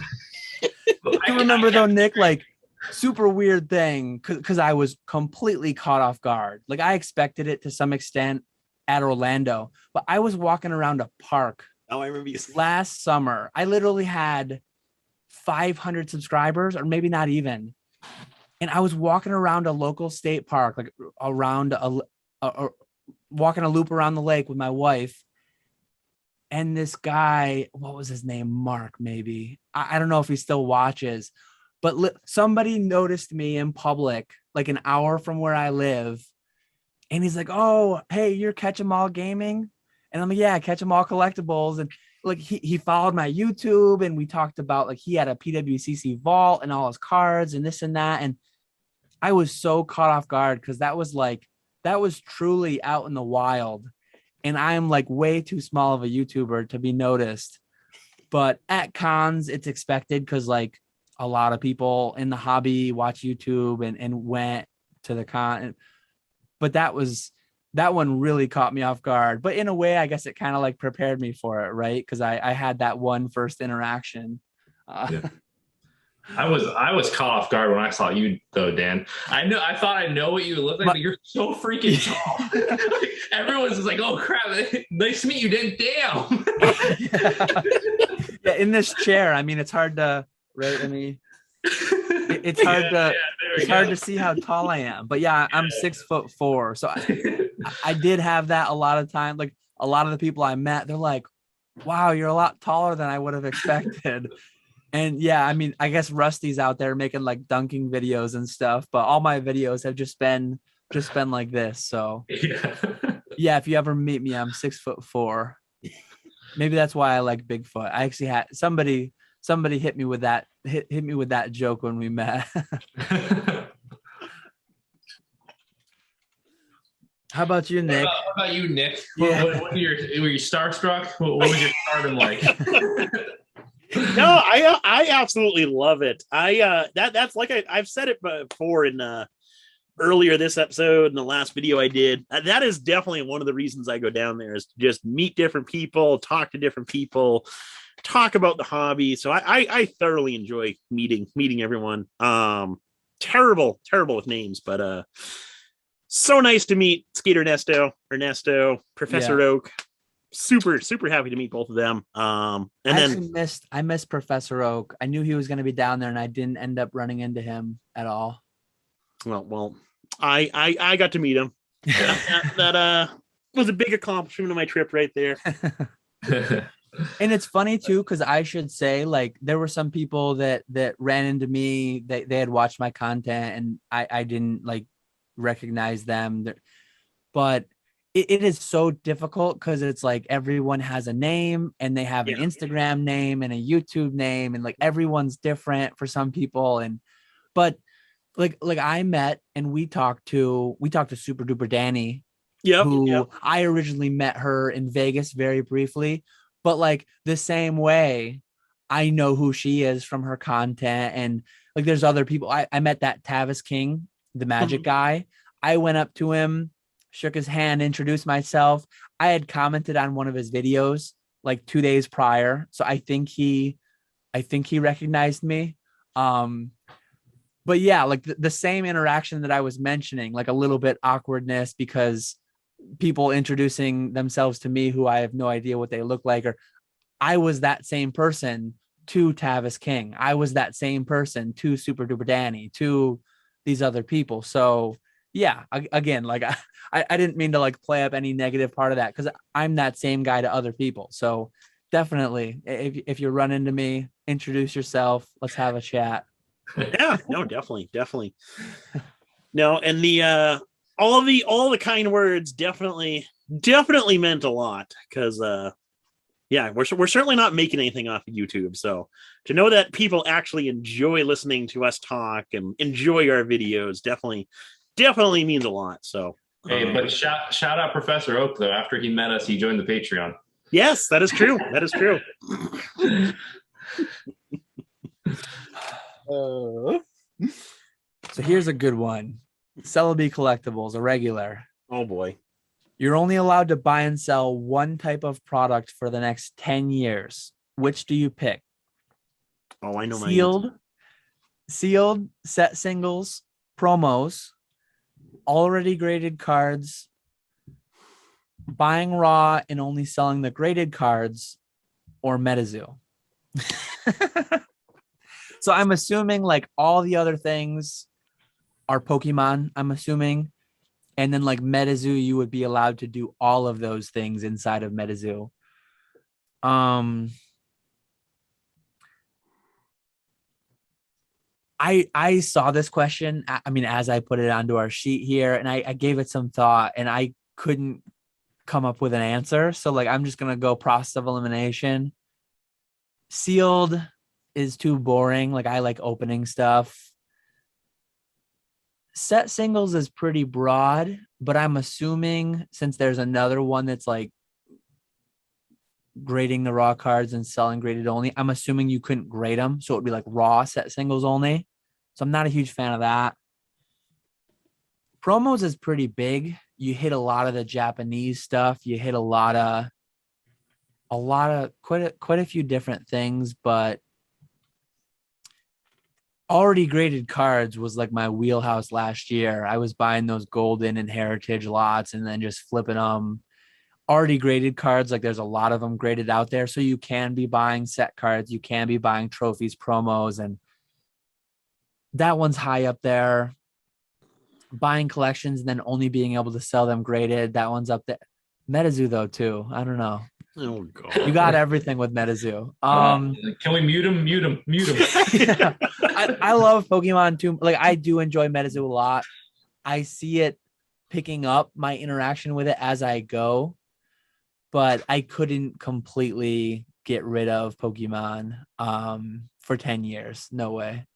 I remember though, Nick, like super weird thing because I was completely caught off guard. Like I expected it to some extent at Orlando, but I was walking around a park. Oh, I remember you last summer. I literally had 500 subscribers, or maybe not even. And I was walking around a local state park, like around walking a loop around the lake with my wife. And this guy, what was his name? Mark, maybe. I don't know if he still watches, but somebody noticed me in public, like an hour from where I live. And he's like, oh, hey, you're Catch 'em All Gaming? And I'm like, yeah, Catch 'em All Collectibles. And like he followed my YouTube, and we talked about like he had a PWCC vault and all his cards and this and that. And I was so caught off guard because that was truly out in the wild. And I'm like way too small of a YouTuber to be noticed. But at cons, it's expected because like a lot of people in the hobby watch YouTube and went to the con. But that one really caught me off guard. But in a way, I guess it kind of like prepared me for it, right? Because I had that one first interaction. Yeah. I was caught off guard when I saw you though, Dan. I thought I know what you look like, but you're so freaking tall. Like, everyone's just like, oh crap, nice to meet you, Dan. Damn. Yeah, in this chair, I mean, it's hard to, right? I mean, it's hard to see how tall I am. But yeah, I'm 6'4", so I did have that a lot of time. Like a lot of the people I met, they're like, wow, you're a lot taller than I would have expected. And yeah, I mean, I guess Rusty's out there making like dunking videos and stuff, but all my videos have just been like this. So yeah, if you ever meet me, I'm 6'4". Maybe that's why I like Bigfoot. I actually had somebody hit me with that joke when we met. How about you, Nick? How about you, Nick? Yeah. Were you starstruck? What was your stardom like? No, I absolutely love it. That's like I've said it before in earlier this episode and the last video I did. That is definitely one of the reasons I go down there, is to just meet different people, talk to different people, talk about the hobby. So I thoroughly enjoy meeting everyone. Terrible with names, but so nice to meet Skater Ernesto, Professor Oak. Super happy to meet both of them. I missed Professor Oak. I knew he was going to be down there, and I didn't end up running into him at all. Well, I got to meet him. that was a big accomplishment of my trip right there. And it's funny too, because I should say, like, there were some people that ran into me. They had watched my content, and I didn't like recognize them. But it is so difficult because it's like everyone has a name, and they have an Instagram name and a YouTube name, and like everyone's different for some people. But like I met and we talked to Super Duper Danny, who I originally met her in Vegas very briefly, but like the same way I know who she is from her content. And like there's other people. I met that Tavis King, the magic guy. I went up to him, shook his hand, introduced myself. I had commented on one of his videos like 2 days prior, so I think he recognized me. But yeah, like the same interaction that I was mentioning, like a little bit awkwardness because people introducing themselves to me who I have no idea what they look like, or I was that same person to Tavis King. I was that same person to Super Duper Danny, to these other people. So yeah, again, like I didn't mean to like play up any negative part of that, because I'm that same guy to other people. So definitely, if you run into me, introduce yourself. Let's have a chat. Yeah, no, definitely. No, and the all the kind words definitely meant a lot, because yeah, we're certainly not making anything off of YouTube. So to know that people actually enjoy listening to us talk and enjoy our videos definitely means a lot. So hey, but shout out Professor Oak though. After he met us, he joined the Patreon. Yes, that is true. That is true. So here's a good one. Celebi Collectibles, a regular. Oh boy. You're only allowed to buy and sell one type of product for the next 10 years. Which do you pick? Oh, I know my sealed set singles, promos, already graded cards, buying raw and only selling the graded cards, or MetaZoo. So I'm assuming like all the other things are Pokemon, I'm assuming. And then like MetaZoo, you would be allowed to do all of those things inside of MetaZoo. I saw this question. I mean, as I put it onto our sheet here, and I gave it some thought, and I couldn't come up with an answer. So like, I'm just gonna go process of elimination. Sealed is too boring. Like, I like opening stuff. Set singles is pretty broad, but I'm assuming since there's another one that's like grading the raw cards and selling graded only, I'm assuming you couldn't grade them. So it would be like raw set singles only. So I'm not a huge fan of that. Promos is pretty big. You hit a lot of the Japanese stuff. You hit quite a few different things, but already graded cards was like my wheelhouse last year. I was buying those golden and heritage lots and then just flipping them. Already graded cards, like there's a lot of them graded out there. So you can be buying set cards, you can be buying trophies, promos, and that one's high up there. Buying collections and then only being able to sell them graded, that one's up there. MetaZoo though too. I don't know. Oh god. You got everything with MetaZoo. Can we mute him? Yeah. I love Pokemon too. Like, I do enjoy MetaZoo a lot. I see it picking up my interaction with it as I go, but I couldn't completely get rid of Pokemon for 10 years. No way.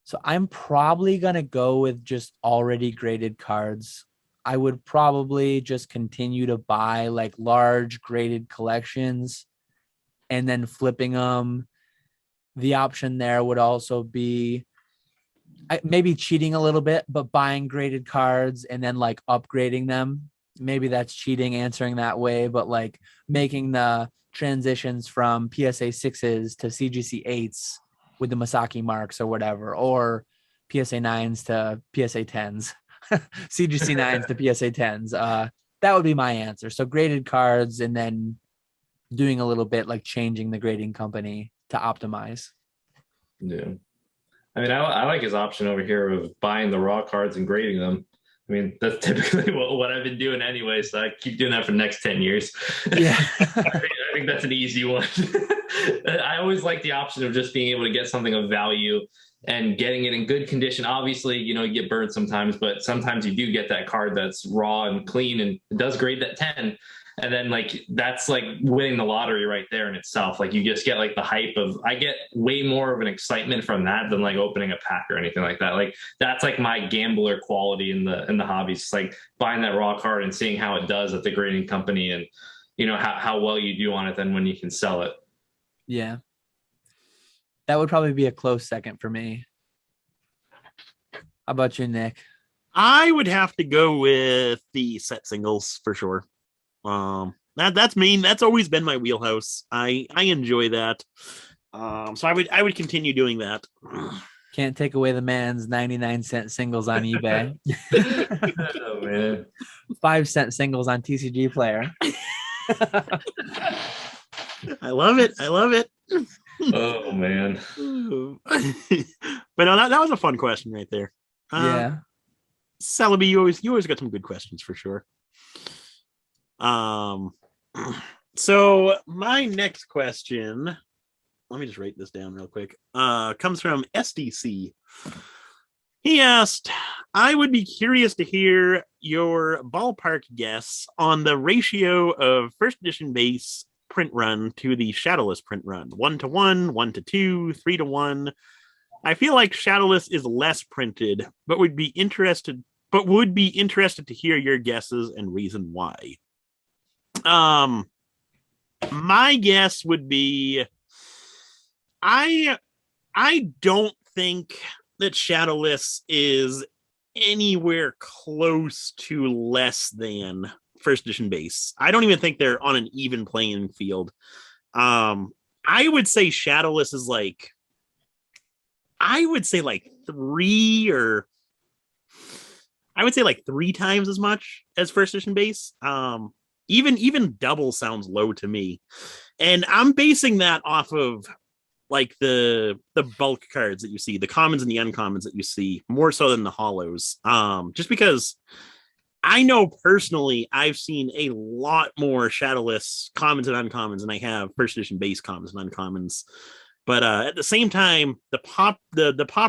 So I'm probably going to go with just already graded cards. I would probably just continue to buy like large graded collections and then flipping them. The option there would also be maybe cheating a little bit, but buying graded cards and then like upgrading them. Maybe that's cheating answering that way, but like making the transitions from PSA 6s to CGC 8s with the Masaki marks or whatever, or PSA 9s to PSA 10s, CGC 9s to PSA 10s. That would be my answer. So graded cards and then doing a little bit like changing the grading company to optimize. Yeah. I mean, I like his option over here of buying the raw cards and grading them. I mean, that's typically what I've been doing anyway, so I keep doing that for the next 10 years. Yeah. I think that's an easy one. I always like the option of just being able to get something of value and getting it in good condition. Obviously, you get burned sometimes, but sometimes you do get that card that's raw and clean and it does grade that 10. And then like, that's like winning the lottery right there in itself. Like you just get like the hype of, I get way more of an excitement from that than like opening a pack or anything like that. Like that's like my gambler quality in the hobby. It's like buying that raw card and seeing how it does at the grading company and how well you do on it then when you can sell it. Yeah. That would probably be a close second for me. How about you, Nick? I would have to go with the set singles for sure. That's me. That's always been my wheelhouse. I enjoy that. So I would continue doing that. Can't take away the man's 99-cent singles on eBay. Oh man. 5-cent singles on TCG Player. I love it. I love it. Oh man. But no, that was a fun question right there. Yeah. Celebi, you always got some good questions for sure. So my next question, let me just write this down real quick. Comes from SDC. He asked, I would be curious to hear your ballpark guess on the ratio of first edition base print run to the shadowless print run. 1-to-1, 1-to-2, 3-to-1. I feel like shadowless is less printed, but would be interested to hear your guesses and reason why. My guess would be I don't think that shadowless is anywhere close to less than first edition base. I don't even think they're on an even playing field. I would say shadowless is like, I would say like 3 times as much as first edition base. Even double sounds low to me. And I'm basing that off of like the bulk cards that you see, the commons and the uncommons that you see, more so than the hollows. Just because I know personally I've seen a lot more shadowless commons and uncommons than I have first edition base commons and uncommons. But at the same time, the pop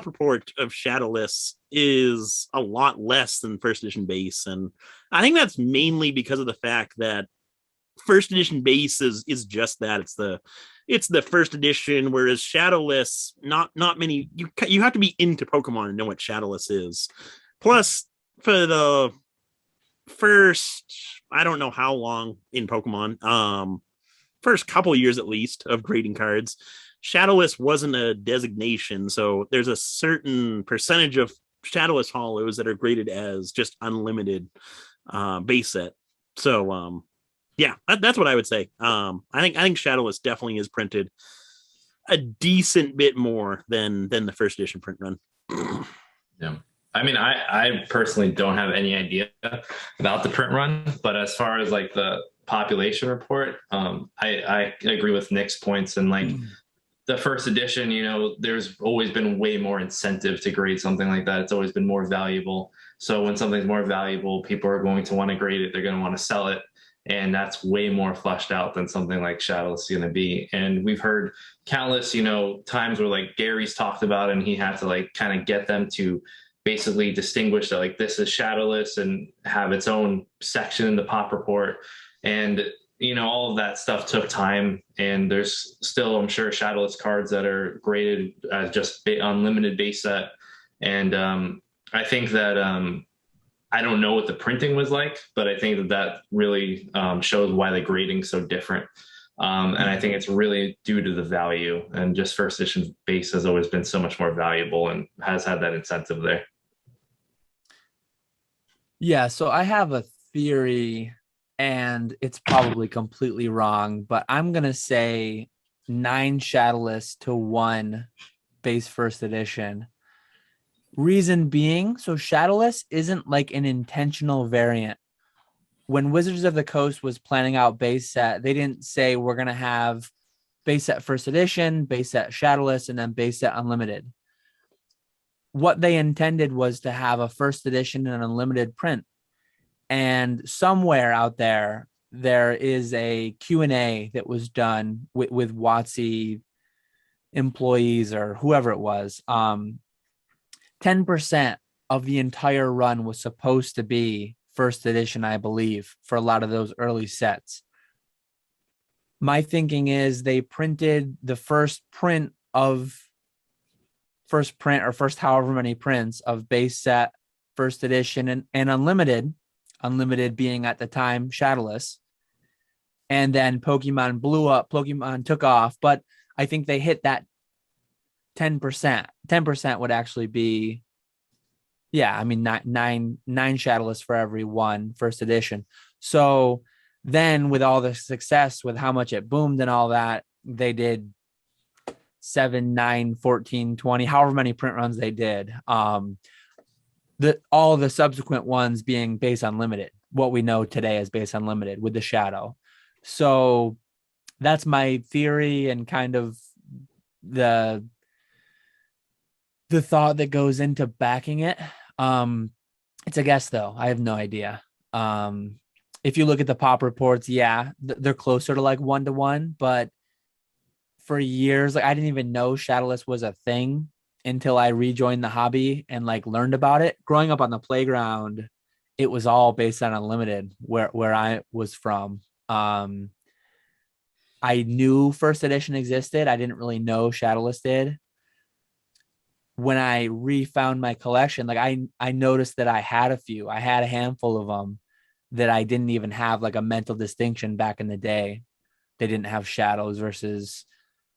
report of shadowless is a lot less than first edition base, and I think that's mainly because of the fact that first edition base is just that. It's the first edition, whereas shadowless, not many. You have to be into Pokemon and know what shadowless is. Plus, for the first, I don't know how long in Pokemon, first couple years at least of grading cards, shadowless wasn't a designation, so there's a certain percentage of shadowless hollows that are graded as just unlimited base set. So yeah, that's what I would say. I think shadowless definitely is printed a decent bit more than the first edition print run. Yeah. I mean, I personally don't have any idea about the print run, but as far as like the population report, I agree with Nick's points, and like the first edition, you know, there's always been way more incentive to grade something like that. It's always been more valuable. So when something's more valuable, people are going to want to grade it. They're going to want to sell it. And that's way more fleshed out than something like shadowless is going to be. And we've heard countless, you know, times where like Gary's talked about, and he had to like kind of get them to basically distinguish that like this is shadowless and have its own section in the pop report. And you know, all of that stuff took time, and there's still, I'm sure, shadowless cards that are graded as just unlimited base set. And I think that I don't know what the printing was like, but I think that really shows why the grading's so different. And I think it's really due to the value, and just first edition base has always been so much more valuable and has had that incentive there. Yeah, so I have a theory, and it's probably completely wrong, but I'm going to say 9 shadowless to 1 base first edition. Reason being, so shadowless isn't like an intentional variant. When Wizards of the Coast was planning out base set, they didn't say we're going to have base set first edition, base set shadowless, and then base set unlimited. What they intended was to have a first edition and unlimited print. And somewhere out there, there is a Q&A that was done with WotC employees or whoever it was. 10% of the entire run was supposed to be first edition, I believe, for a lot of those early sets. My thinking is they printed the first however many prints of base set, first edition, and unlimited being at the time shadowless. And then Pokemon blew up, Pokemon took off, but I think they hit that 10%. 10% would actually be, yeah, I mean, nine shadowless for every 1 first edition. So then with all the success, with how much it boomed and all that, they did 7, 9, 14, 20, however many print runs they did. All the subsequent ones being base unlimited. What we know today is base unlimited with the shadow. So that's my theory and kind of the thought that goes into backing it. It's a guess though. I have no idea. If you look at the pop reports, yeah, they're closer to like 1-to-1, but for years, like I didn't even know Shadowless was a thing until I rejoined the hobby and like learned about it. Growing up on the playground, it was all based on unlimited where I was from. I knew first edition existed. I didn't really know Shadowless did. When I refound my collection, like I noticed that I had a handful of them that I didn't even have like a mental distinction back in the day. They didn't have shadows versus.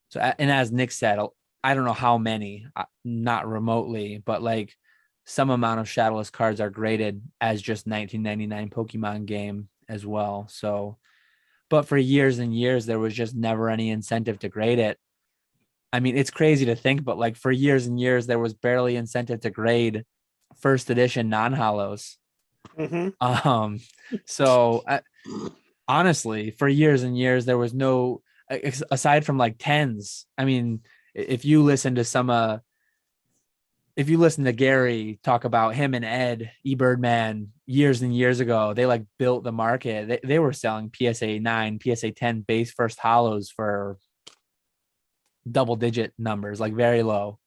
So, and as Nick said, I don't know how many, not remotely, but like some amount of shadowless cards are graded as just 1999 Pokemon game as well. So, but for years and years, there was just never any incentive to grade it. I mean, it's crazy to think, but like for years and years, there was barely incentive to grade first edition non-hollows. So honestly, for years and years, there was no, aside from like tens. I mean, if you listen to Gary talk about him and Ed Birdman years and years ago, they like built the market. They were selling PSA 9, PSA 10 base first hollows for double digit numbers, like very low.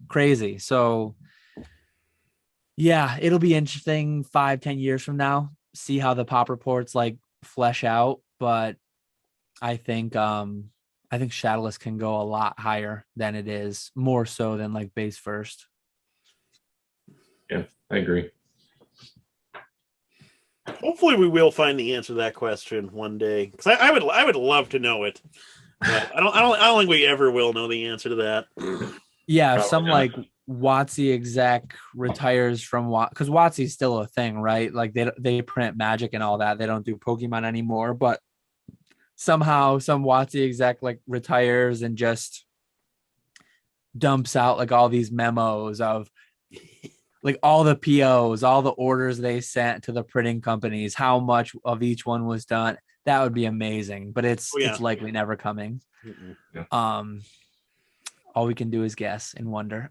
Crazy. So yeah, it'll be interesting 5-10 years from now, see how the pop reports like flesh out. But I think Shadowless can go a lot higher than it is, more so than like base first. Yeah, I agree. Hopefully we will find the answer to that question one day, because I would love to know it, but I don't think we ever will know the answer to that. Yeah, if some like WotC exec retires from because WotC is still a thing, right? Like they print Magic and all that. They don't do Pokemon anymore, but somehow some WotC exec like retires and just dumps out like all these memos of like all the POs, all the orders they sent to the printing companies, how much of each one was done. That would be amazing, but it's likely never coming. Yeah. All we can do is guess and wonder.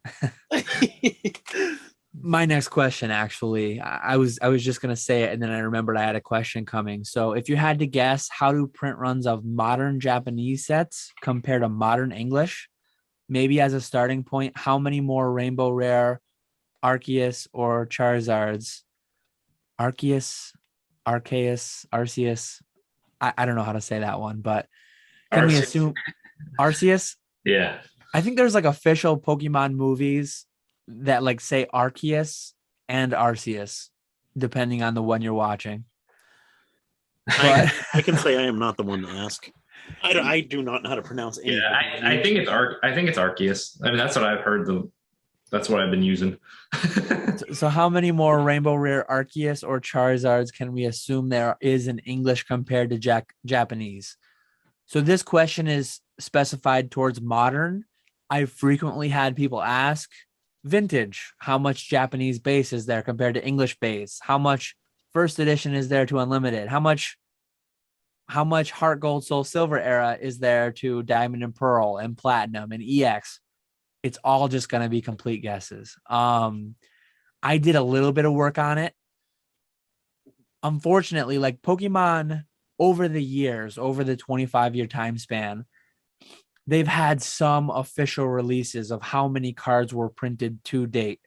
My next question, actually, I was just going to say it, and then I remembered I had a question coming. So if you had to guess, how do print runs of modern Japanese sets compare to modern English? Maybe as a starting point, how many more Rainbow Rare, Arceus, or Charizards? Arceus, Arceus. I don't know how to say that one, but can we assume Arceus? Yeah. I think there's like official Pokemon movies that like say Arceus and Arceus, depending on the one you're watching. But I can say I am not the one to ask. I do not know how to pronounce anything. Yeah, I think it's Arceus. I mean, that's what I've heard. That's what I've been using. So how many more Rainbow Rare Arceus or Charizards can we assume there is in English compared to Japanese? So this question is specified towards modern. I've frequently had people ask vintage, how much Japanese base is there compared to English base? How much first edition is there to unlimited? How much Heart Gold Soul Silver era is there to Diamond and Pearl and Platinum and EX? It's all just going to be complete guesses. I did a little bit of work on it. Unfortunately, like Pokemon over the years, over the 25-year time span, they've had some official releases of how many cards were printed to date.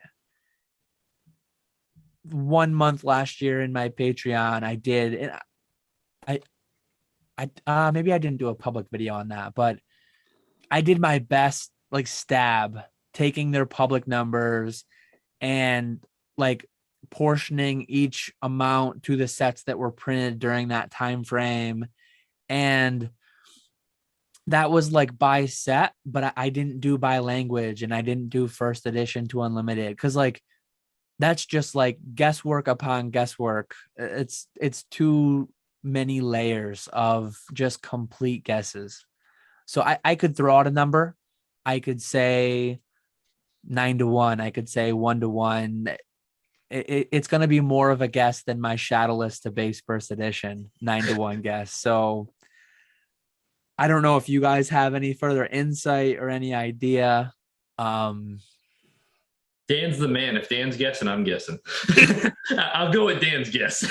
1 month last year in my Patreon, I did, and I maybe I didn't do a public video on that, but I did my best, like stab, taking their public numbers and like portioning each amount to the sets that were printed during that time frame. And that was like by set, but I didn't do by language, and I didn't do first edition to unlimited, because like that's just like guesswork upon guesswork. It's too many layers of just complete guesses. So I could throw out a number. I could say 9-1. I could say 1-1. It's going to be more of a guess than my Shadowless to base burst edition 9-1 guess. So I don't know if you guys have any further insight or any idea. Dan's the man. If Dan's guessing, I'm guessing. I'll go with Dan's guess.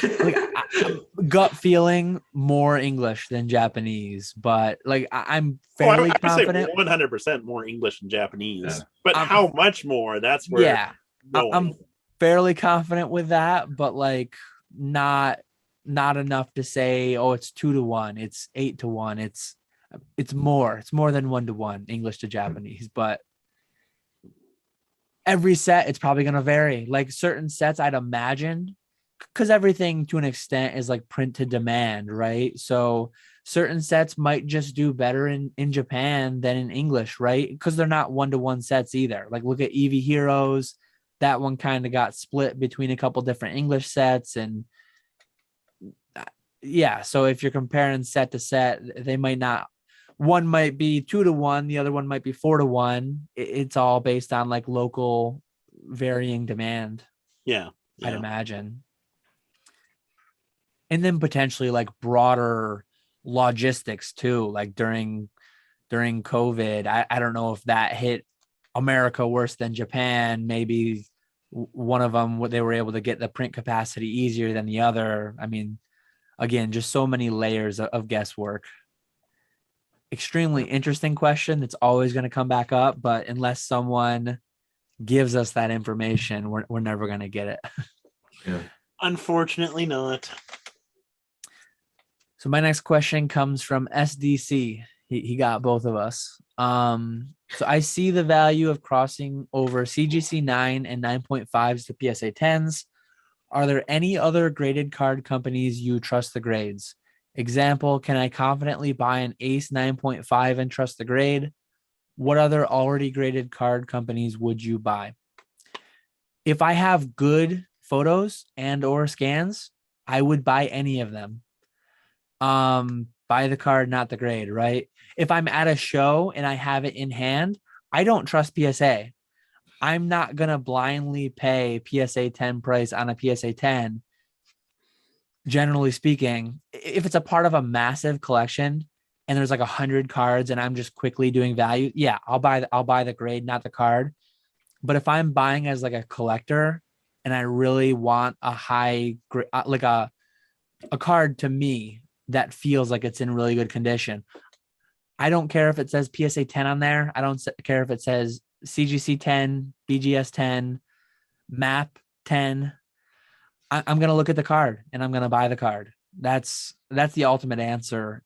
Gut feeling more English than Japanese, but I'm fairly confident. 100% more English than Japanese, but how much more? That's where. I'm fairly confident with that, but not enough to say, oh, it's 2-1, it's 8-1, it's more than 1-1 English to Japanese, but every set it's probably going to vary. Certain sets I'd imagine, because everything to an extent is print to demand, right? So certain sets might just do better in Japan than in English, right? Because they're not 1-1 sets either. Look at Eevee Heroes. That one kind of got split between a couple different English sets. And yeah, so if you're comparing set to set, they might not, one might be 2-1, the other one might be 4-1. It's all based on local varying demand. Yeah. I'd imagine. And then potentially broader logistics too, during COVID. I don't know if that hit America worse than Japan. Maybe one of them, they were able to get the print capacity easier than the other. I mean, again, just so many layers of guesswork. Extremely interesting question. It's always going to come back up, but unless someone gives us that information, we're never going to get it. Yeah. Unfortunately not. So my next question comes from SDC. He got both of us. So I see the value of crossing over CGC 9 and 9.5s to PSA 10s. Are there any other graded card companies you trust the grades? Example, can I confidently buy an Ace 9.5 and trust the grade? What other already graded card companies would you buy? If I have good photos and or scans, I would buy any of them. Buy the card, not the grade, right? If I'm at a show and I have it in hand, I don't trust PSA. I'm not going to blindly pay PSA 10 price on a PSA 10. Generally speaking, if it's a part of a massive collection and there's 100 cards and I'm just quickly doing value, yeah, I'll buy the grade, not the card. But if I'm buying as a collector and I really want a high a card to me that feels like it's in really good condition, I don't care if it says PSA 10 on there. I don't care if it says CGC 10, BGS 10, MAP 10. I'm going to look at the card and I'm going to buy the card. That's the ultimate answer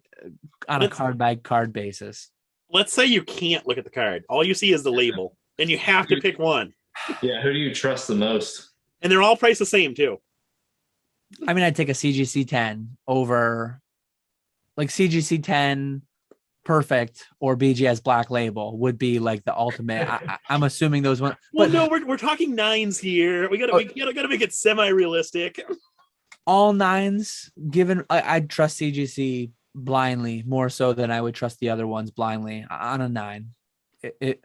on a card by card basis. Let's say you can't look at the card. All you see is the label and you have to pick one. Yeah. Who do you trust the most? And they're all priced the same too. I mean, I'd take a CGC 10 over CGC 10 perfect or BGS black label would be the ultimate. I'm assuming those ones. Well, no, we're talking 9s here. We gotta make it semi-realistic. All 9s, given I'd trust CGC blindly more so than I would trust the other ones blindly on a 9.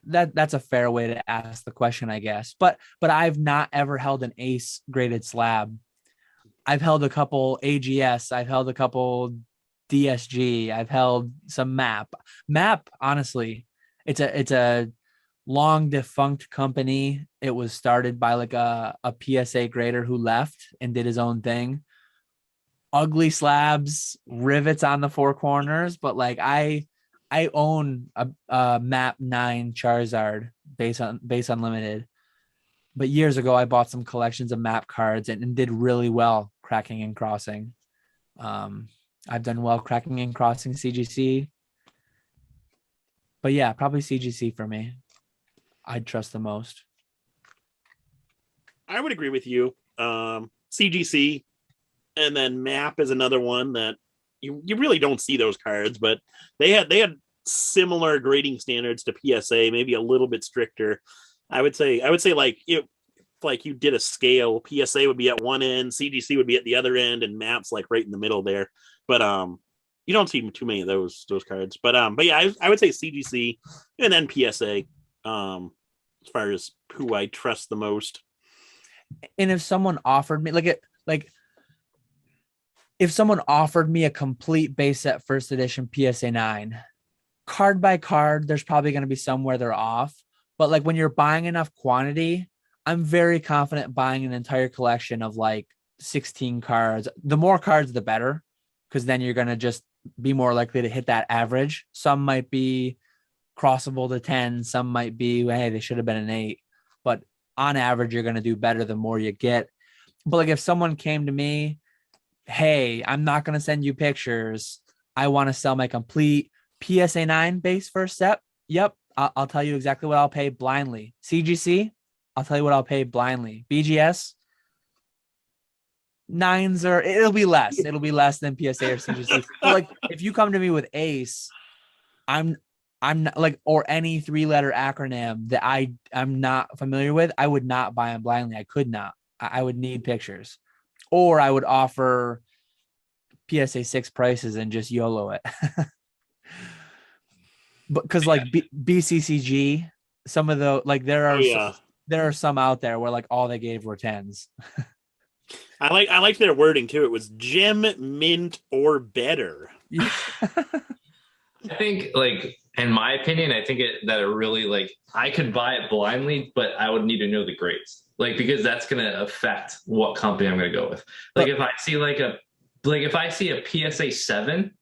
That's a fair way to ask the question, I guess. But I've not ever held an Ace graded slab. I've held a couple AGS. I've held a couple DSG. I've held some MAP. Honestly, it's a long defunct company. It was started by a PSA grader who left and did his own thing. Ugly slabs, rivets on the four corners, but I own a MAP 9 Charizard base unlimited. But years ago, I bought some collections of MAP cards and did really well cracking and crossing. I've done well cracking and crossing CGC. But yeah, probably CGC for me. I'd trust the most. I would agree with you. CGC, and then MAP is another one that you really don't see those cards, but they had similar grading standards to PSA, maybe a little bit stricter. I would say if you did a scale, PSA would be at one end, CGC would be at the other end, and MAP's right in the middle there. But You don't see too many of those cards, but yeah, I would say CGC and then PSA. As far as who I trust the most. And if someone offered me if someone offered me a complete base set first edition PSA 9, card by card, there's probably going to be somewhere they're off. But like when you're buying enough quantity, I'm very confident buying an entire collection of like 16 cards. The more cards, the better, because then you're going to just be more likely to hit that average. Some might be crossable to 10. Some might be, hey, they should have been an 8. But on average, you're going to do better the more you get. But like if someone came to me, hey, I'm not going to send you pictures. I want to sell my complete PSA 9 base first set. Yep. I'll tell you exactly what I'll pay blindly. CGC, I'll tell you what I'll pay blindly. BGS, 9s or it'll be less. It'll be less than PSA or CGC. But like if you come to me with Ace, I'm not like, or any 3-letter acronym that I'm not familiar with, I would not buy them blindly. I could not. I would need pictures, or I would offer PSA 6 prices and just YOLO it. But because like BCCG, some of the like there are some out there where like all they gave were 10s. I like their wording too. It was gem, mint, or better. Yeah. I think, like, in my opinion, I think that it really, like, I could buy it blindly, but I would need to know the grades, like, because that's going to affect what company I'm going to go with. Like, if I see if I see a PSA 7,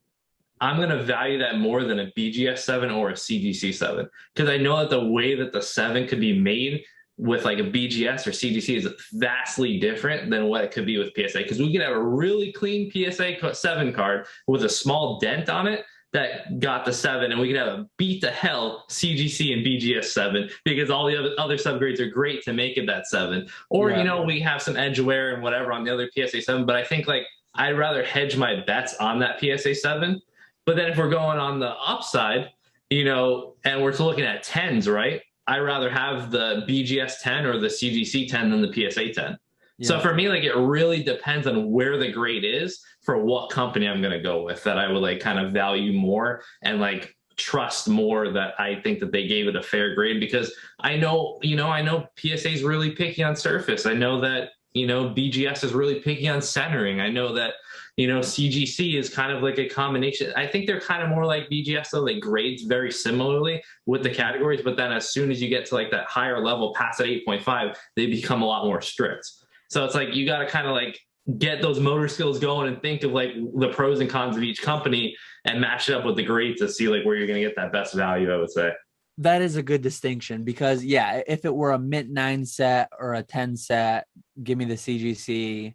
I'm going to value that more than a BGS 7 or a CGC 7, because I know that the way that the 7 could be made with like a BGS or CGC is vastly different than what it could be with PSA, because we could have a really clean PSA 7 card with a small dent on it that got the 7, and we could have a beat to hell CGC and BGS 7 because all the other subgrades are great to make it that 7. Or, we have some edge wear and whatever on the other PSA 7, but I think like I'd rather hedge my bets on that PSA 7. But then if we're going on the upside, and we're looking at 10s, right? I'd rather have the BGS 10 or the CGC 10 than the PSA 10. Yeah. So for me, like, it really depends on where the grade is for what company I'm going to go with, that I would like kind of value more and like trust more, that I think that they gave it a fair grade, because I know PSA is really picky on surface. I know that, BGS is really picky on centering. I know that, CGC is kind of like a combination. I think they're kind of more like BGS, so they grades very similarly with the categories. But then as soon as you get to like that higher level, past that 8.5, they become a lot more strict. So it's like you got to kind of like get those motor skills going and think of like the pros and cons of each company and match it up with the grades to see like where you're going to get that best value, I would say. That is a good distinction, because yeah, if it were a mint 9 set or a 10 set, give me the CGC.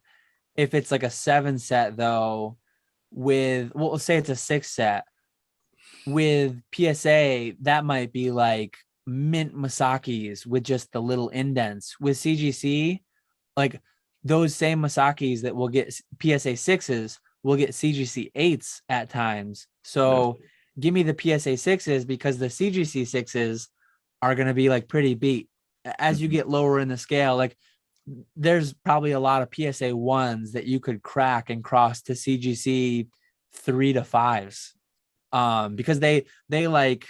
If it's like a 7 set though, let's say it's a 6 set with PSA, that might be like mint Masaki's with just the little indents. With CGC, like those same Masaki's that will get PSA 6s will get CGC 8s at times. So give me the PSA 6s, because the CGC 6s are going to be like pretty beat. As you get lower in the scale, like there's probably a lot of PSA 1s that you could crack and cross to CGC 3 to 5s. Because they like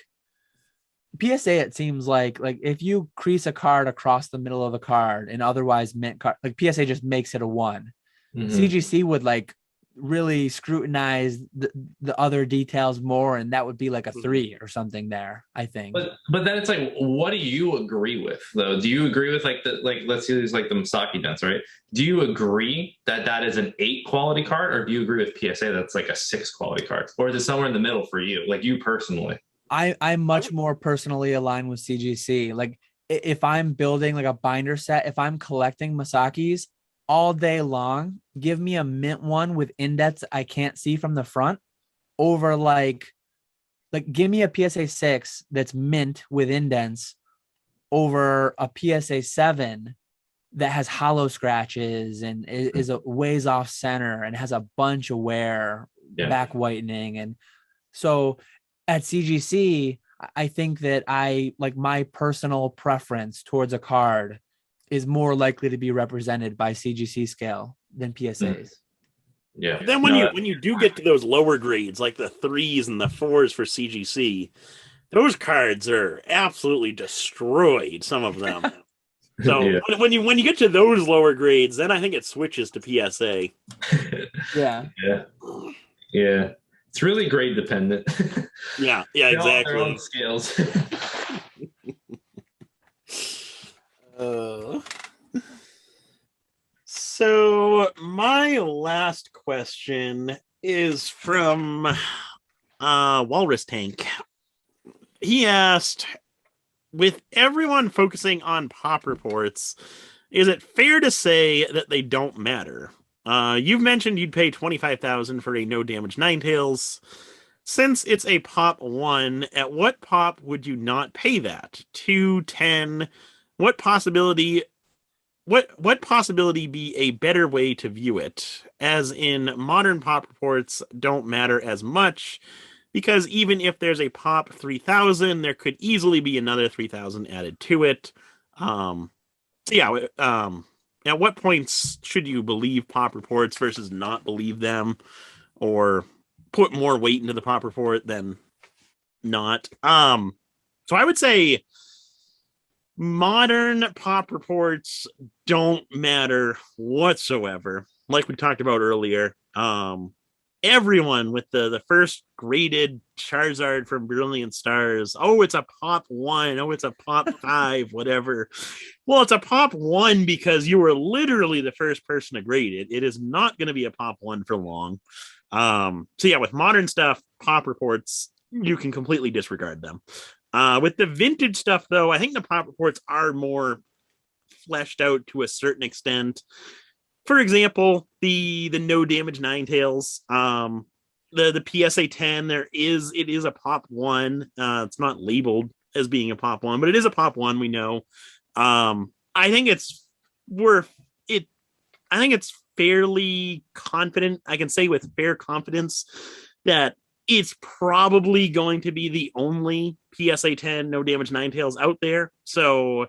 PSA, it seems like if you crease a card across the middle of the card and otherwise mint card, like PSA just makes it a 1. Mm-hmm. CGC would like really scrutinize the other details more, and that would be like a 3 or something there, I think. But then it's like, what do you agree with though? Do you agree with let's use like the Masaki dents, right? Do you agree that is an 8 quality card, or do you agree with PSA that's like a 6 quality card, or is it somewhere in the middle for you, like you personally? I'm much more personally aligned with CGC. Like if I'm building like a binder set, if I'm collecting Masaki's all day long, give me a mint one with indents I can't see from the front over like give me a PSA 6 that's mint with indents over a PSA 7 that has hollow scratches and is a ways off center and has a bunch of wear, back whitening. And so at CGC, I think that my personal preference towards a card is more likely to be represented by CGC scale than PSAs. Yeah. But then when you do get to those lower grades, like the 3s and the 4s for CGC, those cards are absolutely destroyed. Some of them. So Yeah. when you get to those lower grades, then I think it switches to PSA. Yeah. Yeah. It's really grade dependent. Yeah, They all have their exactly. own scales. So my last question is from Walrus Tank. He asked, with everyone focusing on pop reports, is it fair to say that they don't matter? You've mentioned you'd pay 25,000 for a no damage Ninetales. Since it's a pop 1, at what pop would you not pay that? 2, 10? What possibility be a better way to view it? As in, modern pop reports don't matter as much, because even if there's a pop 3000, there could easily be another 3000 added to it. At what points should you believe pop reports versus not believe them, or put more weight into the pop report than not? So I would say modern pop reports don't matter whatsoever. Like we talked about earlier, everyone with the first graded Charizard from Brilliant Stars, oh, it's a pop 1, oh, it's a pop 5, whatever. Well, it's a pop 1 because you were literally the first person to grade it. It is not going to be a pop 1 for long. So yeah, with modern stuff, pop reports, you can completely disregard them. With the vintage stuff, though, I think the pop reports are more fleshed out to a certain extent. For example, the no damage Ninetales, the PSA 10, it is a pop 1. It's not labeled as being a pop 1, but it is a pop 1. We know. I think it's worth it. I think it's fairly confident. I can say with fair confidence that it's probably going to be the only PSA 10 no damage Ninetales out there. So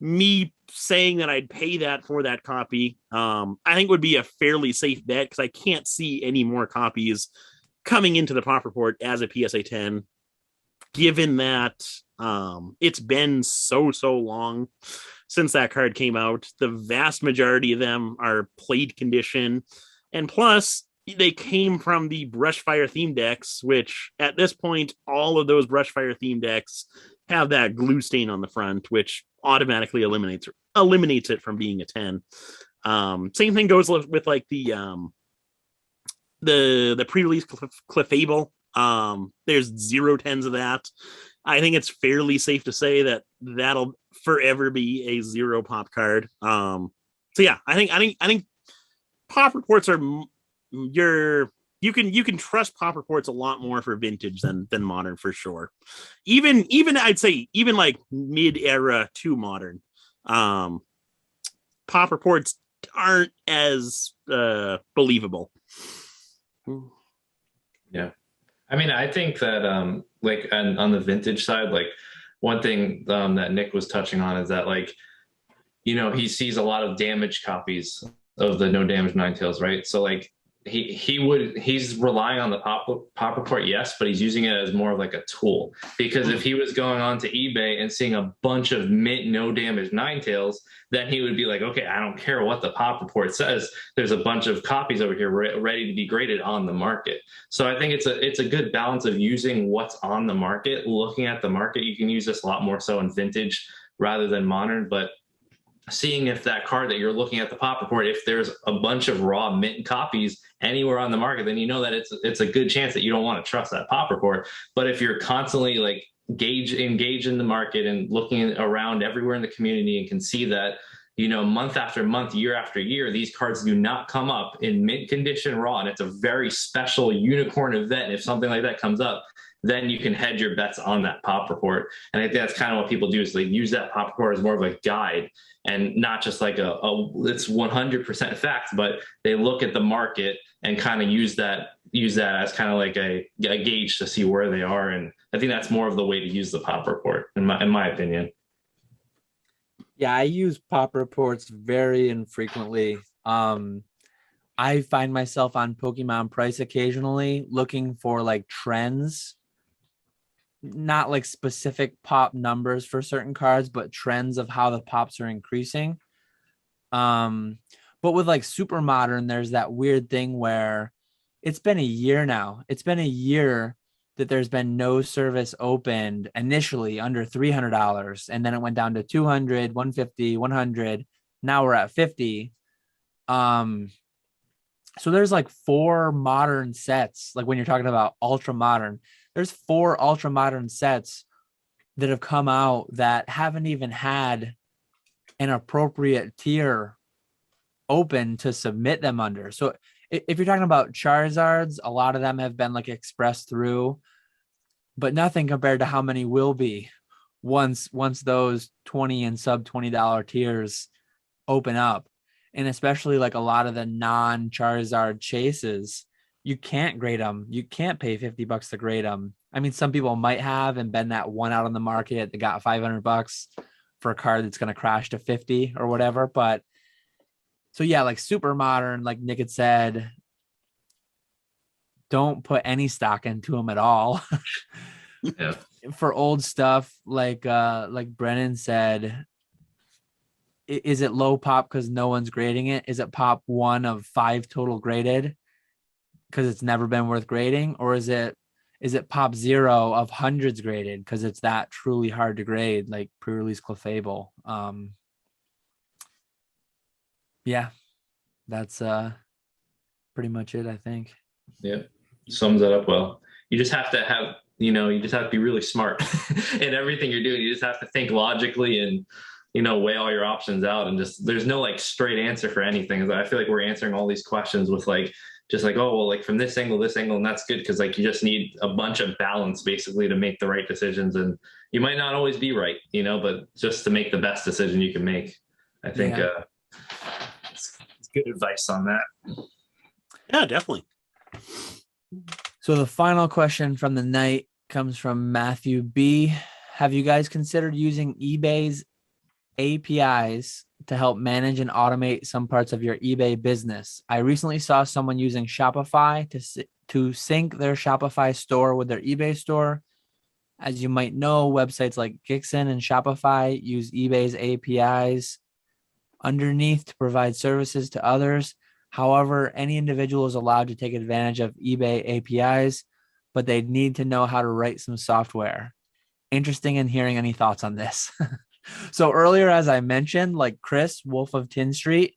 me saying that I'd pay that for that copy, I think would be a fairly safe bet, because I can't see any more copies coming into the pop report as a PSA 10, given that it's been so long since that card came out. The vast majority of them are played condition, and plus they came from the Brushfire theme decks, which at this point, all of those Brushfire theme decks have that glue stain on the front, which automatically eliminates it from being a 10. Same thing goes with like the pre-release Clefable. There's 0 10s of that. I think it's fairly safe to say that that'll forever be a 0 pop card. So yeah, I think pop reports are you can trust pop reports a lot more for vintage than modern, for sure. Even I'd say even like mid-era to modern, pop reports aren't as believable. Yeah, I mean, I think that like on the vintage side, like one thing that Nick was touching on is that, like, you know, he sees a lot of damaged copies of the no damage Ninetales, right? So like he's relying on the pop report, yes, but he's using it as more of like a tool. Because if he was going on to eBay and seeing a bunch of mint no damage Ninetales, then he would be like, okay, I don't care what the pop report says, there's a bunch of copies over here ready to be graded on the market. So I think it's a good balance of using what's on the market, looking at the market. You can use this a lot more so in vintage rather than modern, but seeing if that card that you're looking at the pop report, if there's a bunch of raw mint copies anywhere on the market, then you know that it's a good chance that you don't want to trust that pop report. But if you're constantly like engaged in the market and looking around everywhere in the community and can see that, you know, month after month, year after year, these cards do not come up in mint condition raw, and it's a very special unicorn event. If something like that comes up, then you can hedge your bets on that pop report. And I think that's kind of what people do, is they use that pop report as more of a guide, and not just like it's 100% fact, but they look at the market and kind of use that as kind of like a gauge to see where they are. And I think that's more of the way to use the pop report, in my opinion. Yeah, I use pop reports very infrequently. I find myself on Pokemon Price occasionally looking for like trends, not like specific pop numbers for certain cards, but trends of how the pops are increasing. But with like super modern, there's that weird thing where it's been a year now. It's been a year that there's been no service opened initially under $300, and then it went down to 200, 150, 100. Now we're at 50. So there's like 4 modern sets. Like when you're talking about ultra modern, there's 4 ultra modern sets that have come out that haven't even had an appropriate tier open to submit them under. So if you're talking about Charizards, a lot of them have been like expressed through, but nothing compared to how many will be once those 20 and sub $20 tiers open up. And especially like a lot of the non-Charizard chases, you can't grade them. You can't pay $50 to grade them. I mean, some people might have and been that one out on the market that got $500 for a card that's going to crash to 50 or whatever. But so yeah, like super modern, like Nick had said, don't put any stock into them at all. Yeah. For old stuff, like Brennan said, is it low pop because no one's grading it? Is it pop 1 of 5 total graded because it's never been worth grading? Or is it pop 0 of hundreds graded because it's that truly hard to grade, like pre-release Clefable? Yeah, that's pretty much it, I think. Yeah, sums that up well. You just have to have, you just have to be really smart in everything you're doing. You just have to think logically and, weigh all your options out, and just, there's no like straight answer for anything. I feel like we're answering all these questions with like, just like, oh, well, like from this angle, and that's good. Cause like, you just need a bunch of balance basically to make the right decisions. And you might not always be right, but just to make the best decision you can make. I think it's good advice on that. Yeah, definitely. So the final question from the night comes from Matthew B. Have you guys considered using eBay's APIs to help manage and automate some parts of your eBay business? I recently saw someone using Shopify to sync their Shopify store with their eBay store. As you might know, websites like Gixxon and Shopify use eBay's APIs underneath to provide services to others. However, any individual is allowed to take advantage of eBay APIs, but they need to know how to write some software. Interesting in hearing any thoughts on this. So earlier, as I mentioned, like Chris, Wolf of Tin Street,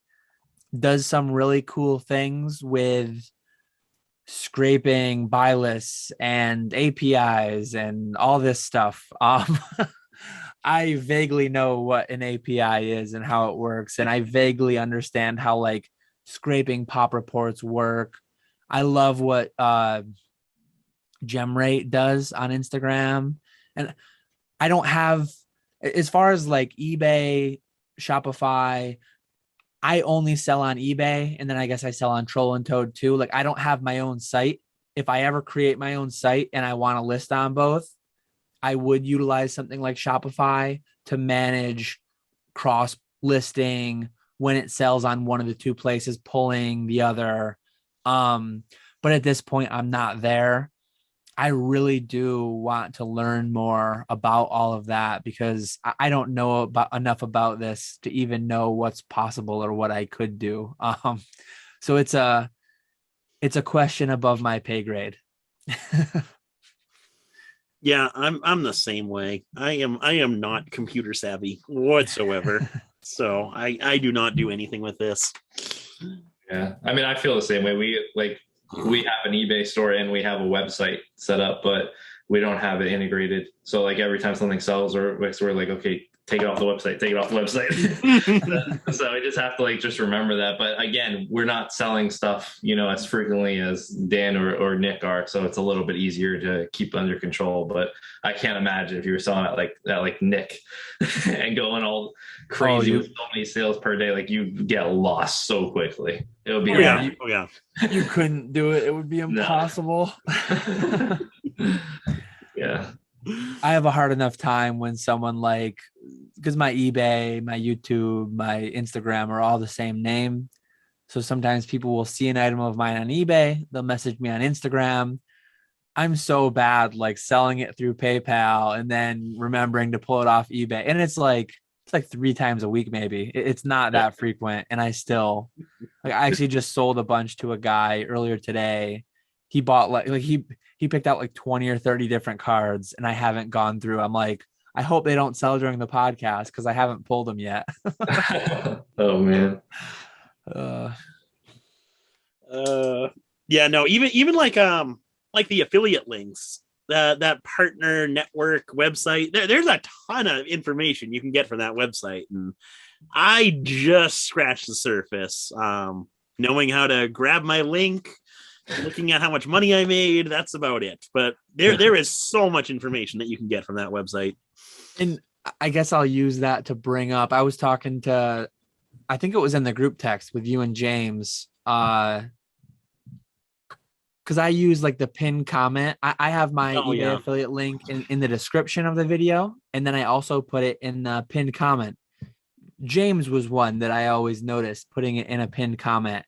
does some really cool things with scraping buy lists and APIs and all this stuff. I vaguely know what an API is and how it works, and I vaguely understand how like scraping pop reports work. I love what GemRate does on Instagram, and I don't have, as far as like eBay, Shopify, I only sell on eBay, and then I guess I sell on Troll and Toad too. Like I don't have my own site. If I ever create my own site and I want to list on both, I would utilize something like Shopify to manage cross listing when it sells on one of the 2 places, pulling the other. But at this point, I'm not there. I really do want to learn more about all of that because I don't know enough about this to even know what's possible or what I could do. So it's a question above my pay grade. Yeah, I'm the same way. I am not computer savvy whatsoever. So I do not do anything with this. Yeah. I mean, I feel the same way. We have an eBay store and we have a website set up, but we don't have it integrated. So like every time something sells, we're like, okay, take it off the website. So I just have to like just remember that. But again, we're not selling stuff, as frequently as Dan or Nick are. So it's a little bit easier to keep under control. But I can't imagine if you were selling it like Nick and going all crazy with so many sales per day, like you get lost so quickly. It would be yeah. You couldn't do it. It would be impossible. Yeah. I have a hard enough time when someone because my eBay, my YouTube, my Instagram are all the same name. So sometimes people will see an item of mine on eBay. They'll message me on Instagram. I'm so bad like selling it through PayPal and then remembering to pull it off eBay. And it's like 3 times a week, maybe. It's not that frequent. And I still like I actually just sold a bunch to a guy earlier today. He bought like he picked out like 20 or 30 different cards and I haven't gone through. I'm like, I hope they don't sell during the podcast because I haven't pulled them yet. Oh man. Yeah, no, even like the affiliate links, that partner network website, there's a ton of information you can get from that website, and I just scratched the surface. Knowing how to grab my link, looking at how much money I made, that's about it. But there is so much information that you can get from that website. And I guess I'll use that to bring up, I was talking to, I think it was in the group text with you and James, because I use like the pinned comment. I have my eBay affiliate link in the description of the video, and then I also put it in the pinned comment. James was one that I always noticed putting it in a pinned comment,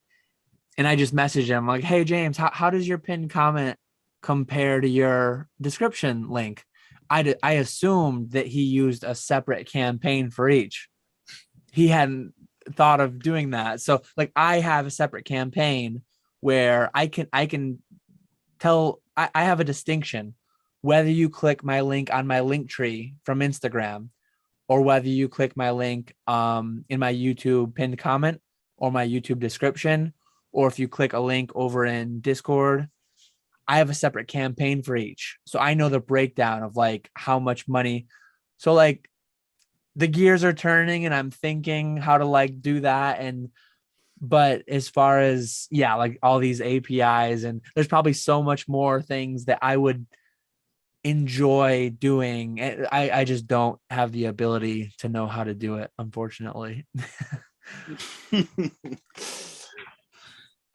and I just messaged him like, "Hey James, how does your pinned comment compare to your description link?" I assumed that he used a separate campaign for each. He hadn't thought of doing that. So like I have a separate campaign where I can tell I have a distinction whether you click my link on my link tree from Instagram or whether you click my link in my YouTube pinned comment or my YouTube description, or if you click a link over in Discord. I have a separate campaign for each. So I know the breakdown of like how much money. So like the gears are turning and I'm thinking how to like do that. But as far as, like all these APIs, and there's probably so much more things that I would enjoy doing. I just don't have the ability to know how to do it, unfortunately.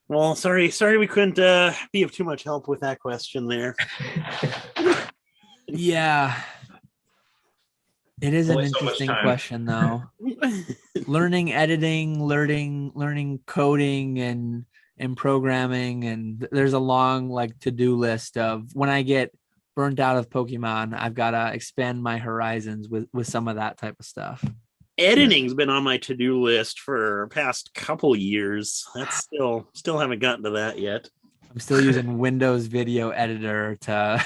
Well, sorry we couldn't be of too much help with that question there. Yeah. It is an interesting question, though. Learning editing, learning coding and programming, and there's a long like to-do list of when I get burnt out of Pokemon, I've got to expand my horizons with some of that type of stuff. Editing's been on my to-do list for past couple years. That's still haven't gotten to that yet. I'm still using Windows Video Editor to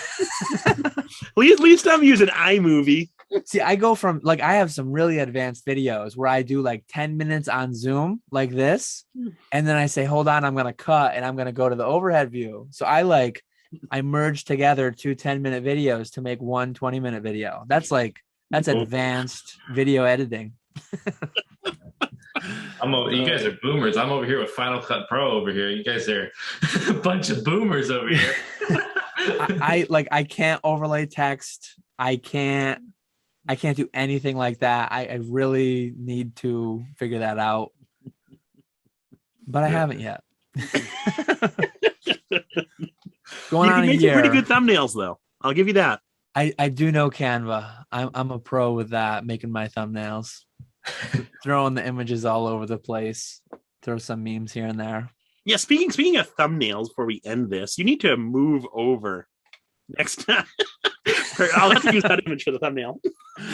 at least I'm using iMovie. See, I go from like I have some really advanced videos where I do like 10 minutes on Zoom like this, and then I say, hold on, I'm gonna cut and I'm gonna go to the overhead view. So I merge together 2 10-minute videos to make one 20-minute video. That's advanced video editing. You guys are boomers. I'm over here with Final Cut Pro over here. You guys are a bunch of boomers over here. I can't overlay text. I can't do anything like that. I really need to figure that out. But I haven't yet. Going on a year. You can make some pretty good thumbnails though. I'll give you that. I do know Canva. I'm a pro with that, making my thumbnails. Throwing the images all over the place. Throw some memes here and there. Yeah, speaking of thumbnails, before we end this, you need to move over next time. I'll have to use that image for the thumbnail.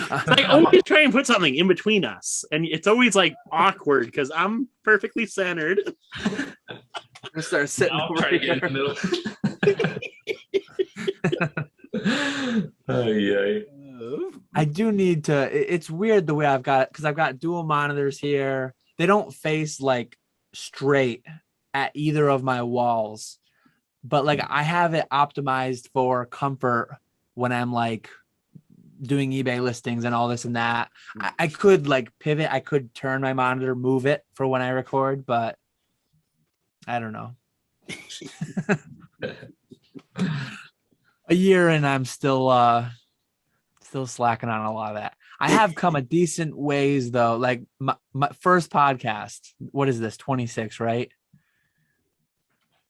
I always try and put something in between us, and it's always like awkward because I'm perfectly centered. We'll start sitting over here. In the middle. I do need to. It's weird the way I've got it because I've got dual monitors here. They don't face like straight at either of my walls, but like I have it optimized for comfort when I'm like doing eBay listings and all this and that. I could like pivot. I could turn my monitor, move it for when I record, but I don't know. A year and I'm still slacking on a lot of that. I have come a decent ways though. Like my first podcast, what is this? 26, right?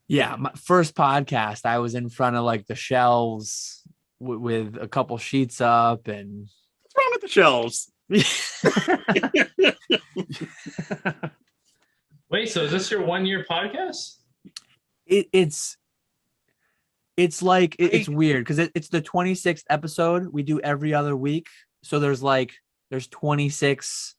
Yeah. My first podcast, I was in front of like the shelves with a couple sheets up and what's wrong with the shelves? Wait, so is this your 1 year podcast? It's like it's weird because it's the 26th episode. We do every other week, so there's 26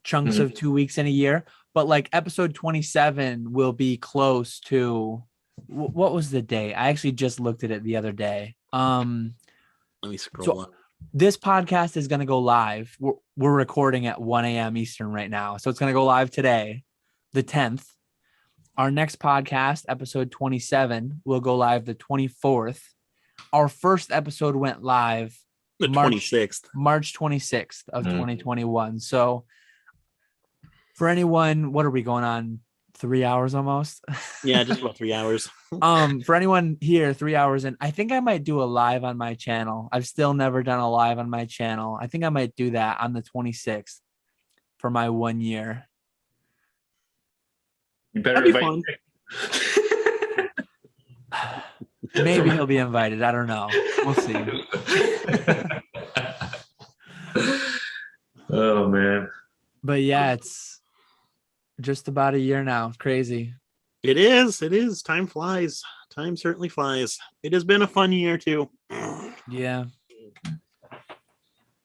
chunks of 2 weeks in a year. But like episode 27 will be close to what was the day? I actually just looked at it the other day. Let me scroll up. This podcast is going to go live. We're recording at 1 a.m. Eastern right now, so it's going to go live today, the 10th. Our next podcast, episode 27, will go live the 24th. Our first episode went live the 26th, March 26th of 2021. So for anyone, what are we going on? 3 hours almost? Yeah, just about 3 hours. For anyone here, 3 hours in, I think I might do a live on my channel. I've still never done a live on my channel. I think I might do that on the 26th for my 1 year. You better invite. Maybe he'll be invited. I don't know. We'll see. Oh man. But yeah, it's just about a year now. Crazy. It is. It is. Time flies. Time certainly flies. It has been a fun year too. Yeah.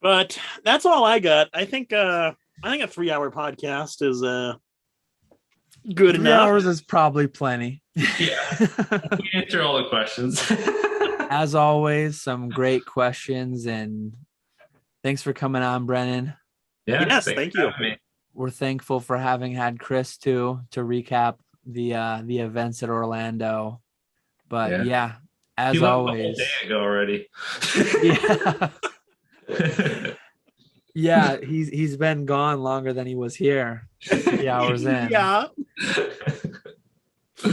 But that's all I got. I think a 3 hour podcast is good 3 enough. hours is probably plenty. Yeah. We answer all the questions. As always, some great questions, and thanks for coming on, Brennan. Yeah, yes, thank you. We're thankful for having had Chris too to recap the events at Orlando. But yeah as always, a day ago already. Yeah, he's been gone longer than he was here. 3 hours in. Yeah.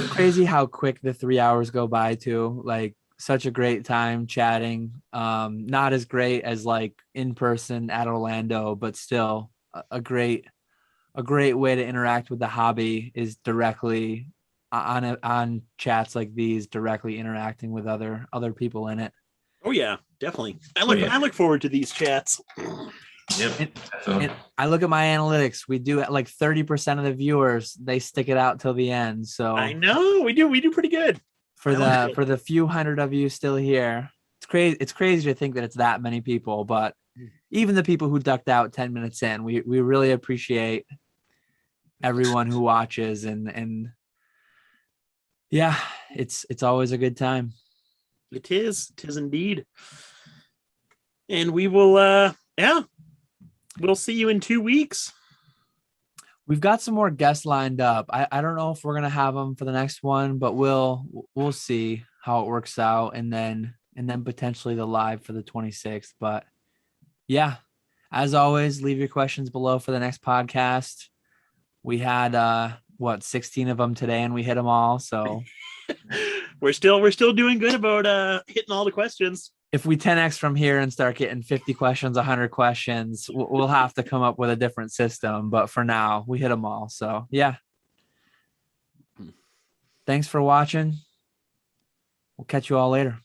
Crazy how quick the 3 hours go by too. Like such a great time chatting. Not as great as like in person at Orlando, but still a great way to interact with the hobby is directly on chats like these, directly interacting with other people in it. Oh yeah, definitely. I look forward to these chats. Yep. And I look at my analytics. We do like 30% of the viewers, they stick it out till the end. So I know we do pretty good for the few hundred of you still here. It's crazy to think that it's that many people, but even the people who ducked out 10 minutes in, we really appreciate everyone who watches, and yeah, it's always a good time. It is indeed. And we will we'll see you in 2 weeks. We've got some more guests lined up. I don't know if we're gonna have them for the next one, but we'll see how it works out, and then potentially the live for the 26th. But yeah, as always, leave your questions below for the next podcast. We had 16 of them today, and we hit them all. So we're still doing good about hitting all the questions. If we 10x from here and start getting 50 questions, 100 questions, we'll have to come up with a different system. But for now, we hit them all. So yeah. Thanks for watching. We'll catch you all later.